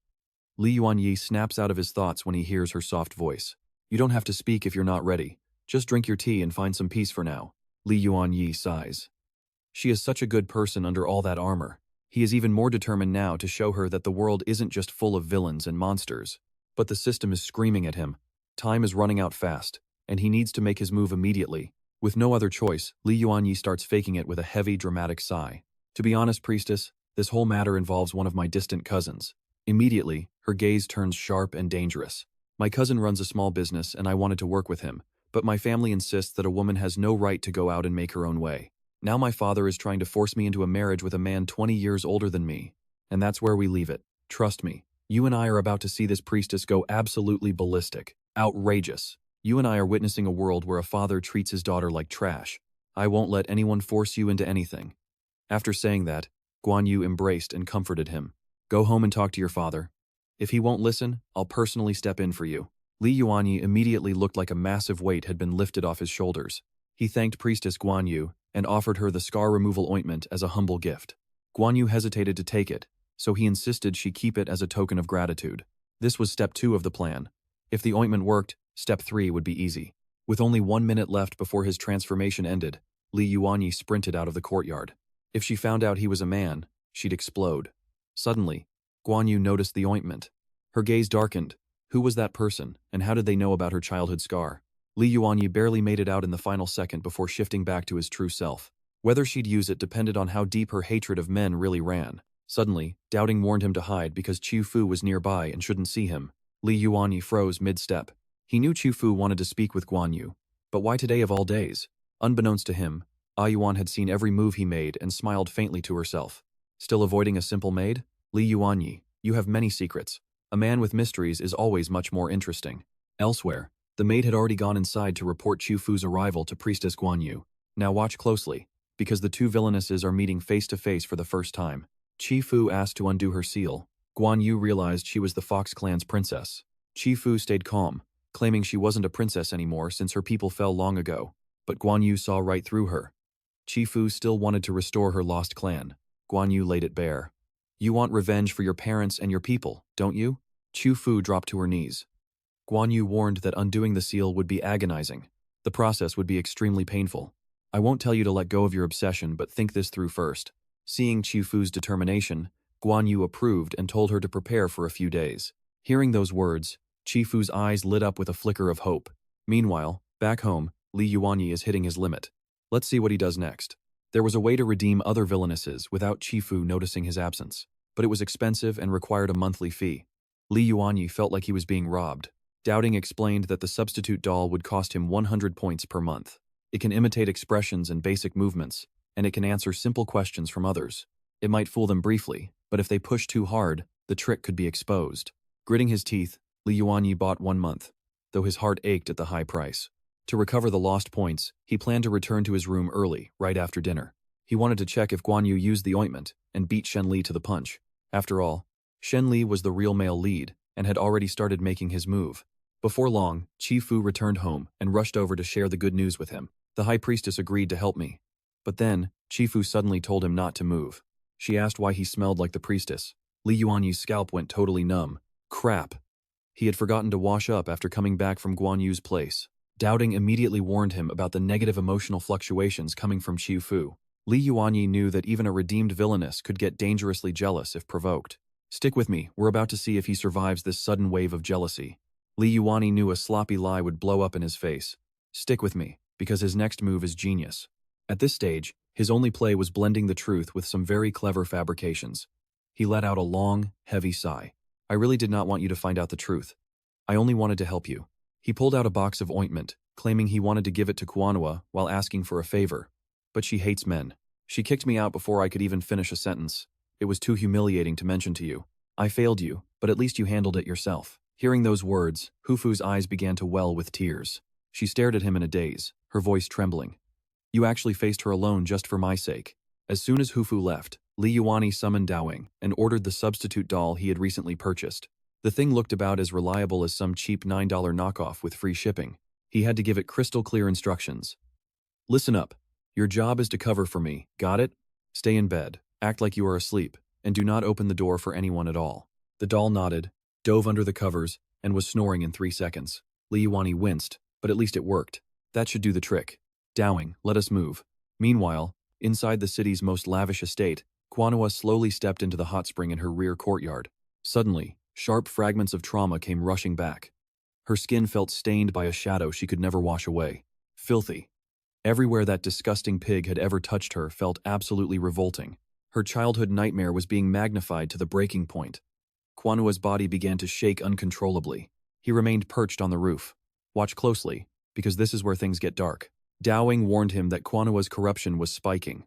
Li Yuanyi snaps out of his thoughts when he hears her soft voice. You don't have to speak if you're not ready. Just drink your tea and find some peace for now. Li Yuanyi sighs. She is such a good person under all that armor. He is even more determined now to show her that the world isn't just full of villains and monsters. But the system is screaming at him. Time is running out fast, and he needs to make his move immediately. With no other choice, Li Yuanyi starts faking it with a heavy, dramatic sigh. To be honest, priestess, this whole matter involves one of my distant cousins. Immediately, her gaze turns sharp and dangerous. My cousin runs a small business and I wanted to work with him, but my family insists that a woman has no right to go out and make her own way. Now my father is trying to force me into a marriage with a man 20 years older than me. And that's where we leave it. Trust me, you and I are about to see this priestess go absolutely ballistic. Outrageous. You and I are witnessing a world where a father treats his daughter like trash. I won't let anyone force you into anything. After saying that, Guan Yu embraced and comforted him. Go home and talk to your father. If he won't listen, I'll personally step in for you. Li Yuanyi immediately looked like a massive weight had been lifted off his shoulders. He thanked Priestess Guan Yu and offered her the scar removal ointment as a humble gift. Guan Yu hesitated to take it, so he insisted she keep it as a token of gratitude. This was step 2 of the plan. If the ointment worked, step 3 would be easy. With only 1 minute left before his transformation ended, Li Yuanyi sprinted out of the courtyard. If she found out he was a man, she'd explode. Suddenly, Guan Yu noticed the ointment. Her gaze darkened. Who was that person, and how did they know about her childhood scar? Li Yuanyi barely made it out in the final second before shifting back to his true self. Whether she'd use it depended on how deep her hatred of men really ran. Suddenly, doubting warned him to hide because Chu Fu was nearby and shouldn't see him. Li Yuanyi froze mid-step. He knew Chu Fu wanted to speak with Guan Yu. But why today of all days? Unbeknownst to him, Yuan had seen every move he made and smiled faintly to herself. Still avoiding a simple maid? Li Yuanyi, you have many secrets. A man with mysteries is always much more interesting. Elsewhere, the maid had already gone inside to report Chu Fu's arrival to Priestess Guan Yu. Now watch closely, because the two villainesses are meeting face to face for the first time. Chi Fu asked to undo her seal. Guan Yu realized she was the Fox clan's princess. Chi Fu stayed calm, claiming she wasn't a princess anymore since her people fell long ago. But Guan Yu saw right through her. Chi Fu still wanted to restore her lost clan. Guan Yu laid it bare. You want revenge for your parents and your people, don't you? Chu Fu dropped to her knees. Guan Yu warned that undoing the seal would be agonizing. The process would be extremely painful. I won't tell you to let go of your obsession, but think this through first. Seeing Chi Fu's determination, Guan Yu approved and told her to prepare for a few days. Hearing those words, Chi Fu's eyes lit up with a flicker of hope. Meanwhile, back home, Li Yuanyi is hitting his limit. Let's see what he does next. There was a way to redeem other villainesses without Chi Fu noticing his absence, but it was expensive and required a monthly fee. Li Yuanyi felt like he was being robbed. Doubting explained that the substitute doll would cost him 100 points per month. It can imitate expressions and basic movements, and it can answer simple questions from others. It might fool them briefly, but if they push too hard, the trick could be exposed. Gritting his teeth, Li Yuanyi bought 1 month, though his heart ached at the high price. To recover the lost points, he planned to return to his room early, right after dinner. He wanted to check if Guan Yu used the ointment and beat Shen Li to the punch. After all, Shen Li was the real male lead and had already started making his move. Before long, Chi Fu returned home and rushed over to share the good news with him. The high priestess agreed to help me. But then, Chi Fu suddenly told him not to move. She asked why he smelled like the priestess. Li Yuanyi's scalp went totally numb. Crap. He had forgotten to wash up after coming back from Guan Yu's place. Doubting immediately warned him about the negative emotional fluctuations coming from Chi Fu. Li Yuanyi knew that even a redeemed villainess could get dangerously jealous if provoked. Stick with me, we're about to see if he survives this sudden wave of jealousy. Li Yuanyi knew a sloppy lie would blow up in his face. Stick with me, because his next move is genius. At this stage, his only play was blending the truth with some very clever fabrications. He let out a long, heavy sigh. I really did not want you to find out the truth. I only wanted to help you. He pulled out a box of ointment, claiming he wanted to give it to Kuanwa while asking for a favor. But she hates men. She kicked me out before I could even finish a sentence. It was too humiliating to mention to you. I failed you, but at least you handled it yourself. Hearing those words, Hufu's eyes began to well with tears. She stared at him in a daze, her voice trembling. You actually faced her alone just for my sake. As soon as Hufu left, Li Yuanyi summoned Dowing and ordered the substitute doll he had recently purchased. The thing looked about as reliable as some cheap $9 knockoff with free shipping. He had to give it crystal clear instructions. Listen up. Your job is to cover for me, got it? Stay in bed, act like you are asleep, and do not open the door for anyone at all. The doll nodded, dove under the covers, and was snoring in 3 seconds. Li Yuanyi winced, but at least it worked. That should do the trick. Dowing, let us move. Meanwhile, inside the city's most lavish estate, Kuanwa slowly stepped into the hot spring in her rear courtyard. Suddenly, sharp fragments of trauma came rushing back. Her skin felt stained by a shadow she could never wash away. Filthy. Everywhere that disgusting pig had ever touched her felt absolutely revolting. Her childhood nightmare was being magnified to the breaking point. Kuanwa's body began to shake uncontrollably. He remained perched on the roof. Watch closely, because this is where things get dark. Dowing warned him that Quanhua's corruption was spiking.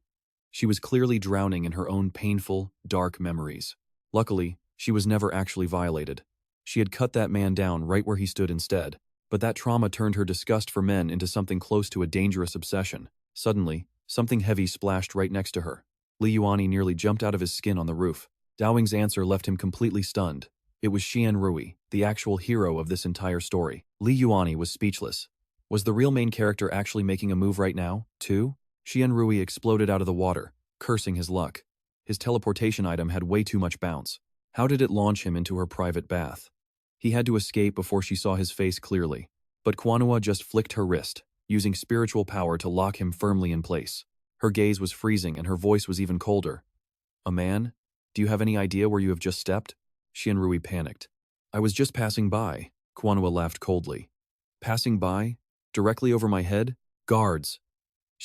She was clearly drowning in her own painful, dark memories. Luckily, she was never actually violated. She had cut that man down right where he stood instead. But that trauma turned her disgust for men into something close to a dangerous obsession. Suddenly, something heavy splashed right next to her. Yuanyi nearly jumped out of his skin on the roof. Dowing's answer left him completely stunned. It was Rui, the actual hero of this entire story. Yuanyi was speechless. Was the real main character actually making a move right now, too? Rui exploded out of the water, cursing his luck. His teleportation item had way too much bounce. How did it launch him into her private bath? He had to escape before she saw his face clearly. But Quanhua just flicked her wrist, using spiritual power to lock him firmly in place. Her gaze was freezing and her voice was even colder. A man? Do you have any idea where you have just stepped? Rui panicked. I was just passing by, Quanhua laughed coldly. Passing by? Directly over my head? Guards!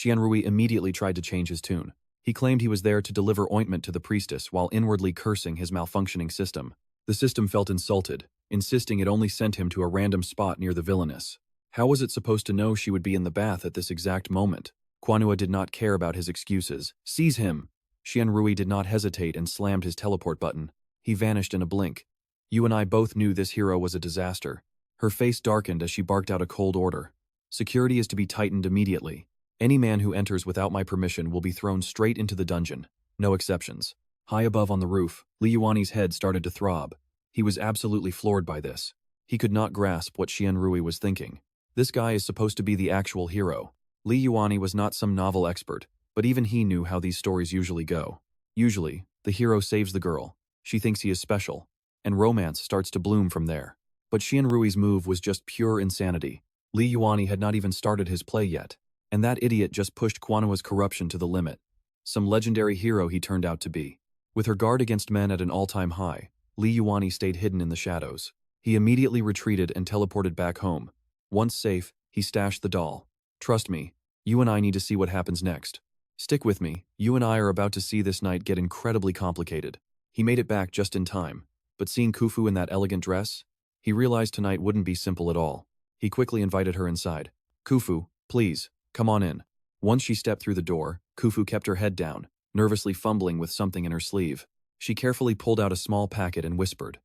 Rui immediately tried to change his tune. He claimed he was there to deliver ointment to the priestess while inwardly cursing his malfunctioning system. The system felt insulted, insisting it only sent him to a random spot near the Villainess. How was it supposed to know she would be in the bath at this exact moment? Quanhua did not care about his excuses. Seize him! Rui did not hesitate and slammed his teleport button. He vanished in a blink. You and I both knew this hero was a disaster. Her face darkened as she barked out a cold order. Security is to be tightened immediately. Any man who enters without my permission will be thrown straight into the dungeon. No exceptions. High above on the roof, Yuanyi's head started to throb. He was absolutely floored by this. He could not grasp what Rui was thinking. This guy is supposed to be the actual hero. Yuanyi was not some novel expert, but even he knew how these stories usually go. Usually, the hero saves the girl. She thinks he is special, and romance starts to bloom from there. But Rui's move was just pure insanity. Yuanyi had not even started his play yet, and that idiot just pushed Quanhua's corruption to the limit. Some legendary hero he turned out to be. With her guard against men at an all-time high, Yuanyi stayed hidden in the shadows. He immediately retreated and teleported back home. Once safe, he stashed the doll. Trust me, you and I need to see what happens next. Stick with me, you and I are about to see this night get incredibly complicated. He made it back just in time, but seeing Khufu in that elegant dress, he realized tonight wouldn't be simple at all. He quickly invited her inside. Khufu, please, come on in. Once she stepped through the door, Khufu kept her head down, nervously fumbling with something in her sleeve. She carefully pulled out a small packet and whispered,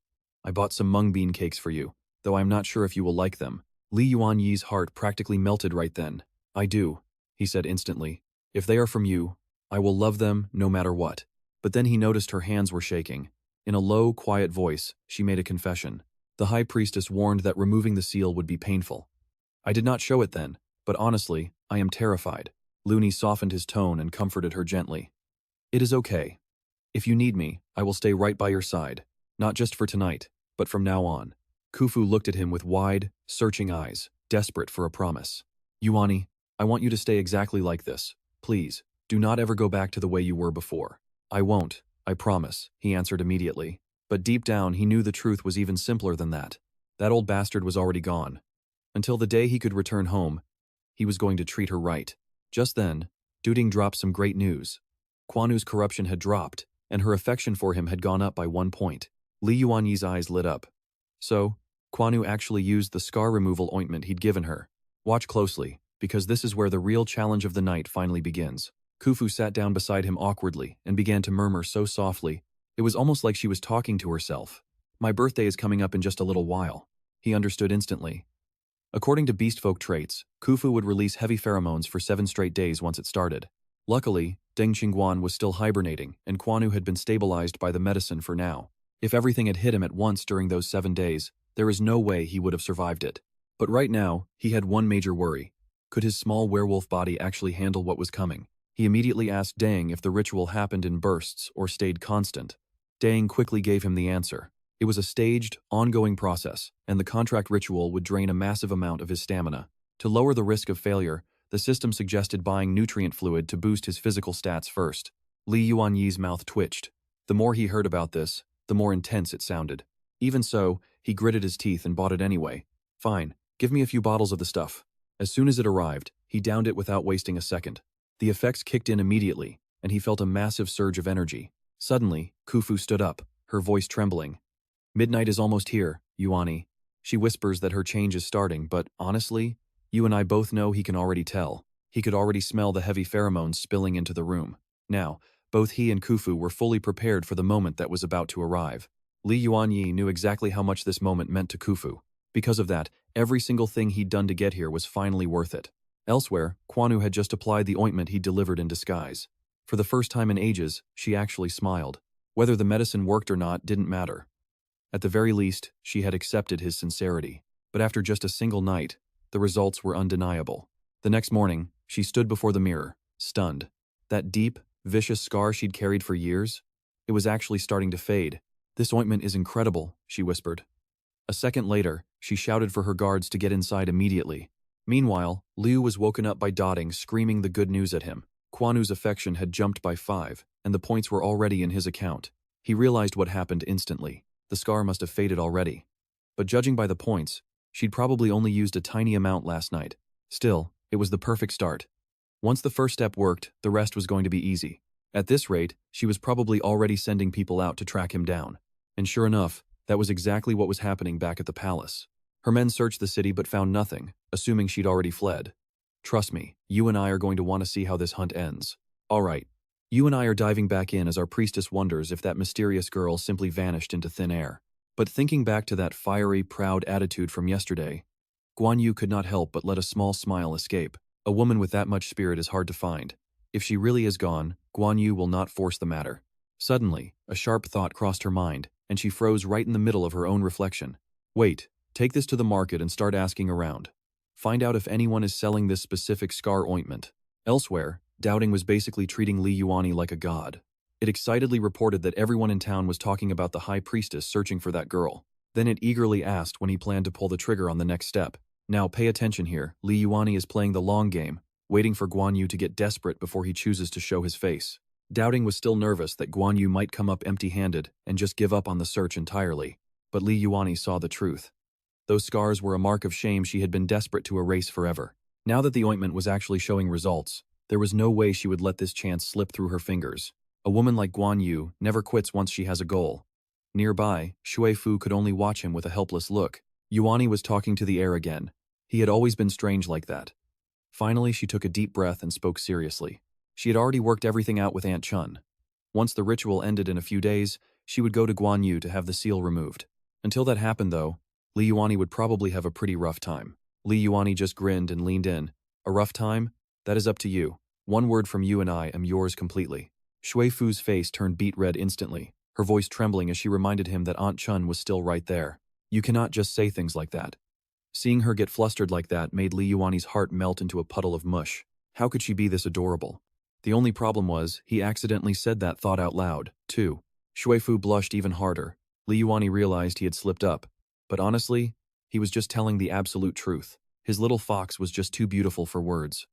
I bought some mung bean cakes for you, though I'm not sure if you will like them. Yuanyi's heart practically melted right then. I do, he said instantly. If they are from you, I will love them no matter what. But then he noticed her hands were shaking. In a low, quiet voice, she made a confession. The high priestess warned that removing the seal would be painful. I did not show it then, but honestly, I am terrified. Looney softened his tone and comforted her gently. It is okay. If you need me, I will stay right by your side. Not just for tonight, but from now on. Khufu looked at him with wide, searching eyes, desperate for a promise. Yuanyi, I want you to stay exactly like this. Please, do not ever go back to the way you were before. I won't, I promise, he answered immediately. But deep down, he knew the truth was even simpler than that. That old bastard was already gone. Until the day he could return home, he was going to treat her right. Just then, Duding dropped some great news. Quanhua's corruption had dropped, and her affection for him had gone up by 1 point. Yuanyi's eyes lit up. So, Quanhu actually used the scar removal ointment he'd given her. Watch closely, because this is where the real challenge of the night finally begins. Khufu sat down beside him awkwardly and began to murmur so softly, it was almost like she was talking to herself. My birthday is coming up in just a little while. He understood instantly. According to beastfolk traits, Khufu would release heavy pheromones for 7 straight days once it started. Luckily, Deng Qingguan was still hibernating, and Quanhu had been stabilized by the medicine for now. If everything had hit him at once during those 7 days, there is no way he would have survived it. But right now, he had one major worry. Could his small werewolf body actually handle what was coming? He immediately asked Deng if the ritual happened in bursts or stayed constant. Deng quickly gave him the answer. It was a staged, ongoing process, and the contract ritual would drain a massive amount of his stamina. To lower the risk of failure, the system suggested buying nutrient fluid to boost his physical stats first. Yuanyi's mouth twitched. The more he heard about this, the more intense it sounded. Even so, he gritted his teeth and bought it anyway. Fine, give me a few bottles of the stuff. As soon as it arrived, he downed it without wasting a second. The effects kicked in immediately, and he felt a massive surge of energy. Suddenly, Khufu stood up, her voice trembling. Midnight is almost here, Yuanyi. She whispers that her change is starting, but honestly, you and I both know he can already tell. He could already smell the heavy pheromones spilling into the room. Now, both he and Khufu were fully prepared for the moment that was about to arrive. Li Yuanyi knew exactly how much this moment meant to Khufu. Because of that, every single thing he'd done to get here was finally worth it. Elsewhere, Kwanu had just applied the ointment he'd delivered in disguise. For the first time in ages, she actually smiled. Whether the medicine worked or not didn't matter. At the very least, she had accepted his sincerity. But after just a single night, the results were undeniable. The next morning, she stood before the mirror, stunned. That deep, vicious scar she'd carried for years? It was actually starting to fade. "This ointment is incredible," she whispered. A second later, she shouted for her guards to get inside immediately. Meanwhile, Liu was woken up by Dotting screaming the good news at him. Kwanu's affection had jumped by 5, and the points were already in his account. He realized what happened instantly. The scar must have faded already. But judging by the points, she'd probably only used a tiny amount last night. Still, it was the perfect start. Once the first step worked, the rest was going to be easy. At this rate, she was probably already sending people out to track him down. And sure enough, that was exactly what was happening back at the palace. Her men searched the city but found nothing, assuming she'd already fled. "Trust me, you and I are going to want to see how this hunt ends. Alright, you and I are diving back in as our priestess wonders if that mysterious girl simply vanished into thin air." But thinking back to that fiery, proud attitude from yesterday, Guan Yu could not help but let a small smile escape. A woman with that much spirit is hard to find. If she really is gone, Guan Yu will not force the matter. Suddenly, a sharp thought crossed her mind, and she froze right in the middle of her own reflection. "Wait, take this to the market and start asking around. Find out if anyone is selling this specific scar ointment." Elsewhere, Doubting was basically treating Li Yuanyi like a god. It excitedly reported that everyone in town was talking about the high priestess searching for that girl. Then it eagerly asked when he planned to pull the trigger on the next step. Now pay attention here, Li Yuanyi is playing the long game, waiting for Guan Yu to get desperate before he chooses to show his face. Doubting was still nervous that Guan Yu might come up empty-handed and just give up on the search entirely. But Li Yuanyi saw the truth. Those scars were a mark of shame she had been desperate to erase forever. Now that the ointment was actually showing results, there was no way she would let this chance slip through her fingers. A woman like Guan Yu never quits once she has a goal. Nearby, Shui Fu could only watch him with a helpless look. Yuanyi was talking to the air again. He had always been strange like that. Finally, she took a deep breath and spoke seriously. She had already worked everything out with Aunt Chun. Once the ritual ended in a few days, she would go to Guan Yu to have the seal removed. Until that happened, though, Li Yuanyi would probably have a pretty rough time. Li Yuanyi just grinned and leaned in. "A rough time? That is up to you. One word from you and I am yours completely." Shui Fu's face turned beet red instantly, her voice trembling as she reminded him that Aunt Chun was still right there. "You cannot just say things like that." Seeing her get flustered like that made Li Yuanyi's heart melt into a puddle of mush. How could she be this adorable? The only problem was, he accidentally said that thought out loud, too. Shui Fu blushed even harder. Li Yuanyi realized he had slipped up. But honestly, he was just telling the absolute truth. His little fox was just too beautiful for words.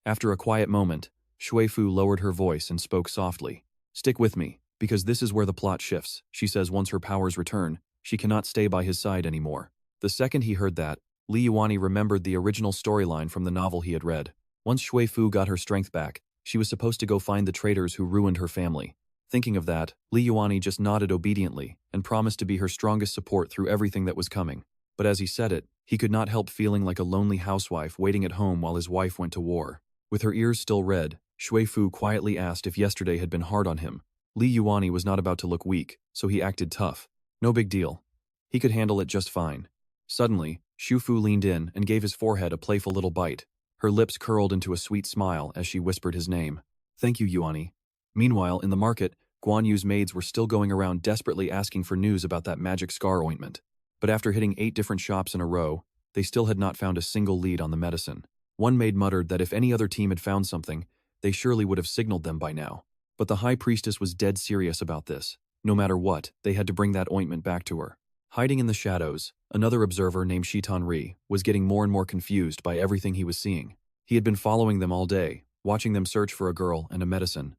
After a quiet moment, Shui Fu lowered her voice and spoke softly. "Stick with me, because this is where the plot shifts," she says. Once her powers return, she cannot stay by his side anymore. The second he heard that, Li Yuanyi remembered the original storyline from the novel he had read. Once Shui Fu got her strength back, she was supposed to go find the traitors who ruined her family. Thinking of that, Li Yuanyi just nodded obediently and promised to be her strongest support through everything that was coming. But as he said it, he could not help feeling like a lonely housewife waiting at home while his wife went to war. With her ears still red, Shui Fu quietly asked if yesterday had been hard on him. Li Yuanyi was not about to look weak, so he acted tough. No big deal. He could handle it just fine. Suddenly, Shui Fu leaned in and gave his forehead a playful little bite. Her lips curled into a sweet smile as she whispered his name. "Thank you, Yuanyi." Meanwhile, in the market, Guan Yu's maids were still going around desperately asking for news about that magic scar ointment. But after hitting 8 different shops in a row, they still had not found a single lead on the medicine. One maid muttered that if any other team had found something, they surely would have signaled them by now. But the high priestess was dead serious about this. No matter what, they had to bring that ointment back to her. Hiding in the shadows, another observer named Shitan Ri was getting more and more confused by everything he was seeing. He had been following them all day, watching them search for a girl and a medicine.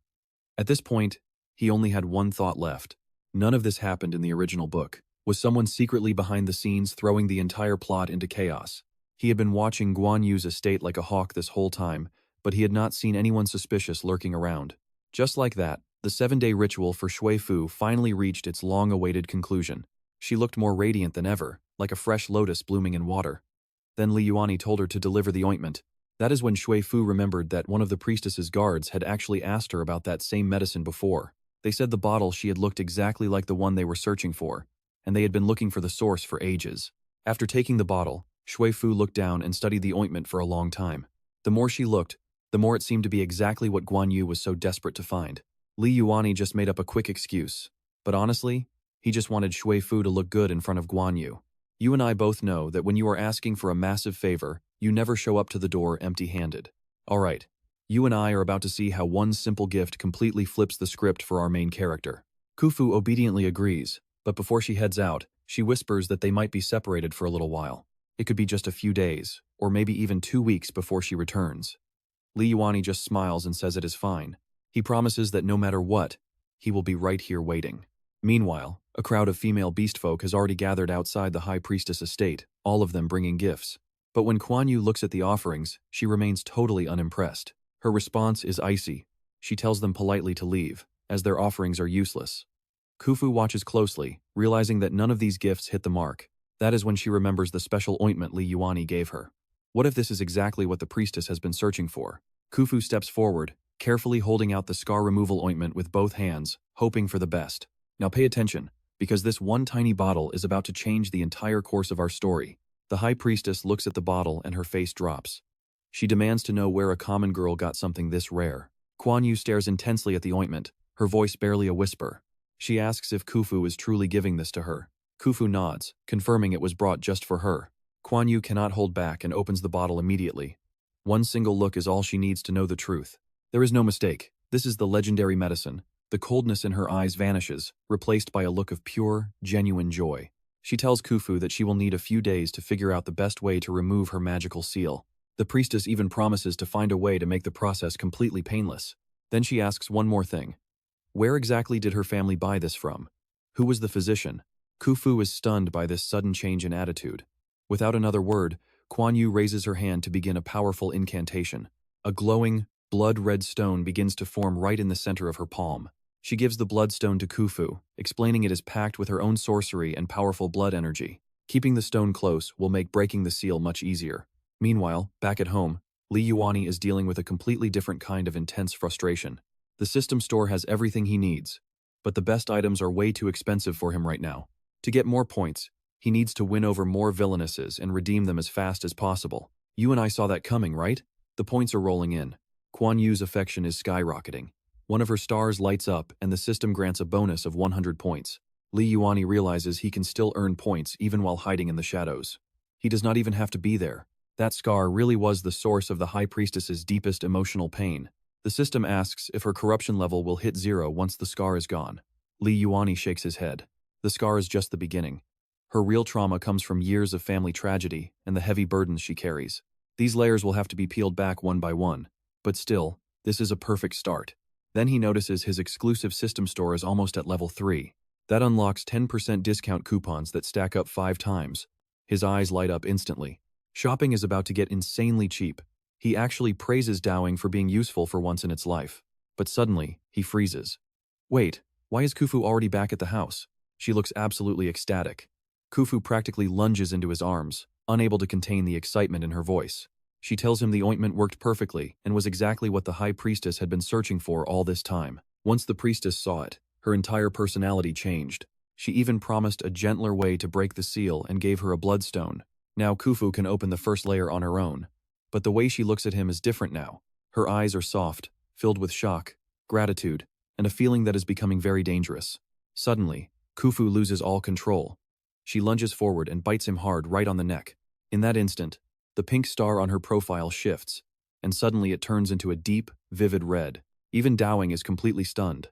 At this point, he only had one thought left. None of this happened in the original book. Was someone secretly behind the scenes throwing the entire plot into chaos? He had been watching Guan Yu's estate like a hawk this whole time, but he had not seen anyone suspicious lurking around. Just like that, the 7-day ritual for Shui Fu finally reached its long-awaited conclusion. She looked more radiant than ever, like a fresh lotus blooming in water. Then Yuanyi told her to deliver the ointment. That is when Shui Fu remembered that one of the priestess's guards had actually asked her about that same medicine before. They said the bottle she had looked exactly like the one they were searching for, and they had been looking for the source for ages. After taking the bottle, Shui Fu looked down and studied the ointment for a long time. The more she looked, the more it seemed to be exactly what Guan Yu was so desperate to find. Yuanyi just made up a quick excuse, but honestly, he just wanted Shui Fu to look good in front of Guan Yu. You and I both know that when you are asking for a massive favor, you never show up to the door empty-handed. Alright, you and I are about to see how one simple gift completely flips the script for our main character. Khufu obediently agrees, but before she heads out, she whispers that they might be separated for a little while. It could be just a few days, or maybe even 2 weeks before she returns. Yuanyi just smiles and says it is fine. He promises that no matter what, he will be right here waiting. Meanwhile, a crowd of female beastfolk has already gathered outside the High Priestess estate, all of them bringing gifts. But when Guan Yu looks at the offerings, she remains totally unimpressed. Her response is icy. She tells them politely to leave, as their offerings are useless. Khufu watches closely, realizing that none of these gifts hit the mark. That is when she remembers the special ointment Yuanyi gave her. What if this is exactly what the priestess has been searching for? Khufu steps forward, carefully holding out the scar removal ointment with both hands, hoping for the best. Now pay attention, because this one tiny bottle is about to change the entire course of our story. The High Priestess looks at the bottle and her face drops. She demands to know where a common girl got something this rare. Guan Yu stares intensely at the ointment, her voice barely a whisper. She asks if Khufu is truly giving this to her. Khufu nods, confirming it was brought just for her. Guan Yu cannot hold back and opens the bottle immediately. One single look is all she needs to know the truth. There is no mistake. This is the legendary medicine. The coldness in her eyes vanishes, replaced by a look of pure, genuine joy. She tells Khufu that she will need a few days to figure out the best way to remove her magical seal. The priestess even promises to find a way to make the process completely painless. Then she asks one more thing. Where exactly did her family buy this from? Who was the physician? Khufu is stunned by this sudden change in attitude. Without another word, Guan Yu raises her hand to begin a powerful incantation. A glowing, blood-red stone begins to form right in the center of her palm. She gives the bloodstone to Khufu, explaining it is packed with her own sorcery and powerful blood energy. Keeping the stone close will make breaking the seal much easier. Meanwhile, back at home, Yuanyi is dealing with a completely different kind of intense frustration. The system store has everything he needs, but the best items are way too expensive for him right now. To get more points, he needs to win over more villainesses and redeem them as fast as possible. You and I saw that coming, right? The points are rolling in. Guan Yu's affection is skyrocketing. One of her stars lights up and the system grants a bonus of 100 points. Yuanyi realizes he can still earn points even while hiding in the shadows. He does not even have to be there. That scar really was the source of the High Priestess's deepest emotional pain. The system asks if her corruption level will hit 0 once the scar is gone. Yuanyi shakes his head. The scar is just the beginning. Her real trauma comes from years of family tragedy and the heavy burdens she carries. These layers will have to be peeled back one by one. But still, this is a perfect start. Then he notices his exclusive system store is almost at level 3. That unlocks 10% discount coupons that stack up 5 times. His eyes light up instantly. Shopping is about to get insanely cheap. He actually praises Dowing for being useful for once in its life. But suddenly, he freezes. Wait, why is Khufu already back at the house? She looks absolutely ecstatic. Khufu practically lunges into his arms, unable to contain the excitement in her voice. She tells him the ointment worked perfectly and was exactly what the High Priestess had been searching for all this time. Once the priestess saw it, her entire personality changed. She even promised a gentler way to break the seal and gave her a bloodstone. Now Khufu can open the first layer on her own. But the way she looks at him is different now. Her eyes are soft, filled with shock, gratitude, and a feeling that is becoming very dangerous. Suddenly, Khufu loses all control. She lunges forward and bites him hard right on the neck. In that instant, the pink star on her profile shifts, and suddenly it turns into a deep, vivid red. Even Dowing is completely stunned.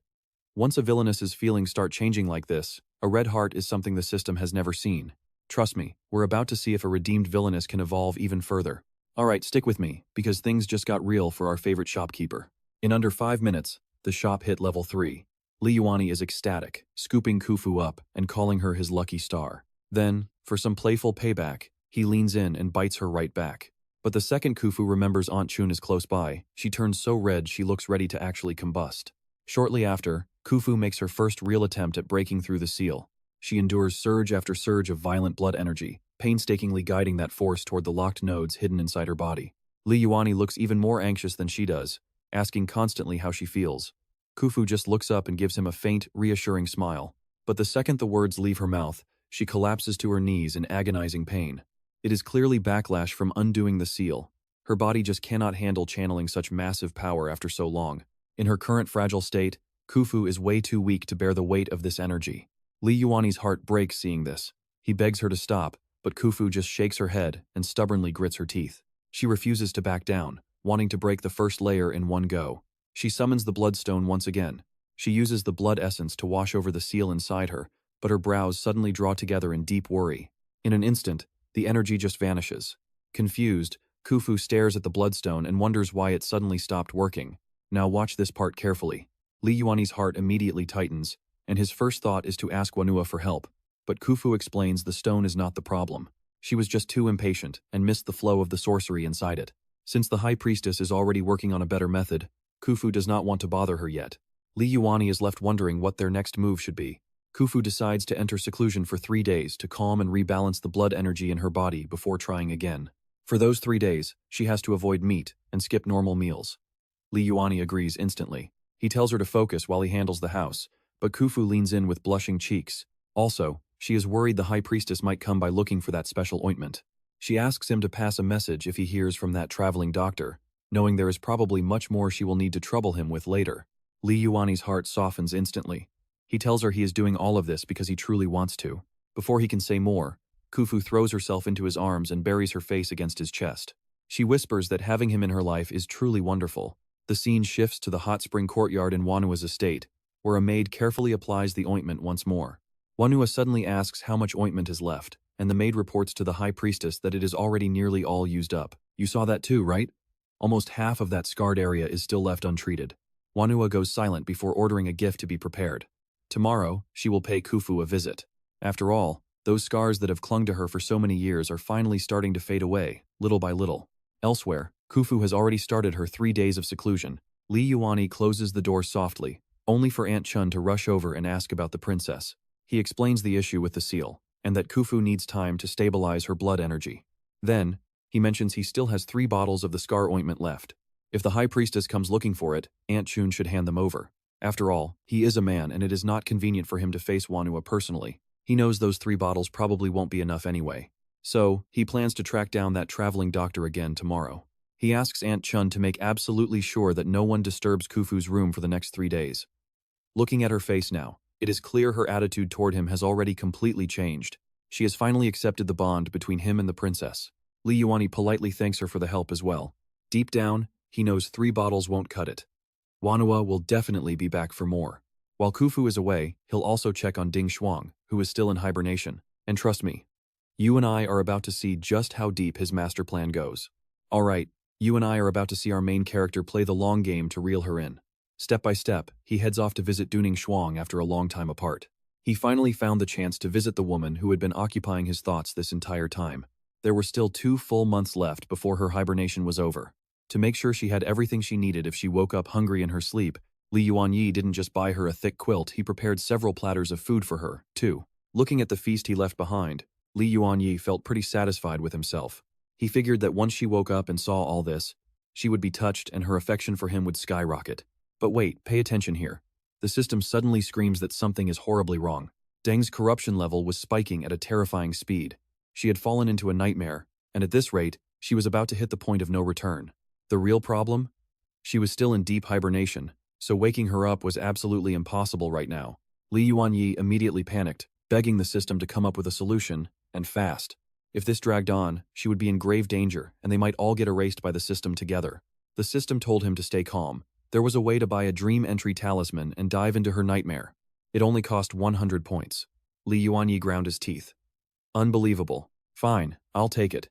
Once a villainess's feelings start changing like this, a red heart is something the system has never seen. Trust me, we're about to see if a redeemed villainess can evolve even further. Alright, stick with me, because things just got real for our favorite shopkeeper. In under 5 minutes, the shop hit level 3. Yuanyi is ecstatic, scooping Khufu up and calling her his lucky star. Then, for some playful payback, he leans in and bites her right back. But the second Khufu remembers Aunt Chun is close by, she turns so red she looks ready to actually combust. Shortly after, Khufu makes her first real attempt at breaking through the seal. She endures surge after surge of violent blood energy, painstakingly guiding that force toward the locked nodes hidden inside her body. Yuanyi looks even more anxious than she does, asking constantly how she feels. Khufu just looks up and gives him a faint, reassuring smile. But the second the words leave her mouth, she collapses to her knees in agonizing pain. It is clearly backlash from undoing the seal. Her body just cannot handle channeling such massive power after so long. In her current fragile state, Khufu is way too weak to bear the weight of this energy. Yuanyi's heart breaks seeing this. He begs her to stop, but Khufu just shakes her head and stubbornly grits her teeth. She refuses to back down, wanting to break the first layer in one go. She summons the bloodstone once again. She uses the blood essence to wash over the seal inside her, but her brows suddenly draw together in deep worry. In an instant, the energy just vanishes. Confused, Khufu stares at the bloodstone and wonders why it suddenly stopped working. Now watch this part carefully. Yuanyi's heart immediately tightens, and his first thought is to ask Manhwa for help. But Khufu explains the stone is not the problem. She was just too impatient and missed the flow of the sorcery inside it. Since the High Priestess is already working on a better method, Khufu does not want to bother her yet. Yuanyi is left wondering what their next move should be. Khufu decides to enter seclusion for 3 days to calm and rebalance the blood energy in her body before trying again. For those 3 days, she has to avoid meat and skip normal meals. Yuanyi agrees instantly. He tells her to focus while he handles the house, but Khufu leans in with blushing cheeks. Also, she is worried the High Priestess might come by looking for that special ointment. She asks him to pass a message if he hears from that traveling doctor, knowing there is probably much more she will need to trouble him with later. Yuanyi's heart softens instantly. He tells her he is doing all of this because he truly wants to. Before he can say more, Khufu throws herself into his arms and buries her face against his chest. She whispers that having him in her life is truly wonderful. The scene shifts to the hot spring courtyard in Manhwa's estate, where a maid carefully applies the ointment once more. Manhwa suddenly asks how much ointment is left, and the maid reports to the High Priestess that it is already nearly all used up. You saw that too, right? Almost half of that scarred area is still left untreated. Manhwa goes silent before ordering a gift to be prepared. Tomorrow, she will pay Khufu a visit. After all, those scars that have clung to her for so many years are finally starting to fade away, little by little. Elsewhere, Khufu has already started her 3 days of seclusion. Yuanyi closes the door softly, only for Aunt Chun to rush over and ask about the princess. He explains the issue with the seal, and that Khufu needs time to stabilize her blood energy. Then, he mentions he still has 3 bottles of the scar ointment left. If the High Priestess comes looking for it, Aunt Chun should hand them over. After all, he is a man and it is not convenient for him to face Manhwa personally. He knows those 3 bottles probably won't be enough anyway. So, he plans to track down that traveling doctor again tomorrow. He asks Aunt Chun to make absolutely sure that no one disturbs Khufu's room for the next 3 days. Looking at her face now, it is clear her attitude toward him has already completely changed. She has finally accepted the bond between him and the princess. Yuanyi politely thanks her for the help as well. Deep down, he knows 3 bottles won't cut it. Manhwa will definitely be back for more. While Khufu is away, he'll also check on Ding Shuang, who is still in hibernation. And trust me, you and I are about to see just how deep his master plan goes. Alright, you and I are about to see our main character play the long game to reel her in. Step by step, he heads off to visit Duning Shuang after a long time apart. He finally found the chance to visit the woman who had been occupying his thoughts this entire time. There were still 2 full months left before her hibernation was over. To make sure she had everything she needed if she woke up hungry in her sleep, Yuanyi didn't just buy her a thick quilt, he prepared several platters of food for her, too. Looking at the feast he left behind, Yuanyi felt pretty satisfied with himself. He figured that once she woke up and saw all this, she would be touched and her affection for him would skyrocket. But wait, pay attention here. The system suddenly screams that something is horribly wrong. Deng's corruption level was spiking at a terrifying speed. She had fallen into a nightmare, and at this rate, she was about to hit the point of no return. The real problem? She was still in deep hibernation, so waking her up was absolutely impossible right now. Yuanyi immediately panicked, begging the system to come up with a solution, and fast. If this dragged on, she would be in grave danger, and they might all get erased by the system together. The system told him to stay calm. There was a way to buy a dream entry talisman and dive into her nightmare. It only cost 100 points. Yuanyi ground his teeth. Unbelievable. Fine, I'll take it.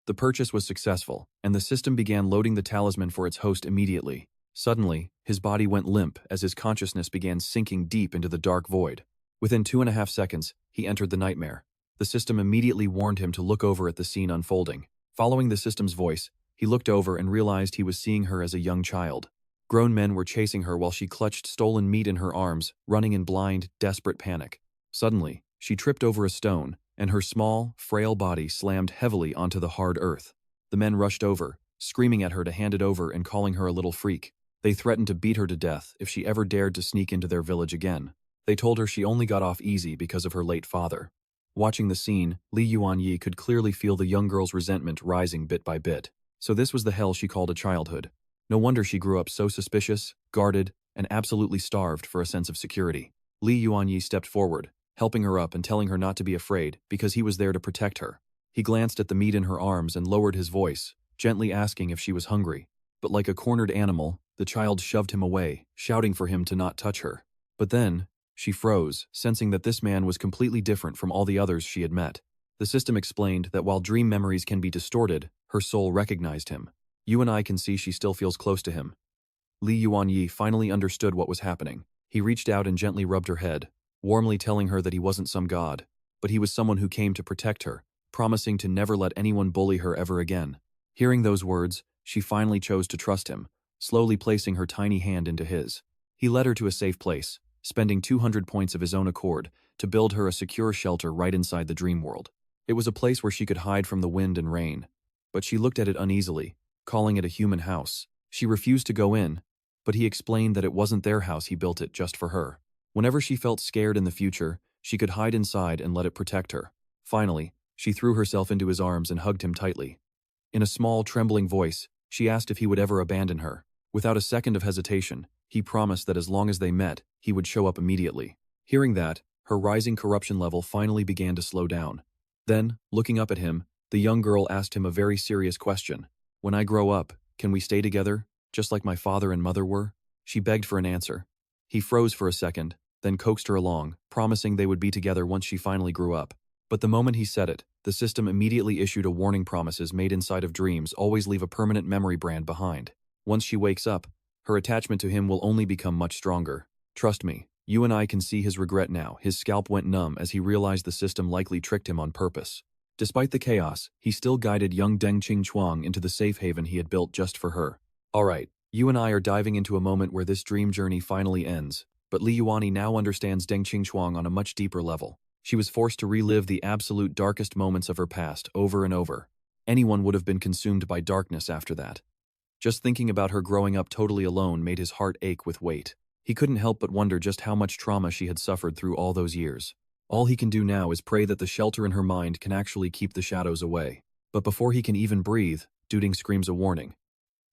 The purchase was successful, and the system began loading the talisman for its host immediately. Suddenly, his body went limp as his consciousness began sinking deep into the dark void. Within 2.5 seconds, he entered the nightmare. The system immediately warned him to look over at the scene unfolding. Following the system's voice, he looked over and realized he was seeing her as a young child. Grown men were chasing her while she clutched stolen meat in her arms, running in blind, desperate panic. Suddenly, She tripped over a stone, and her small, frail body slammed heavily onto the hard earth. The men rushed over, screaming at her to hand it over and calling her a little freak. They threatened to beat her to death if she ever dared to sneak into their village again. They told her she only got off easy because of her late father. Watching the scene, Yuanyi could clearly feel the young girl's resentment rising bit by bit. So this was the hell she called a childhood. No wonder she grew up so suspicious, guarded, and absolutely starved for a sense of security. Yuanyi stepped forward, helping her up and telling her not to be afraid because he was there to protect her. He glanced at the meat in her arms and lowered his voice, gently asking if she was hungry. But like a cornered animal, the child shoved him away, shouting for him to not touch her. But then, she froze, sensing that this man was completely different from all the others she had met. The system explained that while dream memories can be distorted, her soul recognized him. Yuanyi can see she still feels close to him. Yuanyi finally understood what was happening. He reached out and gently rubbed her head, warmly telling her that he wasn't some god, but he was someone who came to protect her, promising to never let anyone bully her ever again. Hearing those words, she finally chose to trust him, slowly placing her tiny hand into his. He led her to a safe place, spending 200 points of his own accord to build her a secure shelter right inside the dream world. It was a place where she could hide from the wind and rain, but she looked at it uneasily, calling it a human house. She refused to go in, but he explained that it wasn't their house, he built it just for her. Whenever she felt scared in the future, she could hide inside and let it protect her. Finally, she threw herself into his arms and hugged him tightly. In a small, trembling voice, she asked if he would ever abandon her. Without a second of hesitation, he promised that as long as they met, he would show up immediately. Hearing that, her rising corruption level finally began to slow down. Then, looking up at him, the young girl asked him a very serious question. "When I grow up, can we stay together, just like my father and mother were?" She begged for an answer. He froze for a second, then coaxed her along, promising they would be together once she finally grew up. But the moment he said it, the system immediately issued a warning: promises made inside of dreams always leave a permanent memory brand behind. Once she wakes up, her attachment to him will only become much stronger. Trust me, Yuanyi can see his regret now. His scalp went numb as he realized the system likely tricked him on purpose. Despite the chaos, he still guided young Deng Qingchuang into the safe haven he had built just for her. Alright, you and I are diving into a moment where this dream journey finally ends, but Yuanyi now understands Deng Qingchuang on a much deeper level. She was forced to relive the absolute darkest moments of her past over and over. Anyone would have been consumed by darkness after that. Just thinking about her growing up totally alone made his heart ache with weight. He couldn't help but wonder just how much trauma she had suffered through all those years. All he can do now is pray that the shelter in her mind can actually keep the shadows away. But before he can even breathe, Duding screams a warning.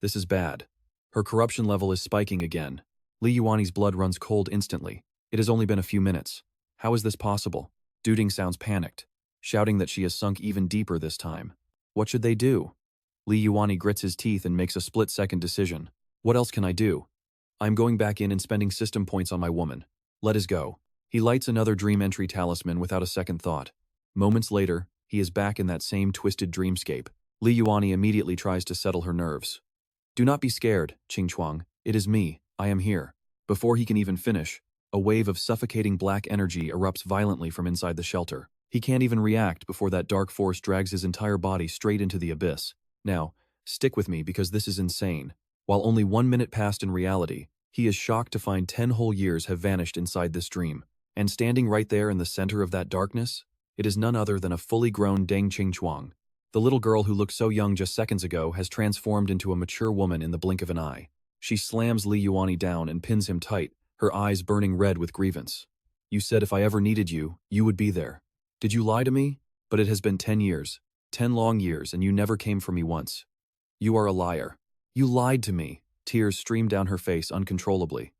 This is bad. Her corruption level is spiking again. Yuanyi's blood runs cold instantly. It has only been a few minutes. How is this possible? Duding sounds panicked, shouting that she has sunk even deeper this time. What should they do? Yuanyi grits his teeth and makes a split-second decision. What else can I do? I'm going back in and spending system points on my woman. Let us go. He lights another dream entry talisman without a second thought. Moments later, he is back in that same twisted dreamscape. Yuanyi immediately tries to settle her nerves. Do not be scared, Qingchuang. It is me. I am here. Before he can even finish, a wave of suffocating black energy erupts violently from inside the shelter. He can't even react before that dark force drags his entire body straight into the abyss. Now, stick with me because this is insane. While only 1 minute passed in reality, he is shocked to find 10 whole years have vanished inside this dream. And standing right there in the center of that darkness, it is none other than a fully grown Deng Qingchuang. The little girl who looked so young just seconds ago has transformed into a mature woman in the blink of an eye. She slams Yuanyi down and pins him tight, her eyes burning red with grievance. You said if I ever needed you, you would be there. Did you lie to me? But it has been 10 years. 10 long years, and you never came for me once. You are a liar. You lied to me. Tears stream down her face uncontrollably.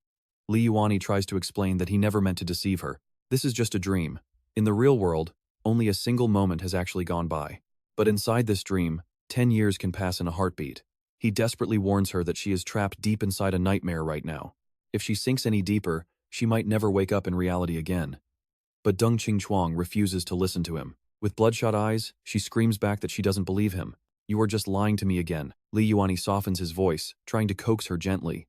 Yuanyi tries to explain that he never meant to deceive her. This is just a dream. In the real world, only a single moment has actually gone by. But inside this dream, 10 years can pass in a heartbeat. He desperately warns her that she is trapped deep inside a nightmare right now. If she sinks any deeper, she might never wake up in reality again. But Deng Qingchuang refuses to listen to him. With bloodshot eyes, she screams back that she doesn't believe him. You are just lying to me again. Yuanyi softens his voice, trying to coax her gently.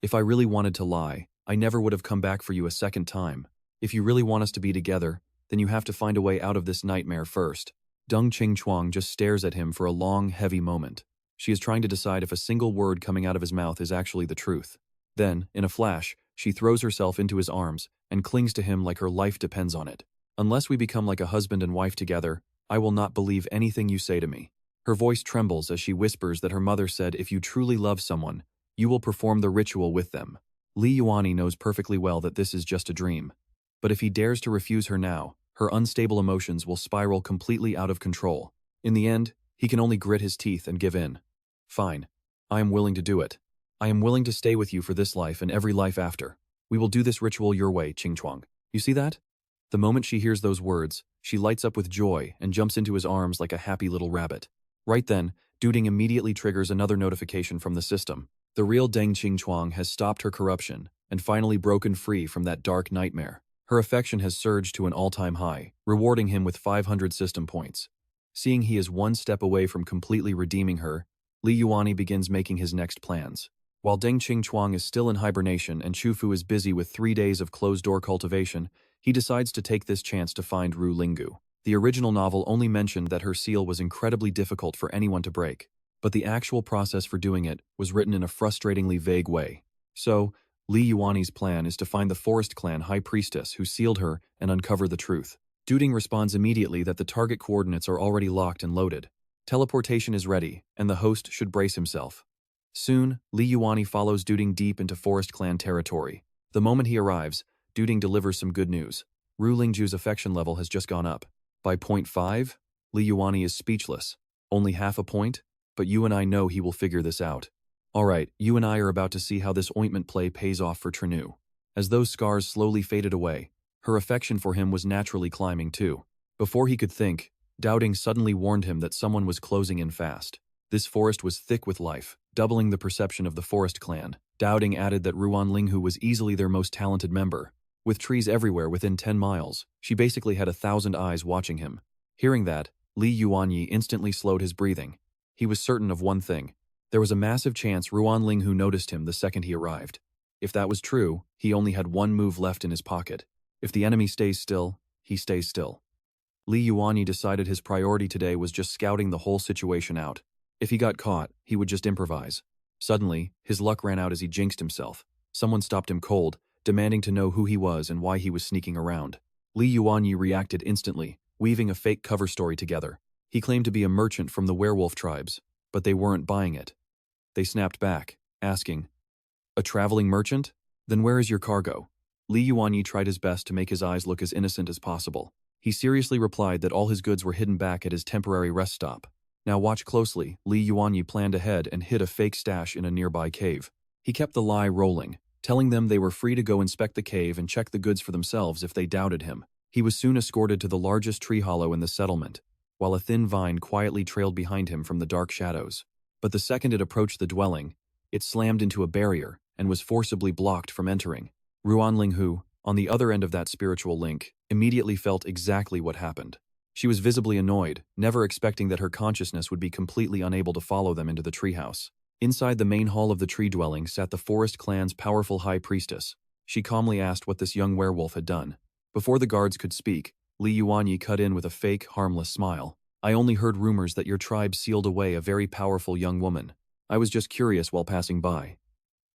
If I really wanted to lie, I never would have come back for you a second time. If you really want us to be together, then you have to find a way out of this nightmare first. Deng Qingchuang just stares at him for a long, heavy moment. She is trying to decide if a single word coming out of his mouth is actually the truth. Then, in a flash, she throws herself into his arms and clings to him like her life depends on it. Unless we become like a husband and wife together, I will not believe anything you say to me. Her voice trembles as she whispers that her mother said if you truly love someone, you will perform the ritual with them. Li Yuanyi knows perfectly well that this is just a dream. But if he dares to refuse her now, her unstable emotions will spiral completely out of control. In the end, he can only grit his teeth and give in. Fine. I am willing to do it. I am willing to stay with you for this life and every life after. We will do this ritual your way, Qingchuang. You see that? The moment she hears those words, she lights up with joy and jumps into his arms like a happy little rabbit. Right then, Duding immediately triggers another notification from the system. The real Deng Qingchuang has stopped her corruption and finally broken free from that dark nightmare. Her affection has surged to an all-time high, rewarding him with 500 system points. Seeing he is one step away from completely redeeming her, Li Yuanyi begins making his next plans. While Deng Qingchuang is still in hibernation and Chufu is busy with 3 days of closed-door cultivation, he decides to take this chance to find Ru Linggu. The original novel only mentioned that her seal was incredibly difficult for anyone to break, but the actual process for doing it was written in a frustratingly vague way. So, Li Yuanyi's plan is to find the Forest Clan High Priestess who sealed her and uncover the truth. Duding responds immediately that the target coordinates are already locked and loaded. Teleportation is ready, and the host should brace himself. Soon, Li Yuanyi follows Duding deep into Forest Clan territory. The moment he arrives, Duding delivers some good news. Ru Lingju's affection level has just gone up. By 0.5, Li Yuanyi is speechless. Only half a point? But you and I know he will figure this out. Alright, you and I are about to see how this ointment play pays off for Trinu. As those scars slowly faded away, her affection for him was naturally climbing too. Before he could think, Doubting suddenly warned him that someone was closing in fast. This forest was thick with life, doubling the perception of the Forest Clan. Doubting added that Ruan Linghu was easily their most talented member. With trees everywhere within 10 miles, she basically had 1,000 eyes watching him. Hearing that, Li Yuanyi instantly slowed his breathing. He was certain of one thing. There was a massive chance Ruan Linghu noticed him the second he arrived. If that was true, he only had one move left in his pocket. If the enemy stays still, he stays still. Li Yuanyi decided his priority today was just scouting the whole situation out. If he got caught, he would just improvise. Suddenly, his luck ran out as he jinxed himself. Someone stopped him cold, demanding to know who he was and why he was sneaking around. Li Yuanyi reacted instantly, weaving a fake cover story together. He claimed to be a merchant from the werewolf tribes, but they weren't buying it. They snapped back, asking, "A traveling merchant? Then where is your cargo?" Li Yuanyi tried his best to make his eyes look as innocent as possible. He seriously replied that all his goods were hidden back at his temporary rest stop. Now watch closely, Li Yuanyi planned ahead and hid a fake stash in a nearby cave. He kept the lie rolling, telling them they were free to go inspect the cave and check the goods for themselves if they doubted him. He was soon escorted to the largest tree hollow in the settlement, while a thin vine quietly trailed behind him from the dark shadows. But the second it approached the dwelling, it slammed into a barrier and was forcibly blocked from entering. Ruan Linghu, on the other end of that spiritual link, immediately felt exactly what happened. She was visibly annoyed, never expecting that her consciousness would be completely unable to follow them into the treehouse. Inside the main hall of the tree dwelling sat the Forest Clan's powerful high priestess. She calmly asked what this young werewolf had done. Before the guards could speak, Li Yuanyi cut in with a fake, harmless smile. "I only heard rumors that your tribe sealed away a very powerful young woman. I was just curious while passing by."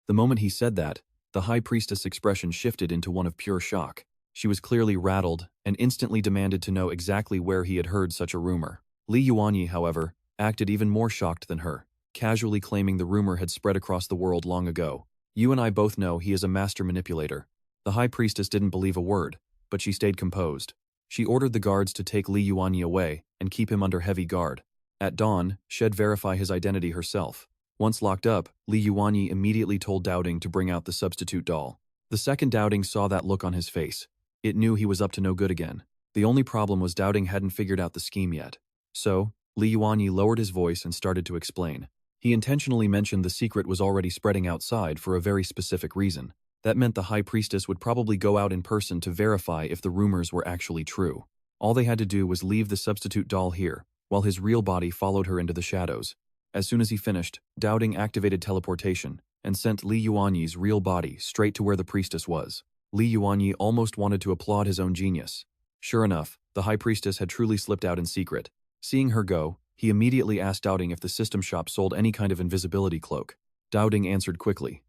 The moment he said that, the high priestess' expression shifted into one of pure shock. She was clearly rattled and instantly demanded to know exactly where he had heard such a rumor. Li Yuanyi, however, acted even more shocked than her, casually claiming the rumor had spread across the world long ago. "You and I both know he is a master manipulator." The high priestess didn't believe a word, but she stayed composed. She ordered the guards to take Li Yuanyi away and keep him under heavy guard. At dawn, she'd verify his identity herself. Once locked up, Li Yuanyi immediately told Doubting to bring out the substitute doll. The second Doubting saw that look on his face, it knew he was up to no good again. The only problem was Doubting hadn't figured out the scheme yet. So, Li Yuanyi lowered his voice and started to explain. He intentionally mentioned the secret was already spreading outside for a very specific reason. That meant the high priestess would probably go out in person to verify if the rumors were actually true. All they had to do was leave the substitute doll here, while his real body followed her into the shadows. As soon as he finished, Doubting activated teleportation and sent Li Yuanyi's real body straight to where the priestess was. Li Yuanyi almost wanted to applaud his own genius. Sure enough, the high priestess had truly slipped out in secret. Seeing her go, he immediately asked Doubting if the system shop sold any kind of invisibility cloak. Doubting answered quickly.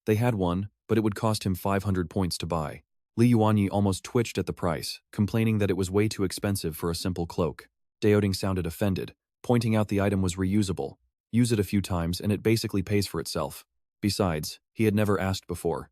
They had one, but it would cost him 500 points to buy. Li Yuanyi almost twitched at the price, complaining that it was way too expensive for a simple cloak. Daoding sounded offended, pointing out the item was reusable. Use it a few times and it basically pays for itself. Besides, he had never asked before.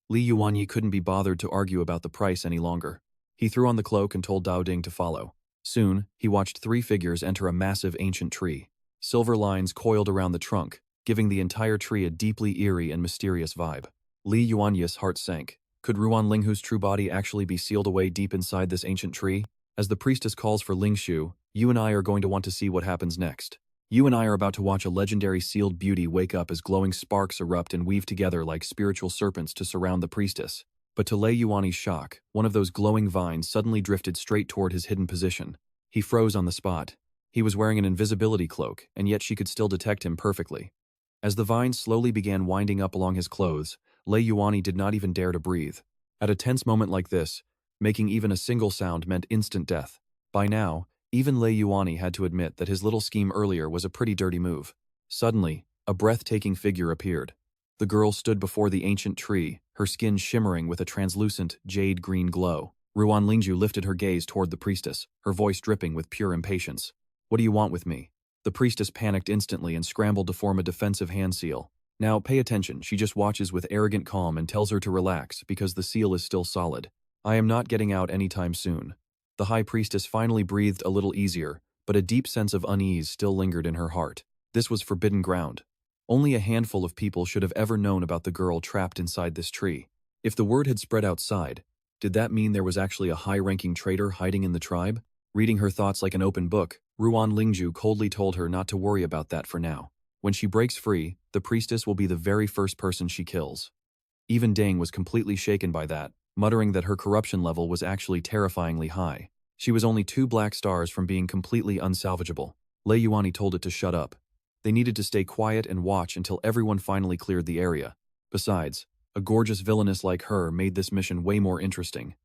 Li Yuanyi couldn't be bothered to argue about the price any longer. He threw on the cloak and told Daoding to follow. Soon, he watched 3 figures enter a massive ancient tree. Silver lines coiled around the trunk, giving the entire tree a deeply eerie and mysterious vibe. Li Yuanyi's heart sank. Could Ruan Linghu's true body actually be sealed away deep inside this ancient tree? As the priestess calls for Lingshu, you and I are going to want to see what happens next. You and I are about to watch a legendary sealed beauty wake up as glowing sparks erupt and weave together like spiritual serpents to surround the priestess. But to Lei Yuani's shock, one of those glowing vines suddenly drifted straight toward his hidden position. He froze on the spot. He was wearing an invisibility cloak, and yet she could still detect him perfectly. As the vines slowly began winding up along his clothes, Lei Yuanyi did not even dare to breathe. At a tense moment like this, making even a single sound meant instant death. By now, even Lei Yuanyi had to admit that his little scheme earlier was a pretty dirty move. Suddenly, a breathtaking figure appeared. The girl stood before the ancient tree, her skin shimmering with a translucent, jade-green glow. Ruan Lingju lifted her gaze toward the priestess, her voice dripping with pure impatience. "What do you want with me?" The priestess panicked instantly and scrambled to form a defensive hand seal. Now, pay attention, she just watches with arrogant calm and tells her to relax because the seal is still solid. "I am not getting out anytime soon." The high priestess finally breathed a little easier, but a deep sense of unease still lingered in her heart. This was forbidden ground. Only a handful of people should have ever known about the girl trapped inside this tree. If the word had spread outside, did that mean there was actually a high-ranking traitor hiding in the tribe? Reading her thoughts like an open book, Ruan Lingju coldly told her not to worry about that for now. When she breaks free, the priestess will be the very first person she kills. Even Deng was completely shaken by that, muttering that her corruption level was actually terrifyingly high. She was only 2 black stars from being completely unsalvageable. Lei Yuanyi told it to shut up. They needed to stay quiet and watch until everyone finally cleared the area. Besides, a gorgeous villainess like her made this mission way more interesting.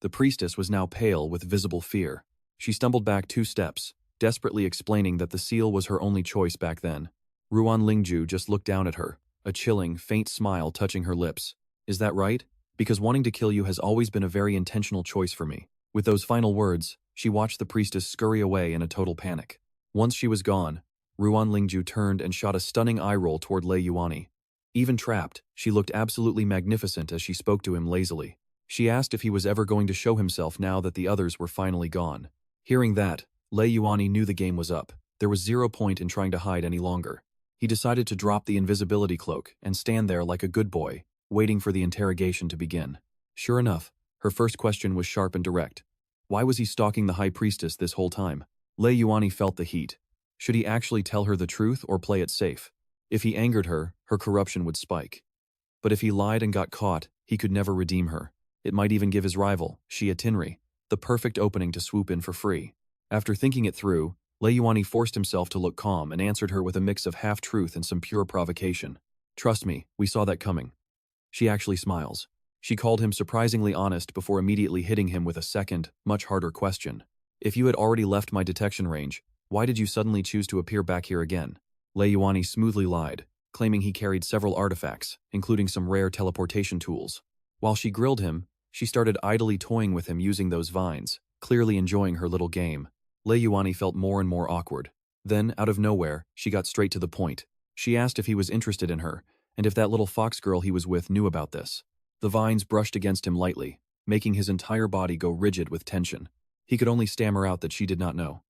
The priestess was now pale with visible fear. She stumbled back 2 steps, desperately explaining that the seal was her only choice back then. Ruan Lingju just looked down at her, a chilling, faint smile touching her lips. "Is that right? Because wanting to kill you has always been a very intentional choice for me." With those final words, she watched the priestess scurry away in a total panic. Once she was gone, Ruan Lingju turned and shot a stunning eye roll toward Lei Yuanyi. Even trapped, she looked absolutely magnificent as she spoke to him lazily. She asked if he was ever going to show himself now that the others were finally gone. Hearing that, Lei Yuanyi knew the game was up. There was zero point in trying to hide any longer. He decided to drop the invisibility cloak and stand there like a good boy, waiting for the interrogation to begin. Sure enough, her first question was sharp and direct. Why was he stalking the high priestess this whole time? Lei Yuanyi felt the heat. Should he actually tell her the truth or play it safe? If he angered her, her corruption would spike. But if he lied and got caught, he could never redeem her. It might even give his rival, Xia Tinri, the perfect opening to swoop in for free. After thinking it through, Lei Yuanyi forced himself to look calm and answered her with a mix of half-truth and some pure provocation. "Trust me, we saw that coming." She actually smiles. She called him surprisingly honest before immediately hitting him with a second, much harder question. "If you had already left my detection range, why did you suddenly choose to appear back here again?" Lei Yuanyi smoothly lied, claiming he carried several artifacts, including some rare teleportation tools. While she grilled him, she started idly toying with him using those vines, clearly enjoying her little game. Lei Yuanyi felt more and more awkward. Then, out of nowhere, she got straight to the point. She asked if he was interested in her, and if that little fox girl he was with knew about this. The vines brushed against him lightly, making his entire body go rigid with tension. He could only stammer out that she did not know.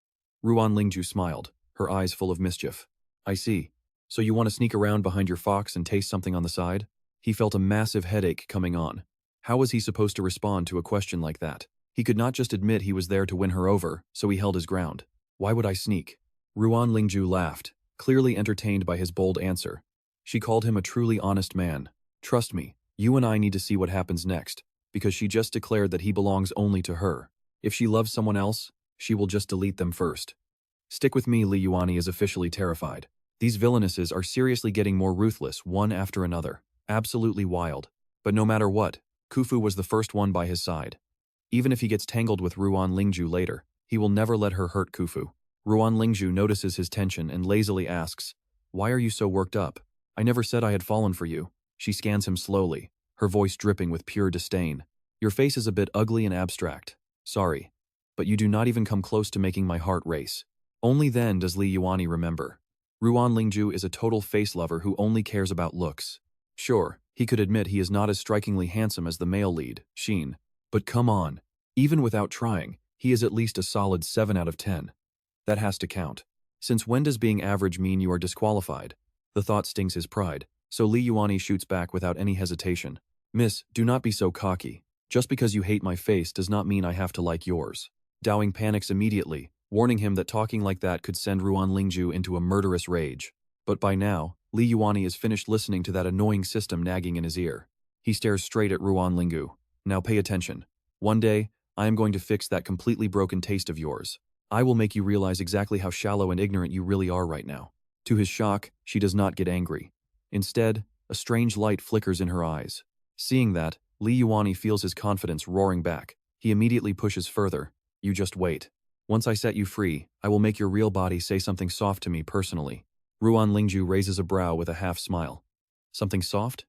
Ruan Lingju smiled, her eyes full of mischief. "I see. So you want to sneak around behind your fox and taste something on the side?" He felt a massive headache coming on. How was he supposed to respond to a question like that? He could not just admit he was there to win her over, so he held his ground. "Why would I sneak?" Ruan Lingju laughed, clearly entertained by his bold answer. She called him a truly honest man. "Trust me, you and I need to see what happens next, because she just declared that he belongs only to her. If she loves someone else, she will just delete them first." Stick with me, Li Yuanyi is officially terrified. These villainesses are seriously getting more ruthless, one after another. Absolutely wild. But no matter what, Khufu was the first one by his side. Even if he gets tangled with Ruan Lingju later, he will never let her hurt Khufu. Ruan Lingju notices his tension and lazily asks, "Why are you so worked up? I never said I had fallen for you." She scans him slowly, her voice dripping with pure disdain. Your face is a bit ugly and abstract. Sorry. But you do not even come close to making my heart race. Only then does Li Yuanyi remember. Ruan Lingju is a total face lover who only cares about looks. Sure, he could admit he is not as strikingly handsome as the male lead, Xin. But come on. Even without trying, he is at least a solid 7 out of 10. That has to count. Since when does being average mean you are disqualified? The thought stings his pride, so Li Yuanyi shoots back without any hesitation. Miss, do not be so cocky. Just because you hate my face does not mean I have to like yours. Dowing panics immediately, warning him that talking like that could send Ruan Lingju into a murderous rage. But by now, Li Yuanyi is finished listening to that annoying system nagging in his ear. He stares straight at Ruan Lingju. Now pay attention. One day, I am going to fix that completely broken taste of yours. I will make you realize exactly how shallow and ignorant you really are right now. To his shock, she does not get angry. Instead, a strange light flickers in her eyes. Seeing that, Li Yuanyi feels his confidence roaring back. He immediately pushes further. You just wait. Once I set you free, I will make your real body say something soft to me personally. Ruan Lingju raises a brow with a half smile. Something soft?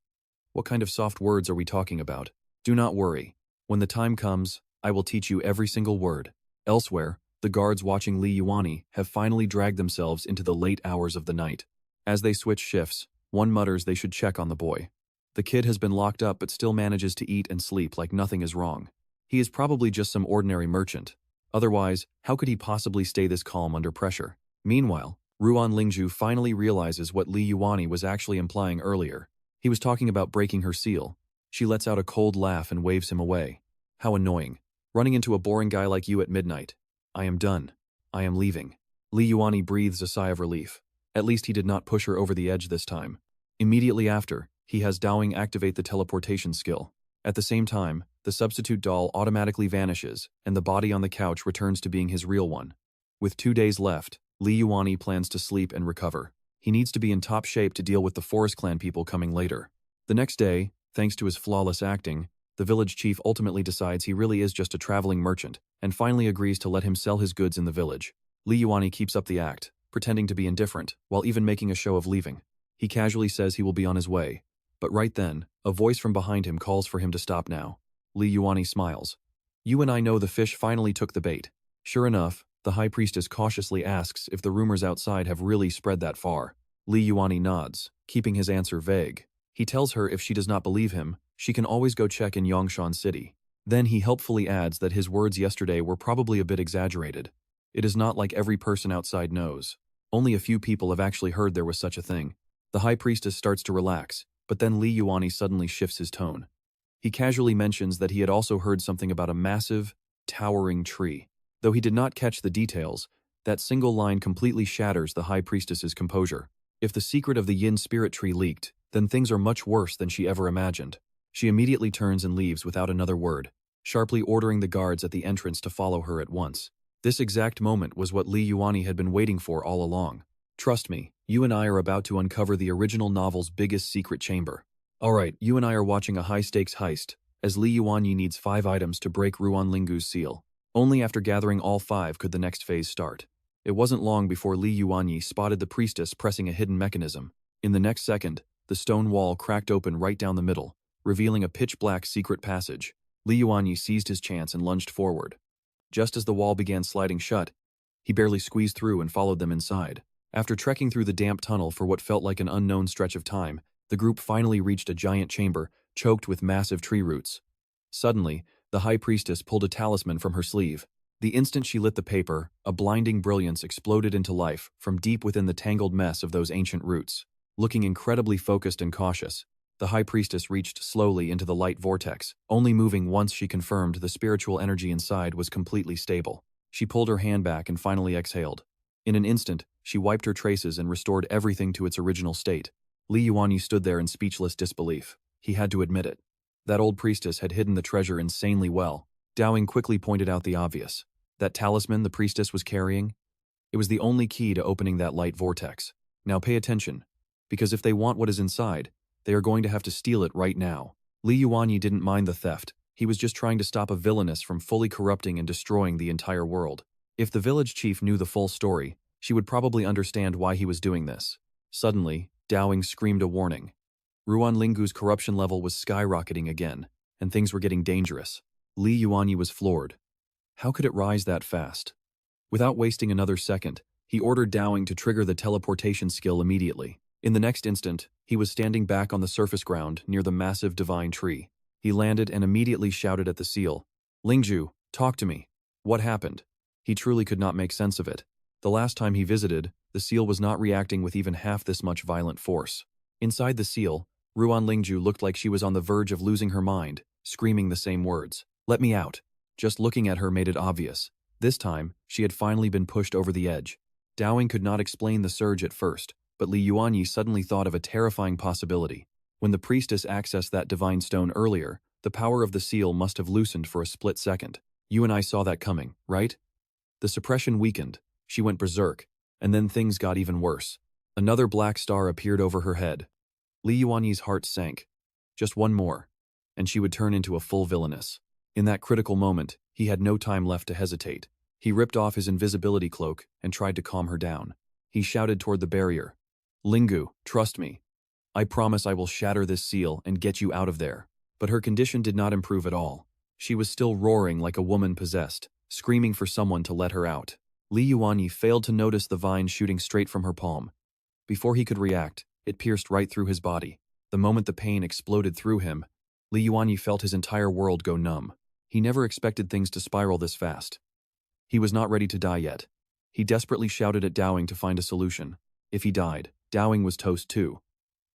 What kind of soft words are we talking about? Do not worry. When the time comes, I will teach you every single word. Elsewhere, the guards watching Li Yuanyi have finally dragged themselves into the late hours of the night. As they switch shifts, one mutters they should check on the boy. The kid has been locked up but still manages to eat and sleep like nothing is wrong. He is probably just some ordinary merchant. Otherwise, how could he possibly stay this calm under pressure? Meanwhile, Ruan Lingju finally realizes what Li Yuanyi was actually implying earlier. He was talking about breaking her seal. She lets out a cold laugh and waves him away. How annoying. Running into a boring guy like you at midnight. I am done. I am leaving. Li Yuanyi breathes a sigh of relief. At least he did not push her over the edge this time. Immediately after, he has Dowing activate the teleportation skill. At the same time, the substitute doll automatically vanishes, and the body on the couch returns to being his real one. With 2 days left, Li Yuanyi plans to sleep and recover. He needs to be in top shape to deal with the Forest Clan people coming later. The next day, thanks to his flawless acting, the village chief ultimately decides he really is just a traveling merchant, and finally agrees to let him sell his goods in the village. Li Yuanyi keeps up the act, pretending to be indifferent, while even making a show of leaving. He casually says he will be on his way. But right then, a voice from behind him calls for him to stop now. Li Yuanyi smiles. You and I know the fish finally took the bait. Sure enough, the high priestess cautiously asks if the rumors outside have really spread that far. Li Yuanyi nods, keeping his answer vague. He tells her if she does not believe him, she can always go check in Yongshan City. Then he helpfully adds that his words yesterday were probably a bit exaggerated. It is not like every person outside knows. Only a few people have actually heard there was such a thing. The high priestess starts to relax, but then Li Yuanyi suddenly shifts his tone. He casually mentions that he had also heard something about a massive, towering tree. Though he did not catch the details, that single line completely shatters the high priestess's composure. If the secret of the yin spirit tree leaked, then things are much worse than she ever imagined. She immediately turns and leaves without another word, sharply ordering the guards at the entrance to follow her at once. This exact moment was what Li Yuanyi had been waiting for all along. Trust me, you and I are about to uncover the original novel's biggest secret chamber. Alright, you and I are watching a high-stakes heist, as Li Yuanyi needs 5 items to break Ruan Linggu's seal. Only after gathering all 5 could the next phase start. It wasn't long before Li Yuanyi spotted the priestess pressing a hidden mechanism. In the next second, the stone wall cracked open right down the middle, revealing a pitch-black secret passage. Li Yuanyi seized his chance and lunged forward. Just as the wall began sliding shut, he barely squeezed through and followed them inside. After trekking through the damp tunnel for what felt like an unknown stretch of time, the group finally reached a giant chamber, choked with massive tree roots. Suddenly, the high priestess pulled a talisman from her sleeve. The instant she lit the paper, a blinding brilliance exploded into life from deep within the tangled mess of those ancient roots. Looking incredibly focused and cautious, the high priestess reached slowly into the light vortex, only moving once she confirmed the spiritual energy inside was completely stable. She pulled her hand back and finally exhaled. In an instant, she wiped her traces and restored everything to its original state. Li Yuanyi stood there in speechless disbelief. He had to admit it. That old priestess had hidden the treasure insanely well. Dowing quickly pointed out the obvious. That talisman the priestess was carrying? It was the only key to opening that light vortex. Now pay attention, because if they want what is inside, they are going to have to steal it right now. Li Yuanyi didn't mind the theft. He was just trying to stop a villainess from fully corrupting and destroying the entire world. If the village chief knew the full story, she would probably understand why he was doing this. Suddenly, Dowing screamed a warning. Ruan Linggu's corruption level was skyrocketing again. and things were getting dangerous. Li Yuanyi was floored. How could it rise that fast? Without wasting another second, he ordered Dowing to trigger the teleportation skill immediately. In the next instant, he was standing back on the surface ground near the massive divine tree. He landed and immediately shouted at the seal, "Lingju, talk to me. What happened?" He truly could not make sense of it. The last time he visited, the seal was not reacting with even half this much violent force. Inside the seal, Ruan Lingju looked like she was on the verge of losing her mind, screaming the same words, "Let me out." Just looking at her made it obvious. This time, she had finally been pushed over the edge. Dowing could not explain the surge at first, but Li Yuanyi suddenly thought of a terrifying possibility. When the priestess accessed that divine stone earlier, the power of the seal must have loosened for a split second. You and I saw that coming, right? The suppression weakened, she went berserk, and then things got even worse. Another black star appeared over her head. Li Yuanyi's heart sank. Just one more, and she would turn into a full villainess. In that critical moment, he had no time left to hesitate. He ripped off his invisibility cloak and tried to calm her down. He shouted toward the barrier, "Lingu, trust me. I promise I will shatter this seal and get you out of there." But her condition did not improve at all. She was still roaring like a woman possessed, screaming for someone to let her out. Li Yuanyi failed to notice the vine shooting straight from her palm. Before he could react, it pierced right through his body. The moment the pain exploded through him, Li Yuanyi felt his entire world go numb. He never expected things to spiral this fast. He was not ready to die yet. He desperately shouted at Dowing to find a solution. If he died, Dowing was toast too.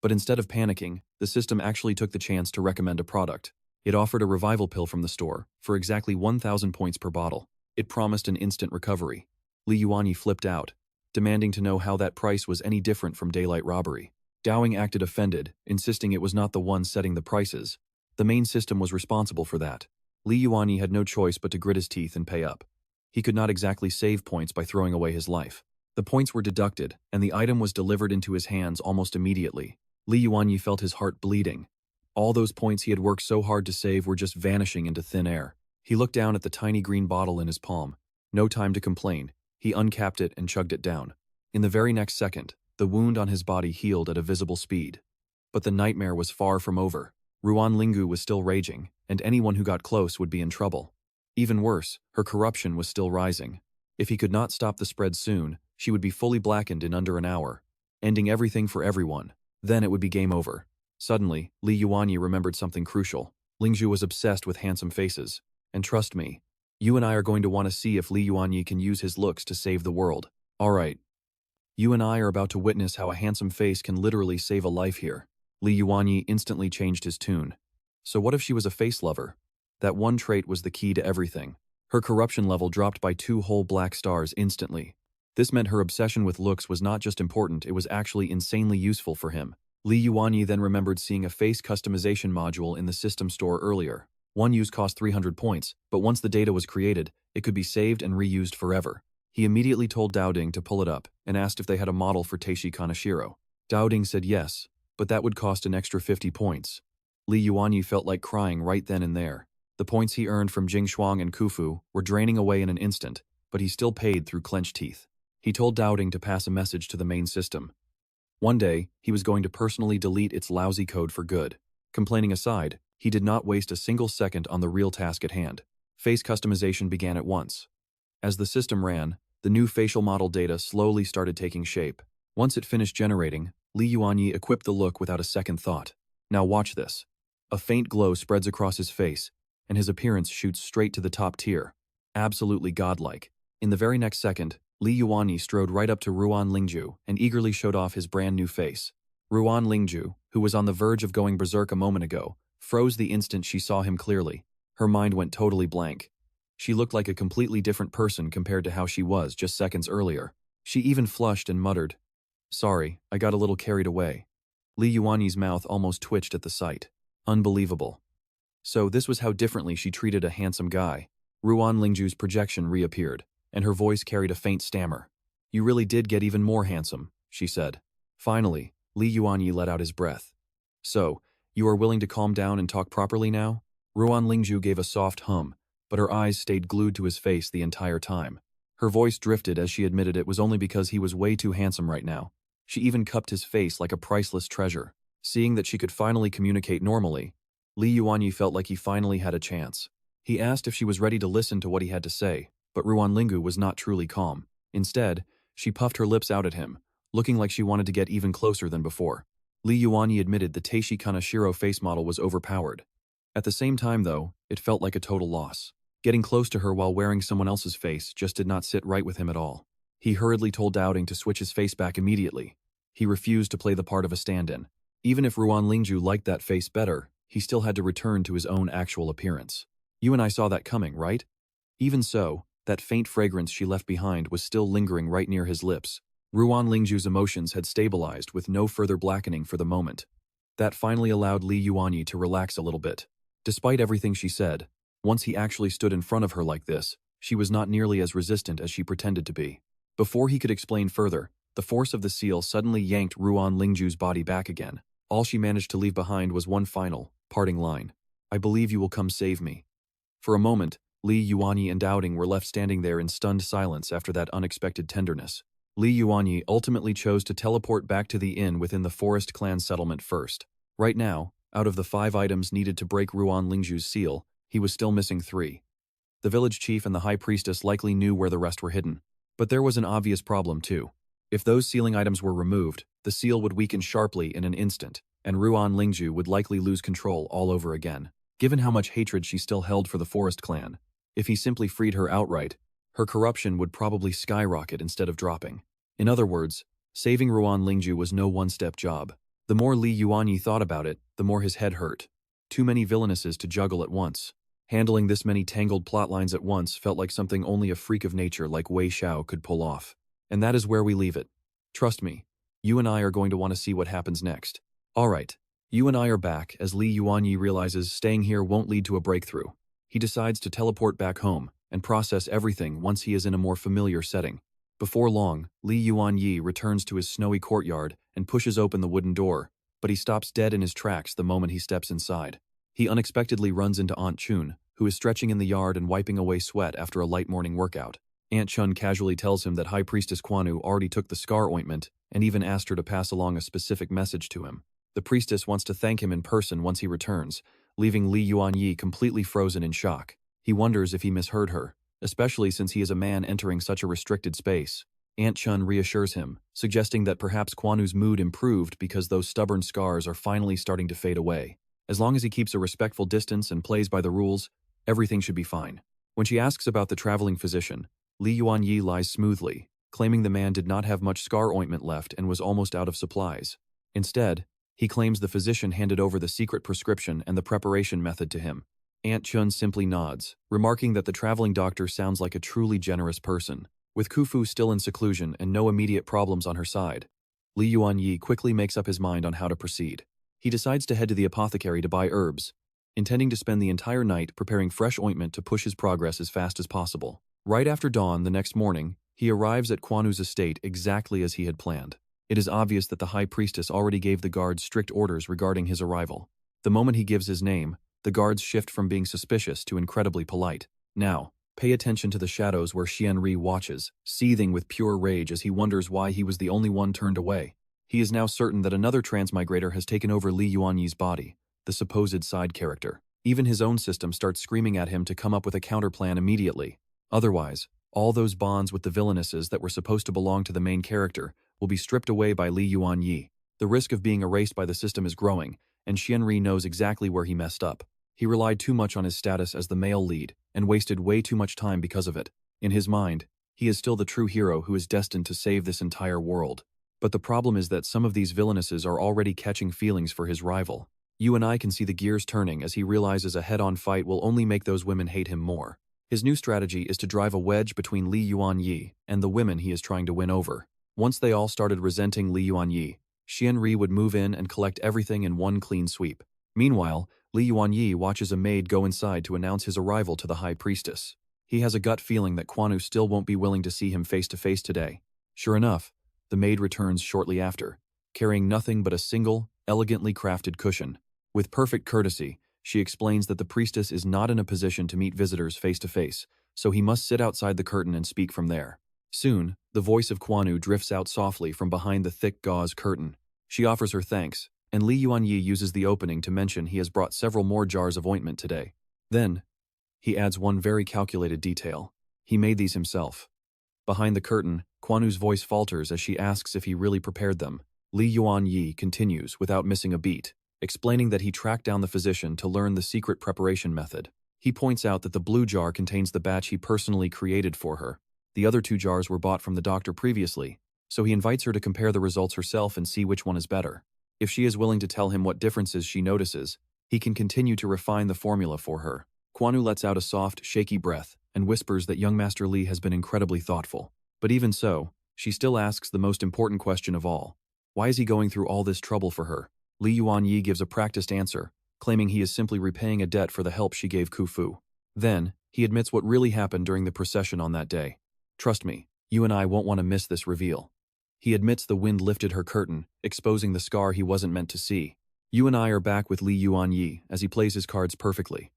But instead of panicking, the system actually took the chance to recommend a product. It offered a revival pill from the store, for exactly 1,000 points per bottle. It promised an instant recovery. Li Yuanyi flipped out, demanding to know how that price was any different from daylight robbery. Dowing acted offended, insisting it was not the one setting the prices. The main system was responsible for that. Li Yuanyi had no choice but to grit his teeth and pay up. He could not exactly save points by throwing away his life. The points were deducted, and the item was delivered into his hands almost immediately. Li Yuanyi felt his heart bleeding. All those points he had worked so hard to save were just vanishing into thin air. He looked down at the tiny green bottle in his palm. No time to complain. He uncapped it and chugged it down. In the very next second, the wound on his body healed at a visible speed. But the nightmare was far from over. Ruan Linggu was still raging, and anyone who got close would be in trouble. Even worse, her corruption was still rising. If he could not stop the spread soon, she would be fully blackened in under an hour, ending everything for everyone. Then it would be game over. Suddenly, Li Yuanyi remembered something crucial. Lingju was obsessed with handsome faces. And trust me, you and I are going to want to see if Li Yuanyi can use his looks to save the world. Alright. You and I are about to witness how a handsome face can literally save a life here. Li Yuanyi instantly changed his tune. So what if she was a face lover? That one trait was the key to everything. Her corruption level dropped by 2 whole black stars instantly. This meant her obsession with looks was not just important, it was actually insanely useful for him. Li Yuanyi then remembered seeing a face customization module in the system store earlier. One use cost 300 points, but once the data was created, it could be saved and reused forever. He immediately told Dowding to pull it up and asked if they had a model for Teishi Kaneshiro. Dowding said yes, but that would cost an extra 50 points. Li Yuanyi felt like crying right then and there. The points he earned from Jingshuang and Khufu were draining away in an instant, but he still paid through clenched teeth. He told Dowding to pass a message to the main system. One day, he was going to personally delete its lousy code for good. Complaining aside, he did not waste a single second on the real task at hand. Face customization began at once. As the system ran, the new facial model data slowly started taking shape. Once it finished generating, Li Yuanyi equipped the look without a second thought. Now watch this. A faint glow spreads across his face, and his appearance shoots straight to the top tier. Absolutely godlike. In the very next second, Li Yuanyi strode right up to Ruan Lingju and eagerly showed off his brand new face. Ruan Lingju, who was on the verge of going berserk a moment ago, froze the instant she saw him clearly. Her mind went totally blank. She looked like a completely different person compared to how she was just seconds earlier. She even flushed and muttered, "Sorry, I got a little carried away." Li Yuanyi's mouth almost twitched at the sight. Unbelievable. So this was how differently she treated a handsome guy. Ruan Lingju's projection reappeared, and her voice carried a faint stammer. "You really did get even more handsome," she said. Finally, Li Yuanyi let out his breath. "So, you are willing to calm down and talk properly now?" Ruan Lingju gave a soft hum, but her eyes stayed glued to his face the entire time. Her voice drifted as she admitted it was only because he was way too handsome right now. She even cupped his face like a priceless treasure. Seeing that she could finally communicate normally, Li Yuanyi felt like he finally had a chance. He asked if she was ready to listen to what he had to say, but Ruan Lingu was not truly calm. Instead, she puffed her lips out at him, looking like she wanted to get even closer than before. Li Yuanyi admitted the Teishi Kanashiro face model was overpowered. At the same time, though, it felt like a total loss. Getting close to her while wearing someone else's face just did not sit right with him at all. He hurriedly told Doubting to switch his face back immediately. He refused to play the part of a stand-in. Even if Ruan Lingju liked that face better, he still had to return to his own actual appearance. You and I saw that coming, right? Even so, that faint fragrance she left behind was still lingering right near his lips. Ruan Lingju's emotions had stabilized with no further blackening for the moment. That finally allowed Li Yuanyi to relax a little bit. Despite everything she said, once he actually stood in front of her like this, she was not nearly as resistant as she pretended to be. Before he could explain further, the force of the seal suddenly yanked Ruan Lingju's body back again. All she managed to leave behind was one final, parting line. "I believe you will come save me." For a moment, Li Yuanyi and Doubting were left standing there in stunned silence after that unexpected tenderness. Li Yuanyi ultimately chose to teleport back to the inn within the Forest Clan settlement first. Right now, out of the 5 items needed to break Ruan Lingju's seal, he was still missing 3. The village chief and the high priestess likely knew where the rest were hidden. But there was an obvious problem too. If those sealing items were removed, the seal would weaken sharply in an instant, and Ruan Lingju would likely lose control all over again. Given how much hatred she still held for the Forest Clan, if he simply freed her outright, her corruption would probably skyrocket instead of dropping. In other words, saving Ruan Lingju was no one-step job. The more Li Yuanyi thought about it, the more his head hurt. Too many villainesses to juggle at once. Handling this many tangled plotlines at once felt like something only a freak of nature like Wei Xiao could pull off. And that is where we leave it. Trust me, you and I are going to want to see what happens next. Alright, you and I are back as Li Yuanyi realizes staying here won't lead to a breakthrough. He decides to teleport back home and process everything once he is in a more familiar setting. Before long, Li Yuanyi returns to his snowy courtyard and pushes open the wooden door, but he stops dead in his tracks the moment he steps inside. He unexpectedly runs into Aunt Chun, who is stretching in the yard and wiping away sweat after a light morning workout. Aunt Chun casually tells him that High Priestess Kwanu already took the scar ointment and even asked her to pass along a specific message to him. The priestess wants to thank him in person once he returns, leaving Li Yuanyi completely frozen in shock. He wonders if he misheard her, especially since he is a man entering such a restricted space. Aunt Chun reassures him, suggesting that perhaps Kwanu's mood improved because those stubborn scars are finally starting to fade away. As long as he keeps a respectful distance and plays by the rules, everything should be fine. When she asks about the traveling physician, Li Yuanyi lies smoothly, claiming the man did not have much scar ointment left and was almost out of supplies. Instead, he claims the physician handed over the secret prescription and the preparation method to him. Aunt Chun simply nods, remarking that the traveling doctor sounds like a truly generous person. With Khufu still in seclusion and no immediate problems on her side, Li Yuanyi quickly makes up his mind on how to proceed. He decides to head to the apothecary to buy herbs, intending to spend the entire night preparing fresh ointment to push his progress as fast as possible. Right after dawn the next morning, he arrives at Kwanu's estate exactly as he had planned. It is obvious that the High Priestess already gave the guards strict orders regarding his arrival. The moment he gives his name, the guards shift from being suspicious to incredibly polite. Now, pay attention to the shadows where Xianri watches, seething with pure rage as he wonders why he was the only one turned away. He is now certain that another transmigrator has taken over Li Yuanyi's body, the supposed side character. Even his own system starts screaming at him to come up with a counterplan immediately. Otherwise, all those bonds with the villainesses that were supposed to belong to the main character will be stripped away by Li Yuanyi. The risk of being erased by the system is growing, and Xianri knows exactly where he messed up. He relied too much on his status as the male lead, and wasted way too much time because of it. In his mind, he is still the true hero who is destined to save this entire world. But the problem is that some of these villainesses are already catching feelings for his rival. You and I can see the gears turning as he realizes a head-on fight will only make those women hate him more. His new strategy is to drive a wedge between Li Yuanyi and the women he is trying to win over. Once they all started resenting Li Yuanyi, Xianri would move in and collect everything in one clean sweep. Meanwhile, Li Yuanyi watches a maid go inside to announce his arrival to the High Priestess. He has a gut feeling that Kwanu still won't be willing to see him face to face today. Sure enough, the maid returns shortly after, carrying nothing but a single, elegantly crafted cushion. With perfect courtesy, she explains that the priestess is not in a position to meet visitors face to face, so he must sit outside the curtain and speak from there. Soon, the voice of Kwanu drifts out softly from behind the thick gauze curtain. She offers her thanks, and Li Yuanyi uses the opening to mention he has brought several more jars of ointment today. Then, he adds one very calculated detail. He made these himself. Behind the curtain, Quanu's voice falters as she asks if he really prepared them. Li Yuanyi continues without missing a beat, explaining that he tracked down the physician to learn the secret preparation method. He points out that the blue jar contains the batch he personally created for her. The other 2 jars were bought from the doctor previously, so he invites her to compare the results herself and see which one is better. If she is willing to tell him what differences she notices, he can continue to refine the formula for her. Quanu lets out a soft, shaky breath and whispers that young Master Li has been incredibly thoughtful. But even so, she still asks the most important question of all. Why is he going through all this trouble for her? Li Yuanyi gives a practiced answer, claiming he is simply repaying a debt for the help she gave Khufu. Then, he admits what really happened during the procession on that day. Trust me, you and I won't want to miss this reveal. He admits the wind lifted her curtain, exposing the scar he wasn't meant to see. You and I are back with Li Yuanyi as he plays his cards perfectly.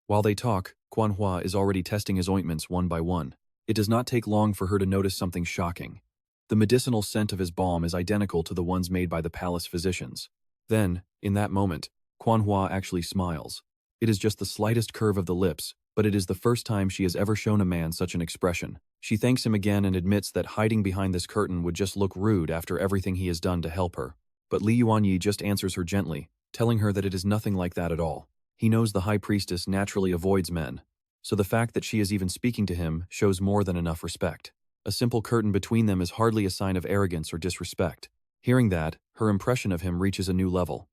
While they talk, Manhwa is already testing his ointments one by one. It does not take long for her to notice something shocking. The medicinal scent of his balm is identical to the ones made by the palace physicians. Then, in that moment, Manhwa actually smiles. It is just the slightest curve of the lips, but it is the first time she has ever shown a man such an expression. She thanks him again and admits that hiding behind this curtain would just look rude after everything he has done to help her. But Li Yuanyi just answers her gently, telling her that it is nothing like that at all. He knows the High Priestess naturally avoids men, so the fact that she is even speaking to him shows more than enough respect. A simple curtain between them is hardly a sign of arrogance or disrespect. Hearing that, her impression of him reaches a new level.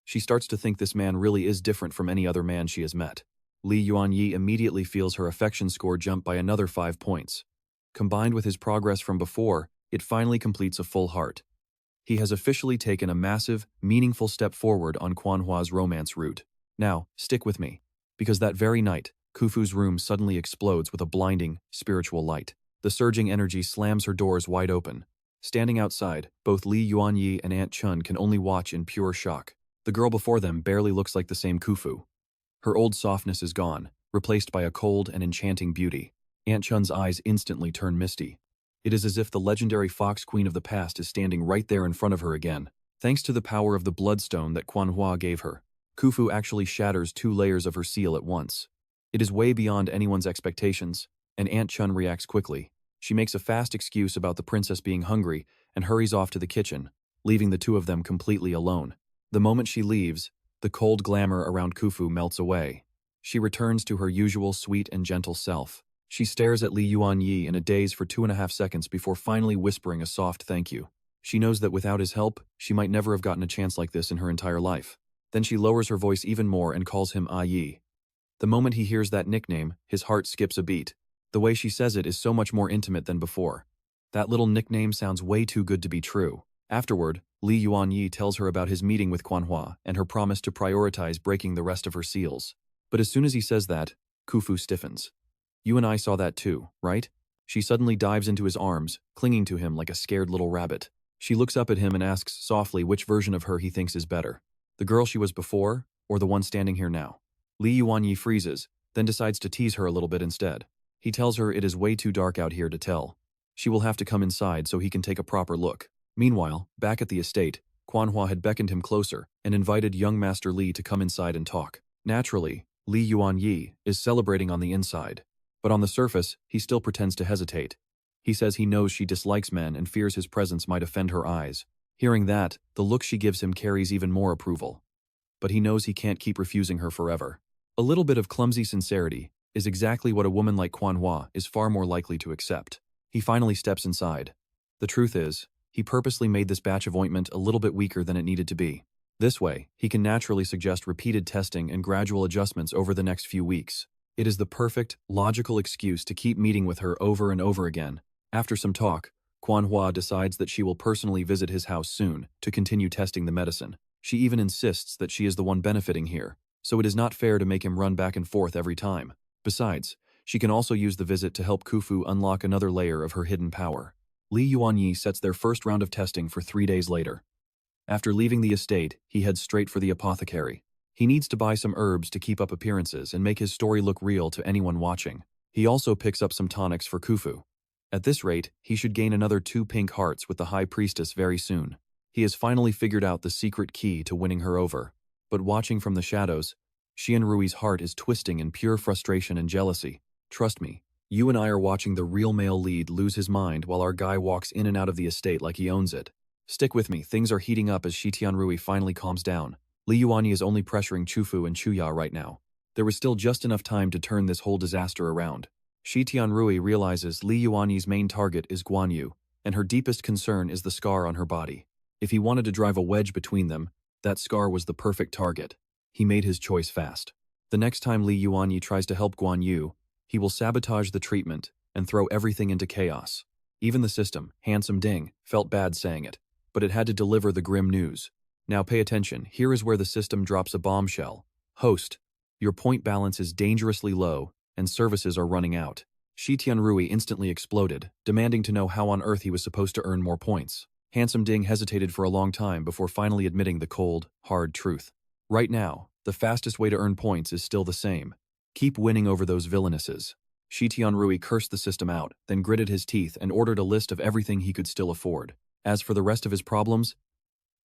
She starts to think this man really is different from any other man she has met. Li Yuanyi immediately feels her affection score jump by another 5 points. Combined with his progress from before, it finally completes a full heart. He has officially taken a massive, meaningful step forward on Manhwa's romance route. Now, stick with me, because that very night, Khufu's room suddenly explodes with a blinding, spiritual light. The surging energy slams her doors wide open. Standing outside, both Li Yuanyi and Aunt Chun can only watch in pure shock. The girl before them barely looks like the same Khufu. Her old softness is gone, replaced by a cold and enchanting beauty. Aunt Chun's eyes instantly turn misty. It is as if the legendary fox queen of the past is standing right there in front of her again. Thanks to the power of the bloodstone that Manhwa gave her, Khufu actually shatters 2 layers of her seal at once. It is way beyond anyone's expectations, and Aunt Chun reacts quickly. She makes a fast excuse about the princess being hungry and hurries off to the kitchen, leaving the 2 of them completely alone. The moment she leaves, the cold glamour around Khufu melts away. She returns to her usual sweet and gentle self. She stares at Li Yuanyi in a daze for 2.5 seconds before finally whispering a soft thank you. She knows that without his help, she might never have gotten a chance like this in her entire life. Then she lowers her voice even more and calls him Yi. The moment he hears that nickname, his heart skips a beat. The way she says it is so much more intimate than before. That little nickname sounds way too good to be true. Afterward, Li Yuanyi tells her about his meeting with Manhwa and her promise to prioritize breaking the rest of her seals. But as soon as he says that, Khufu stiffens. You and I saw that too, right? She suddenly dives into his arms, clinging to him like a scared little rabbit. She looks up at him and asks softly which version of her he thinks is better. The girl she was before, or the one standing here now? Li Yuanyi freezes, then decides to tease her a little bit instead. He tells her it is way too dark out here to tell. She will have to come inside so he can take a proper look. Meanwhile, back at the estate, Manhwa had beckoned him closer and invited young Master Li to come inside and talk. Naturally, Li Yuanyi is celebrating on the inside. But on the surface, he still pretends to hesitate. He says he knows she dislikes men and fears his presence might offend her eyes. Hearing that, the look she gives him carries even more approval. But he knows he can't keep refusing her forever. A little bit of clumsy sincerity is exactly what a woman like Manhwa is far more likely to accept. He finally steps inside. The truth is, he purposely made this batch of ointment a little bit weaker than it needed to be. This way, he can naturally suggest repeated testing and gradual adjustments over the next few weeks. It is the perfect, logical excuse to keep meeting with her over and over again. After some talk, Manhwa decides that she will personally visit his house soon to continue testing the medicine. She even insists that she is the one benefiting here, so it is not fair to make him run back and forth every time. Besides, she can also use the visit to help Khufu unlock another layer of her hidden power. Li Yuanyi sets their first round of testing for 3 days later. After leaving the estate, he heads straight for the apothecary. He needs to buy some herbs to keep up appearances and make his story look real to anyone watching. He also picks up some tonics for Khufu. At this rate, he should gain another 2 pink hearts with the High Priestess very soon. He has finally figured out the secret key to winning her over. But watching from the shadows, Xianrui's heart is twisting in pure frustration and jealousy. Trust me, you and I are watching the real male lead lose his mind while our guy walks in and out of the estate like he owns it. Stick with me, things are heating up as Xianrui finally calms down. Li Yuanyi is only pressuring Chufu and Chuya right now. There was still just enough time to turn this whole disaster around. Xianrui realizes Li Yuanyi's main target is Guan Yu, and her deepest concern is the scar on her body. If he wanted to drive a wedge between them, that scar was the perfect target. He made his choice fast. The next time Li Yuanyi tries to help Guan Yu, he will sabotage the treatment and throw everything into chaos. Even the system, Handsome Ding, felt bad saying it, but it had to deliver the grim news. Now pay attention, here is where the system drops a bombshell. Host, your point balance is dangerously low, and services are running out. Xianrui instantly exploded, demanding to know how on earth he was supposed to earn more points. Handsome Ding hesitated for a long time before finally admitting the cold, hard truth. Right now, the fastest way to earn points is still the same. Keep winning over those villainesses. Xianrui cursed the system out, then gritted his teeth and ordered a list of everything he could still afford. As for the rest of his problems,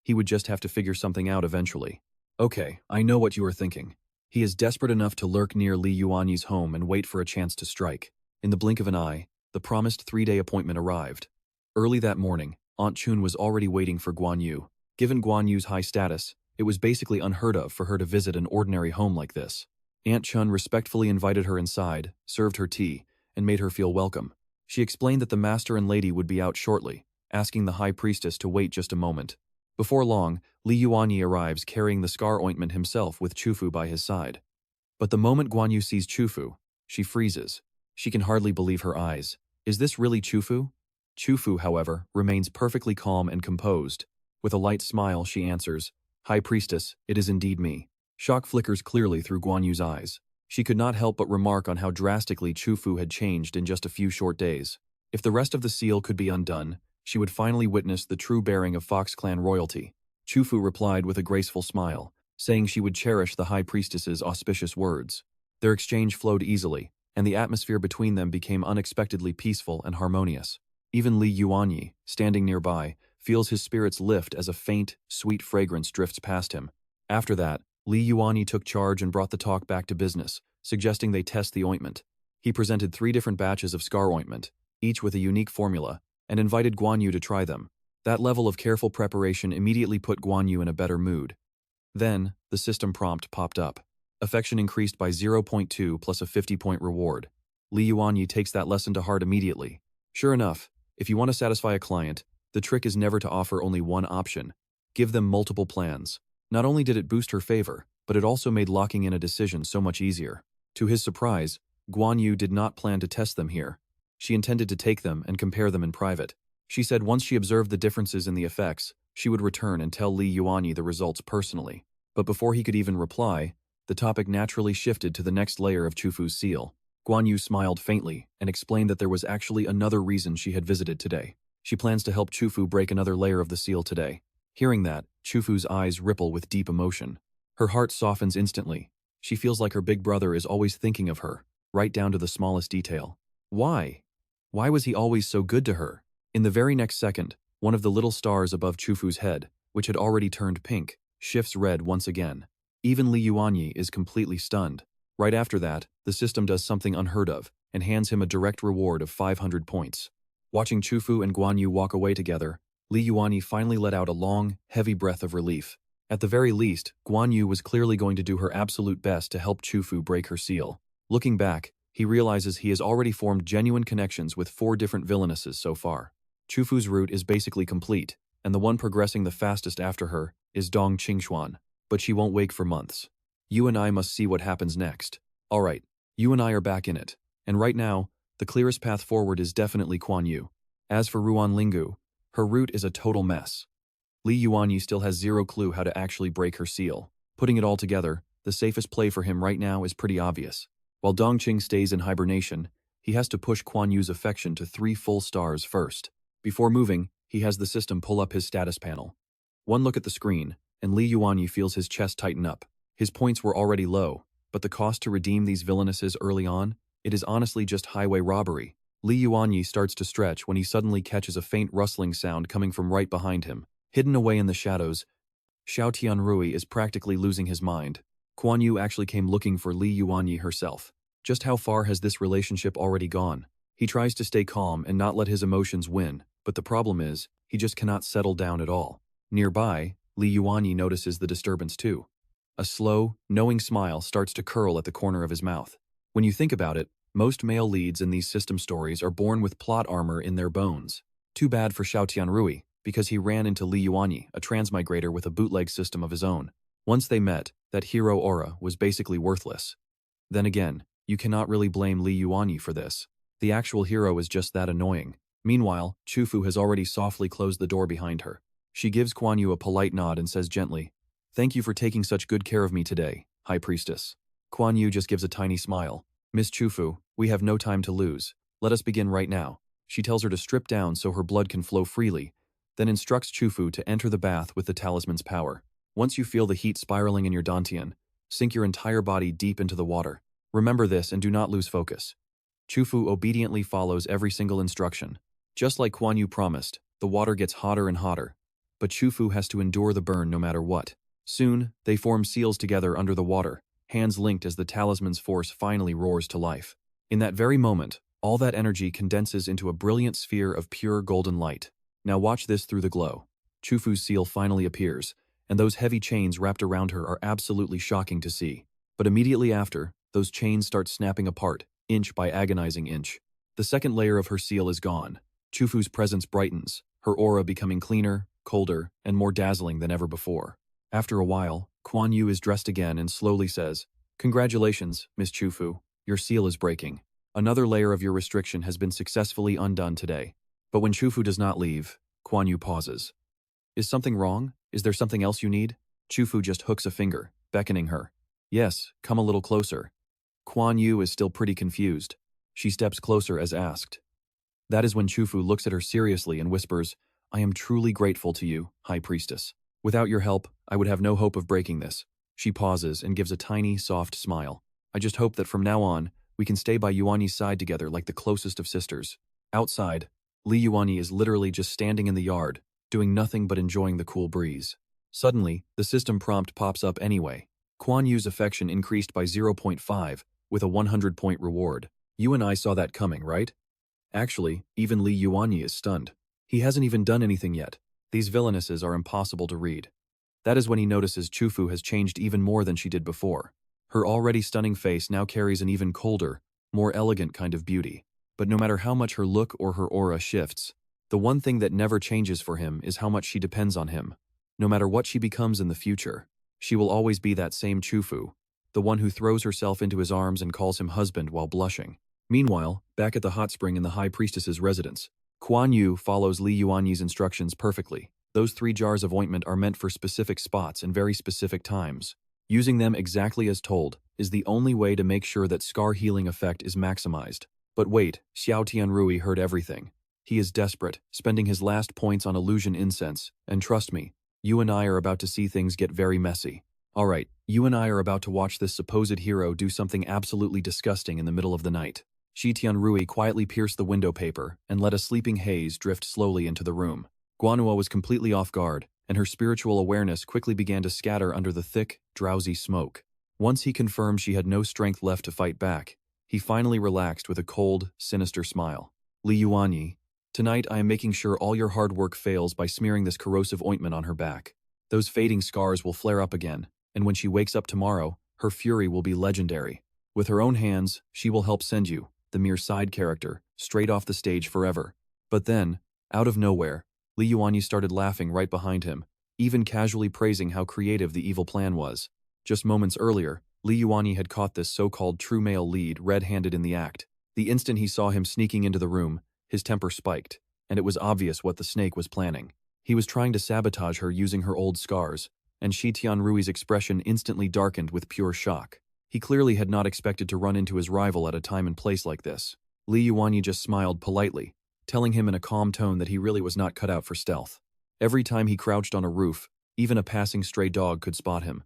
he would just have to figure something out eventually. Okay, I know what you are thinking. He is desperate enough to lurk near Li Yuanyi's home and wait for a chance to strike. In the blink of an eye, the promised 3-day appointment arrived. Early that morning, Aunt Chun was already waiting for Guan Yu. Given Guan Yu's high status, it was basically unheard of for her to visit an ordinary home like this. Aunt Chun respectfully invited her inside, served her tea, and made her feel welcome. She explained that the master and lady would be out shortly, asking the high priestess to wait just a moment. Before long, Li Yuanyi arrives carrying the scar ointment himself with Chufu by his side. But the moment Guan Yu sees Chufu, she freezes. She can hardly believe her eyes. Is this really Chufu? Chufu, however, remains perfectly calm and composed. With a light smile, she answers, "High priestess, it is indeed me." Shock flickers clearly through Guan Yu's eyes. She could not help but remark on how drastically Chufu had changed in just a few short days. If the rest of the seal could be undone, she would finally witness the true bearing of Fox Clan royalty. Chufu replied with a graceful smile, saying she would cherish the high priestess's auspicious words. Their exchange flowed easily, and the atmosphere between them became unexpectedly peaceful and harmonious. Even Li Yuanyi, standing nearby, feels his spirits lift as a faint, sweet fragrance drifts past him. After that, Li Yuanyi took charge and brought the talk back to business, suggesting they test the ointment. He presented 3 different batches of scar ointment, each with a unique formula, and invited Guan Yu to try them. That level of careful preparation immediately put Guan Yu in a better mood. Then, the system prompt popped up. Affection increased by 0.2 plus a 50-point reward. Li Yuanyi takes that lesson to heart immediately. Sure enough, if you want to satisfy a client, the trick is never to offer only one option. Give them multiple plans. Not only did it boost her favor, but it also made locking in a decision so much easier. To his surprise, Guan Yu did not plan to test them here. She intended to take them and compare them in private. She said once she observed the differences in the effects, she would return and tell Li Yuanyi the results personally. But before he could even reply, the topic naturally shifted to the next layer of Chufu's seal. Guan Yu smiled faintly and explained that there was actually another reason she had visited today. She plans to help Chufu break another layer of the seal today. Hearing that, Chufu's eyes ripple with deep emotion. Her heart softens instantly. She feels like her big brother is always thinking of her, right down to the smallest detail. Why? Why was he always so good to her? In the very next second, one of the little stars above Chufu's head, which had already turned pink, shifts red once again. Even Li Yuanyi is completely stunned. Right after that, the system does something unheard of and hands him a direct reward of 500 points. Watching Chufu and Guan Yu walk away together, Li Yuanyi finally let out a long, heavy breath of relief. At the very least, Guan Yu was clearly going to do her absolute best to help Chufu break her seal. Looking back, he realizes he has already formed genuine connections with 4 different villainesses so far. Chufu's route is basically complete, and the one progressing the fastest after her is Dong Qingxuan, but she won't wake for months. You and I must see what happens next. Alright, you and I are back in it, and right now, the clearest path forward is definitely Guan Yu. As for Ruan Lingu, her route is a total mess. Li Yuanyi still has 0 clue how to actually break her seal. Putting it all together, the safest play for him right now is pretty obvious. While Dongqing stays in hibernation, he has to push Guan Yu's affection to 3 full stars first. Before moving, he has the system pull up his status panel. One look at the screen, and Li Yuanyi feels his chest tighten up. His points were already low, but the cost to redeem these villainesses early on, it is honestly just highway robbery. Li Yuanyi starts to stretch when he suddenly catches a faint rustling sound coming from right behind him. Hidden away in the shadows, Xiao Tianrui is practically losing his mind. Kuan Yu actually came looking for Li Yuanyi herself. Just how far has this relationship already gone? He tries to stay calm and not let his emotions win, but the problem is, he just cannot settle down at all. Nearby, Li Yuanyi notices the disturbance too. A slow, knowing smile starts to curl at the corner of his mouth. When you think about it, most male leads in these system stories are born with plot armor in their bones. Too bad for Xiao Tianrui, because he ran into Li Yuanyi, a transmigrator with a bootleg system of his own. Once they met, that hero aura was basically worthless. Then again, you cannot really blame Li Yuanyi for this. The actual hero is just that annoying. Meanwhile, Chufu has already softly closed the door behind her. She gives Kuan Yu a polite nod and says gently, "Thank you for taking such good care of me today, High Priestess." Kuan Yu just gives a tiny smile. "Miss Chufu, we have no time to lose. Let us begin right now." She tells her to strip down so her blood can flow freely, then instructs Chufu to enter the bath with the talisman's power. Once you feel the heat spiraling in your dantian, sink your entire body deep into the water. Remember this and do not lose focus. Chufu obediently follows every single instruction. Just like Kuan Yu promised, the water gets hotter and hotter, but Chufu has to endure the burn no matter what. Soon, they form seals together under the water, hands linked as the talisman's force finally roars to life. In that very moment, all that energy condenses into a brilliant sphere of pure golden light. Now watch this through the glow. Chufu's seal finally appears, and those heavy chains wrapped around her are absolutely shocking to see. But immediately after, those chains start snapping apart, inch by agonizing inch. The second layer of her seal is gone. Chufu's presence brightens, her aura becoming cleaner, colder, and more dazzling than ever before. After a while, Kuan Yu is dressed again and slowly says, "Congratulations, Miss Chufu, your seal is breaking. Another layer of your restriction has been successfully undone today." But when Chufu does not leave, Kuan Yu pauses. "Is something wrong? Is there something else you need?" Chufu just hooks a finger, beckoning her. "Yes, come a little closer." Kuan Yu is still pretty confused. She steps closer as asked. That is when Chufu looks at her seriously and whispers, "I am truly grateful to you, High Priestess. Without your help, I would have no hope of breaking this." She pauses and gives a tiny, soft smile. "I just hope that from now on, we can stay by Yuanyi's side together like the closest of sisters." Outside, Li Yuanyi is literally just standing in the yard, doing nothing but enjoying the cool breeze. Suddenly, the system prompt pops up anyway. Kuan Yu's affection increased by 0.5, with a 100-point reward. You and I saw that coming, right? Actually, even Li Yuanyi is stunned. He hasn't even done anything yet. These villainesses are impossible to read. That is when he notices Chufu has changed even more than she did before. Her already stunning face now carries an even colder, more elegant kind of beauty. But no matter how much her look or her aura shifts, the one thing that never changes for him is how much she depends on him. No matter what she becomes in the future, she will always be that same Chufu, the one who throws herself into his arms and calls him husband while blushing. Meanwhile, back at the hot spring in the High Priestess's residence, Kuan Yu follows Li Yuanyi's instructions perfectly. Those 3 jars of ointment are meant for specific spots and very specific times. Using them exactly as told is the only way to make sure that scar healing effect is maximized. But wait, Xiao Tianrui heard everything. He is desperate, spending his last points on illusion incense, and trust me, you and I are about to see things get very messy. Alright, you and I are about to watch this supposed hero do something absolutely disgusting in the middle of the night. Shi Tianrui quietly pierced the window paper and let a sleeping haze drift slowly into the room. Guanhua was completely off guard, and her spiritual awareness quickly began to scatter under the thick, drowsy smoke. Once he confirmed she had no strength left to fight back, he finally relaxed with a cold, sinister smile. "Li Yuanyi, tonight I am making sure all your hard work fails by smearing this corrosive ointment on her back. Those fading scars will flare up again, and when she wakes up tomorrow, her fury will be legendary. With her own hands, she will help send you, the mere side character, straight off the stage forever." But then, out of nowhere, Li Yuanyi started laughing right behind him, even casually praising how creative the evil plan was. Just moments earlier, Li Yuanyi had caught this so-called true male lead red-handed in the act. The instant he saw him sneaking into the room, his temper spiked, and it was obvious what the snake was planning. He was trying to sabotage her using her old scars, and Shi Tianrui's expression instantly darkened with pure shock. He clearly had not expected to run into his rival at a time and place like this. Li Yuanyi just smiled politely, telling him in a calm tone that he really was not cut out for stealth. Every time he crouched on a roof, even a passing stray dog could spot him.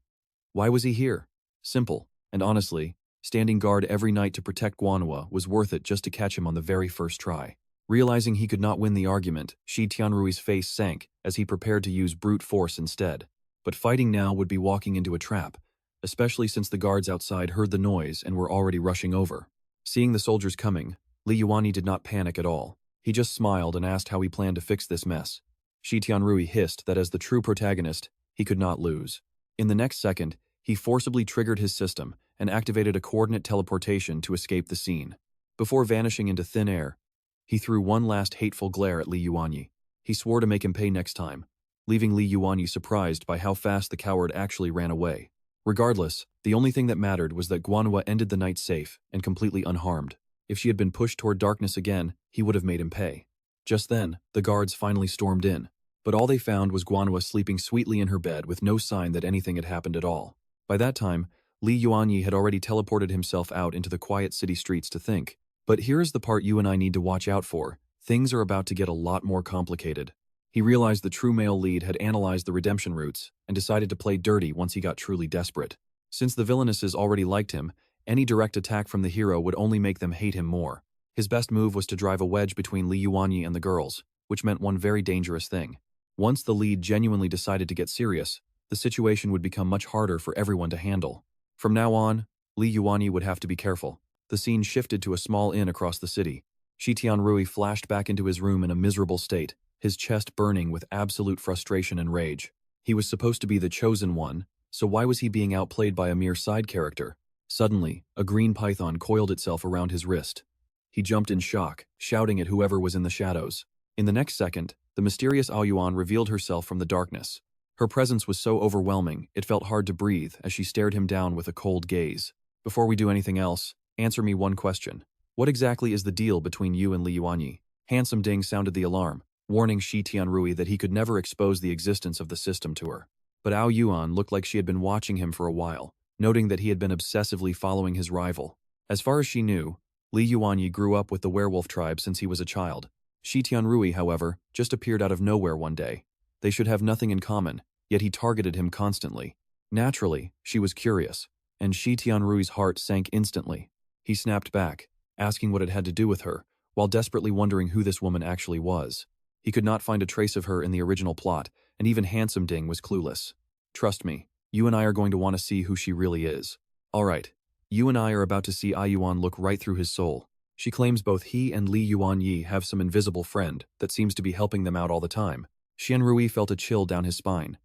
Why was he here? Simple, and honestly, standing guard every night to protect Guanhua was worth it just to catch him on the very first try. Realizing he could not win the argument, Shi Tianrui's face sank as he prepared to use brute force instead. But fighting now would be walking into a trap, especially since the guards outside heard the noise and were already rushing over. Seeing the soldiers coming, Li Yuanyi did not panic at all. He just smiled and asked how he planned to fix this mess. Shi Tianrui hissed that as the true protagonist, he could not lose. In the next second, he forcibly triggered his system and activated a coordinate teleportation to escape the scene. Before vanishing into thin air, he threw one last hateful glare at Li Yuanyi. He swore to make him pay next time, leaving Li Yuanyi surprised by how fast the coward actually ran away. Regardless, the only thing that mattered was that Guanhua ended the night safe and completely unharmed. If she had been pushed toward darkness again, he would have made him pay. Just then, the guards finally stormed in, but all they found was Guanhua sleeping sweetly in her bed with no sign that anything had happened at all. By that time, Li Yuanyi had already teleported himself out into the quiet city streets to think. But here is the part you and I need to watch out for. Things are about to get a lot more complicated. He realized the true male lead had analyzed the redemption routes and decided to play dirty once he got truly desperate. Since the villainesses already liked him, any direct attack from the hero would only make them hate him more. His best move was to drive a wedge between Li Yuanyi and the girls, which meant one very dangerous thing. Once the lead genuinely decided to get serious, the situation would become much harder for everyone to handle. From now on, Li Yuanyi would have to be careful. The scene shifted to a small inn across the city. Shi Tianrui flashed back into his room in a miserable state, his chest burning with absolute frustration and rage. He was supposed to be the chosen one, so why was he being outplayed by a mere side character? Suddenly, a green python coiled itself around his wrist. He jumped in shock, shouting at whoever was in the shadows. In the next second, the mysterious Aoyuan revealed herself from the darkness. Her presence was so overwhelming, it felt hard to breathe as she stared him down with a cold gaze. Before we do anything else, answer me one question. What exactly is the deal between you and Li Yuanyi? Handsome Ding sounded the alarm, warning Shi Tianrui that he could never expose the existence of the system to her. But Ao Yuan looked like she had been watching him for a while, noting that he had been obsessively following his rival. As far as she knew, Li Yuanyi grew up with the werewolf tribe since he was a child. Shi Tianrui, however, just appeared out of nowhere one day. They should have nothing in common, yet he targeted him constantly. Naturally, she was curious, and Shi Tianrui's heart sank instantly. He snapped back, asking what it had to do with her, while desperately wondering who this woman actually was. He could not find a trace of her in the original plot, and even Handsome Ding was clueless. Trust me, you and I are going to want to see who she really is. Alright, you and I are about to see Aoyuan look right through his soul. She claims both he and Li Yuanyi have some invisible friend that seems to be helping them out all the time. Xianrui felt a chill down his spine.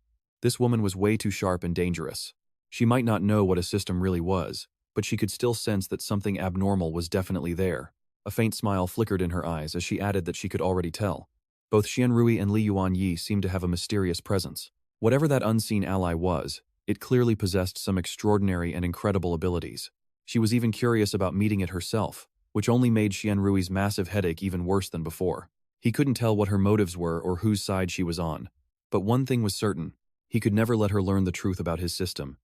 This woman was way too sharp and dangerous. She might not know what a system really was, but she could still sense that something abnormal was definitely there. A faint smile flickered in her eyes as she added that she could already tell. Both Xianrui and Li Yuanyi seemed to have a mysterious presence. Whatever that unseen ally was, it clearly possessed some extraordinary and incredible abilities. She was even curious about meeting it herself, which only made Xianrui's massive headache even worse than before. He couldn't tell what her motives were or whose side she was on. But one thing was certain, he could never let her learn the truth about his system.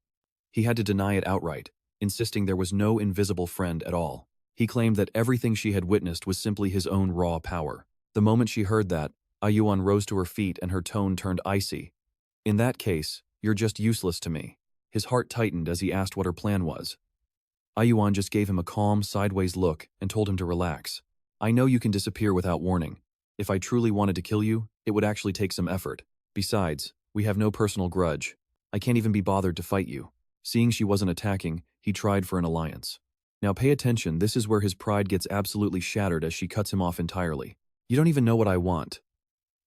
He had to deny it outright, insisting there was no invisible friend at all. He claimed that everything she had witnessed was simply his own raw power. The moment she heard that, Aoyuan rose to her feet and her tone turned icy. In that case, you're just useless to me. His heart tightened as he asked what her plan was. Aoyuan just gave him a calm, sideways look and told him to relax. I know you can disappear without warning. If I truly wanted to kill you, it would actually take some effort. Besides, we have no personal grudge. I can't even be bothered to fight you. Seeing she wasn't attacking, he tried for an alliance. Now pay attention, this is where his pride gets absolutely shattered as she cuts him off entirely. You don't even know what I want.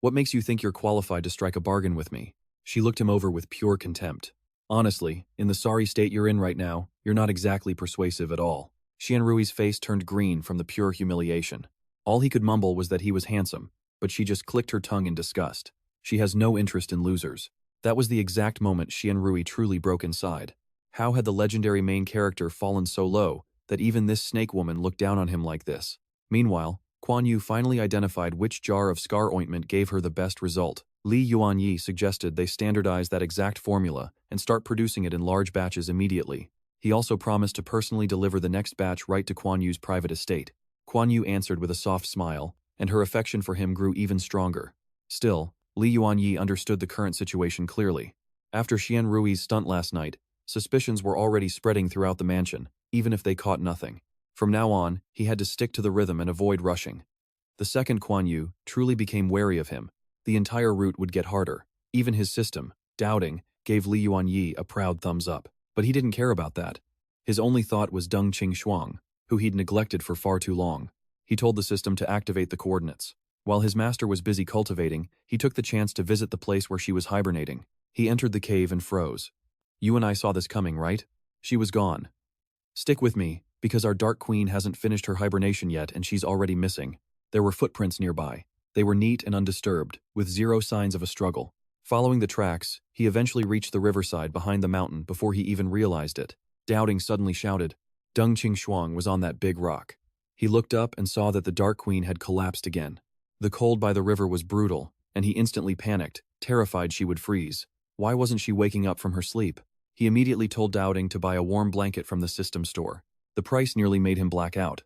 What makes you think you're qualified to strike a bargain with me? She looked him over with pure contempt. Honestly, in the sorry state you're in right now, you're not exactly persuasive at all. Xianrui's face turned green from the pure humiliation. All he could mumble was that he was handsome, but she just clicked her tongue in disgust. She has no interest in losers. That was the exact moment Xianrui truly broke inside. How had the legendary main character fallen so low that even this snake woman looked down on him like this? Meanwhile, Kuan Yu finally identified which jar of scar ointment gave her the best result. Li Yuanyi suggested they standardize that exact formula and start producing it in large batches immediately. He also promised to personally deliver the next batch right to Kuan Yu's private estate. Kuan Yu answered with a soft smile, and her affection for him grew even stronger. Still, Li Yuanyi understood the current situation clearly. After Xianrui's stunt last night, suspicions were already spreading throughout the mansion, even if they caught nothing. From now on, he had to stick to the rhythm and avoid rushing. The second Kuan Yu truly became wary of him. The entire route would get harder. Even his system, doubting, gave Li Yuanyi a proud thumbs up. But he didn't care about that. His only thought was Deng Qing who he'd neglected for far too long. He told the system to activate the coordinates. While his master was busy cultivating, he took the chance to visit the place where she was hibernating. He entered the cave and froze. You and I saw this coming, right? She was gone. Stick with me, because our Dark Queen hasn't finished her hibernation yet and she's already missing. There were footprints nearby. They were neat and undisturbed, with zero signs of a struggle. Following the tracks, he eventually reached the riverside behind the mountain before he even realized it. Doubting suddenly shouted. Deng Qing was on that big rock. He looked up and saw that the Dark Queen had collapsed again. The cold by the river was brutal, and he instantly panicked, terrified she would freeze. Why wasn't she waking up from her sleep? He immediately told Doubting to buy a warm blanket from the system store. The price nearly made him black out.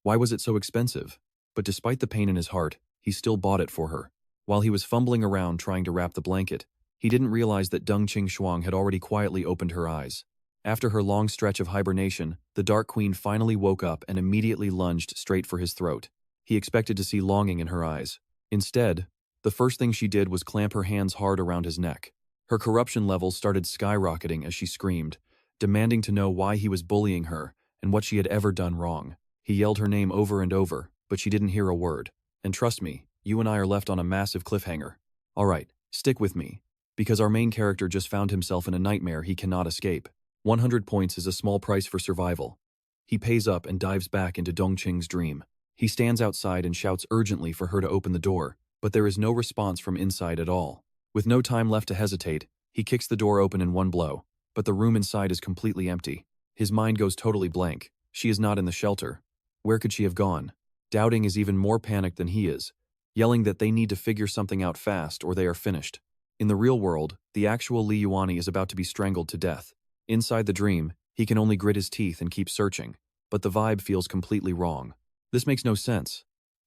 Why was it so expensive? But despite the pain in his heart, he still bought it for her. While he was fumbling around trying to wrap the blanket, he didn't realize that Deng Qing had already quietly opened her eyes. After her long stretch of hibernation, the Dark Queen finally woke up and immediately lunged straight for his throat. He expected to see longing in her eyes. Instead, the first thing she did was clamp her hands hard around his neck. Her corruption levels started skyrocketing as she screamed, demanding to know why he was bullying her and what she had ever done wrong. He yelled her name over and over, but she didn't hear a word. And trust me, you and I are left on a massive cliffhanger. Alright, stick with me, because our main character just found himself in a nightmare he cannot escape. 100 points is a small price for survival. He pays up and dives back into Dongqing's dream. He stands outside and shouts urgently for her to open the door, but there is no response from inside at all. With no time left to hesitate, he kicks the door open in one blow, but the room inside is completely empty. His mind goes totally blank. She is not in the shelter. Where could she have gone? Doubting is even more panicked than he is, yelling that they need to figure something out fast or they are finished. In the real world, the actual Li Yuanyi is about to be strangled to death. Inside the dream, he can only grit his teeth and keep searching, but the vibe feels completely wrong. This makes no sense.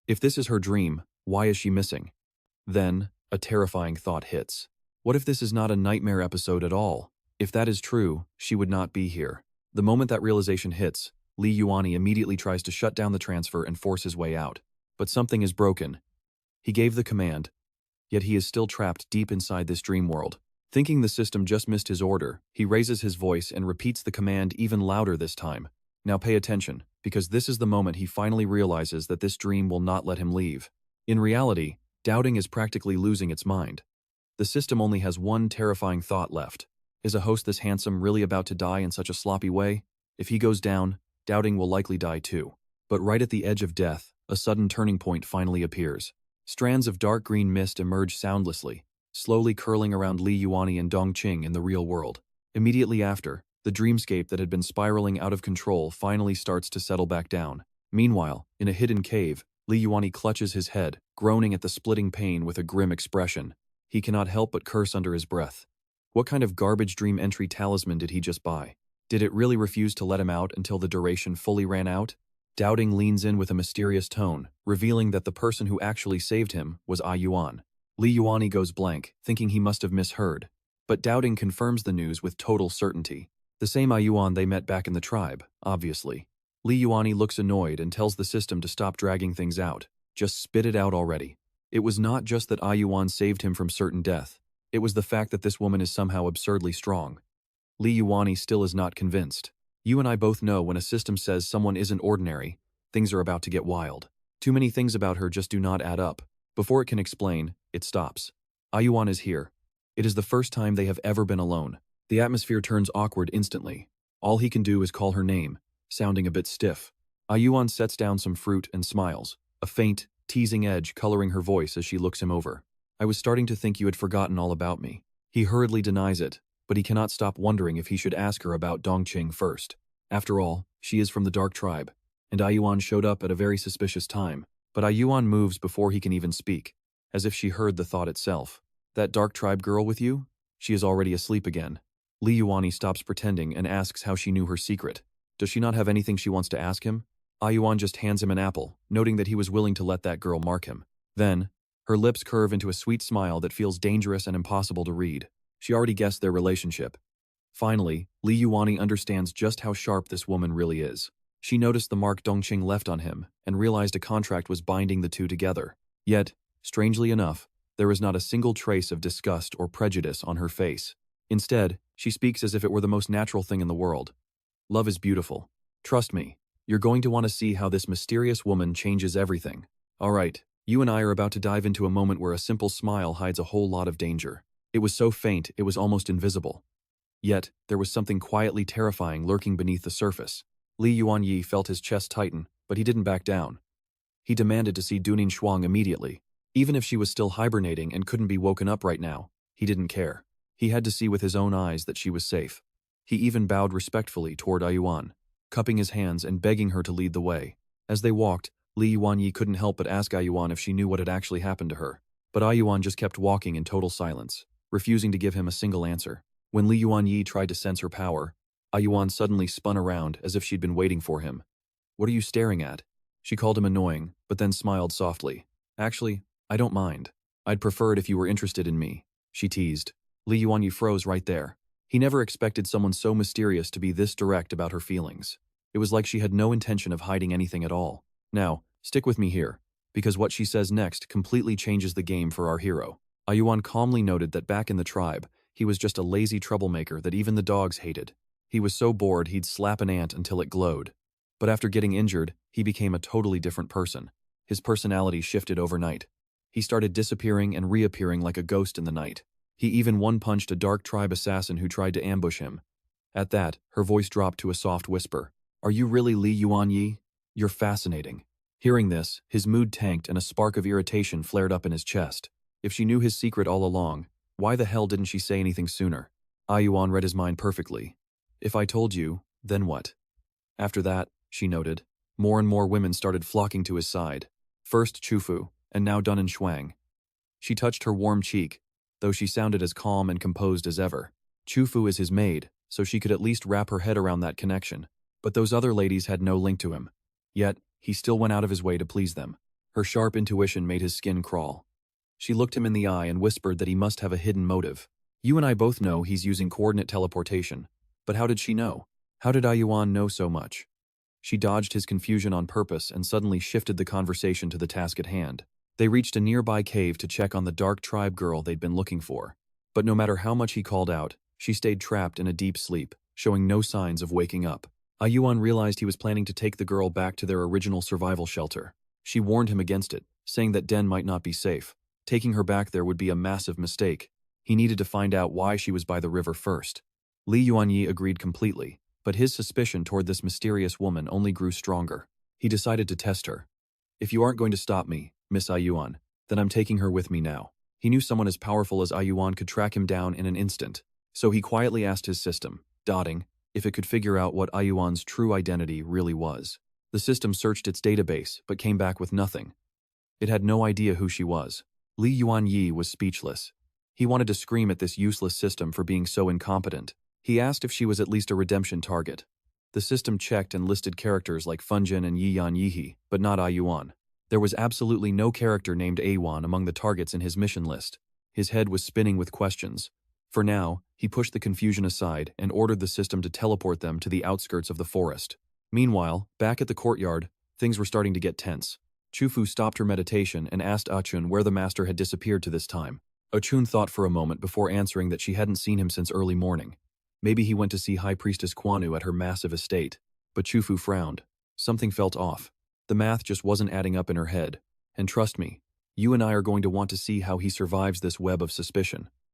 If this is her dream, why is she missing? Then, a terrifying thought hits. What if this is not a nightmare episode at all? If that is true, she would not be here. The moment that realization hits, Li Yuanyi immediately tries to shut down the transfer and force his way out. But something is broken. He gave the command, yet he is still trapped deep inside this dream world. Thinking the system just missed his order, he raises his voice and repeats the command even louder this time. Now pay attention, because this is the moment he finally realizes that this dream will not let him leave. In reality, Doubting is practically losing its mind. The system only has one terrifying thought left. Is a host this handsome really about to die in such a sloppy way? If he goes down, Doubting will likely die too. But right at the edge of death, a sudden turning point finally appears. Strands of dark green mist emerge soundlessly, slowly curling around Li Yuanyi and Dongqing in the real world. Immediately after, the dreamscape that had been spiraling out of control finally starts to settle back down. Meanwhile, in a hidden cave, Li Yuanyi clutches his head, groaning at the splitting pain with a grim expression. He cannot help but curse under his breath. What kind of garbage dream entry talisman did he just buy? Did it really refuse to let him out until the duration fully ran out? Doubting leans in with a mysterious tone, revealing that the person who actually saved him was Yuan. Li Yuanyi goes blank, thinking he must have misheard. But Doubting confirms the news with total certainty. The same Yuan they met back in the tribe, obviously. Li Yuanyi looks annoyed and tells the system to stop dragging things out. Just spit it out already. It was not just that Yuan saved him from certain death. It was the fact that this woman is somehow absurdly strong. Li Yuanyi still is not convinced. You and I both know when a system says someone isn't ordinary, things are about to get wild. Too many things about her just do not add up. Before it can explain, it stops. Yuan is here. It is the first time they have ever been alone. The atmosphere turns awkward instantly. All he can do is call her name, sounding a bit stiff. Yuan sets down some fruit and smiles, a faint, teasing edge coloring her voice as she looks him over. I was starting to think you had forgotten all about me. He hurriedly denies it, but he cannot stop wondering if he should ask her about Dongqing first. After all, she is from the Dark Tribe, and Yuan showed up at a very suspicious time. But Yuan moves before he can even speak, as if she heard the thought itself. That Dark Tribe girl with you? She is already asleep again. Li Yuanyi stops pretending and asks how she knew her secret. Does she not have anything she wants to ask him? Yuan just hands him an apple, noting that he was willing to let that girl mark him. Then, her lips curve into a sweet smile that feels dangerous and impossible to read. She already guessed their relationship. Finally, Li Yuanyi understands just how sharp this woman really is. She noticed the mark Dongqing left on him and realized a contract was binding the two together. Yet, strangely enough, there is not a single trace of disgust or prejudice on her face. Instead, she speaks as if it were the most natural thing in the world. Love is beautiful. Trust me, you're going to want to see how this mysterious woman changes everything. Alright, you and I are about to dive into a moment where a simple smile hides a whole lot of danger. It was so faint, it was almost invisible. Yet, there was something quietly terrifying lurking beneath the surface. Li Yuanyi felt his chest tighten, but he didn't back down. He demanded to see Dunin Shuang immediately. Even if she was still hibernating and couldn't be woken up right now, he didn't care. He had to see with his own eyes that she was safe. He even bowed respectfully toward Ayuan, cupping his hands and begging her to lead the way. As they walked, Li Yuanyi couldn't help but ask Ayuan if she knew what had actually happened to her. But Ayuan just kept walking in total silence, refusing to give him a single answer. When Li Yuanyi tried to sense her power, Ayuan suddenly spun around as if she'd been waiting for him. "What are you staring at?" She called him annoying, but then smiled softly. "Actually, I don't mind. I'd prefer it if you were interested in me," she teased. Li Yuanyi froze right there. He never expected someone so mysterious to be this direct about her feelings. It was like she had no intention of hiding anything at all. Now, stick with me here, because what she says next completely changes the game for our hero. Ayuan calmly noted that back in the tribe, he was just a lazy troublemaker that even the dogs hated. He was so bored he'd slap an ant until it glowed. But after getting injured, he became a totally different person. His personality shifted overnight. He started disappearing and reappearing like a ghost in the night. He even one-punched a dark tribe assassin who tried to ambush him. At that, her voice dropped to a soft whisper. "Are you really Li Yuanyi? You're fascinating." Hearing this, his mood tanked and a spark of irritation flared up in his chest. If she knew his secret all along, why the hell didn't she say anything sooner? Ayuan read his mind perfectly. "If I told you, then what?" After that, she noted, more and more women started flocking to his side. First Chufu, and now Dunin Shuang. She touched her warm cheek, though she sounded as calm and composed as ever. Chufu is his maid, so she could at least wrap her head around that connection. But those other ladies had no link to him. Yet, he still went out of his way to please them. Her sharp intuition made his skin crawl. She looked him in the eye and whispered that he must have a hidden motive. "You and I both know he's using coordinate teleportation. But how did she know? How did Ayuan know so much?" She dodged his confusion on purpose and suddenly shifted the conversation to the task at hand. They reached a nearby cave to check on the dark tribe girl they'd been looking for. But no matter how much he called out, she stayed trapped in a deep sleep, showing no signs of waking up. Ayuan realized he was planning to take the girl back to their original survival shelter. She warned him against it, saying that Den might not be safe. Taking her back there would be a massive mistake. He needed to find out why she was by the river first. Li Yuanyi agreed completely, but his suspicion toward this mysterious woman only grew stronger. He decided to test her. "If you aren't going to stop me, Miss Ayuan, then I'm taking her with me now." He knew someone as powerful as Ayuan could track him down in an instant, so he quietly asked his system, dotting, if it could figure out what Ayuan's true identity really was. The system searched its database, but came back with nothing. It had no idea who she was. Li Yuanyi was speechless. He wanted to scream at this useless system for being so incompetent. He asked if she was at least a redemption target. The system checked and listed characters like Funjin and Yiyan Yihi, but not Ayuan. There was absolutely no character named Awan among the targets in his mission list. His head was spinning with questions. For now, he pushed the confusion aside and ordered the system to teleport them to the outskirts of the forest. Meanwhile, back at the courtyard, things were starting to get tense. Chufu stopped her meditation and asked Achun where the master had disappeared to this time. Achun thought for a moment before answering that she hadn't seen him since early morning. Maybe he went to see High Priestess Kwanu at her massive estate. But Chufu frowned. Something felt off. The math just wasn't adding up in her head. And trust me, you and I are going to want to see how he survives this web of suspicion.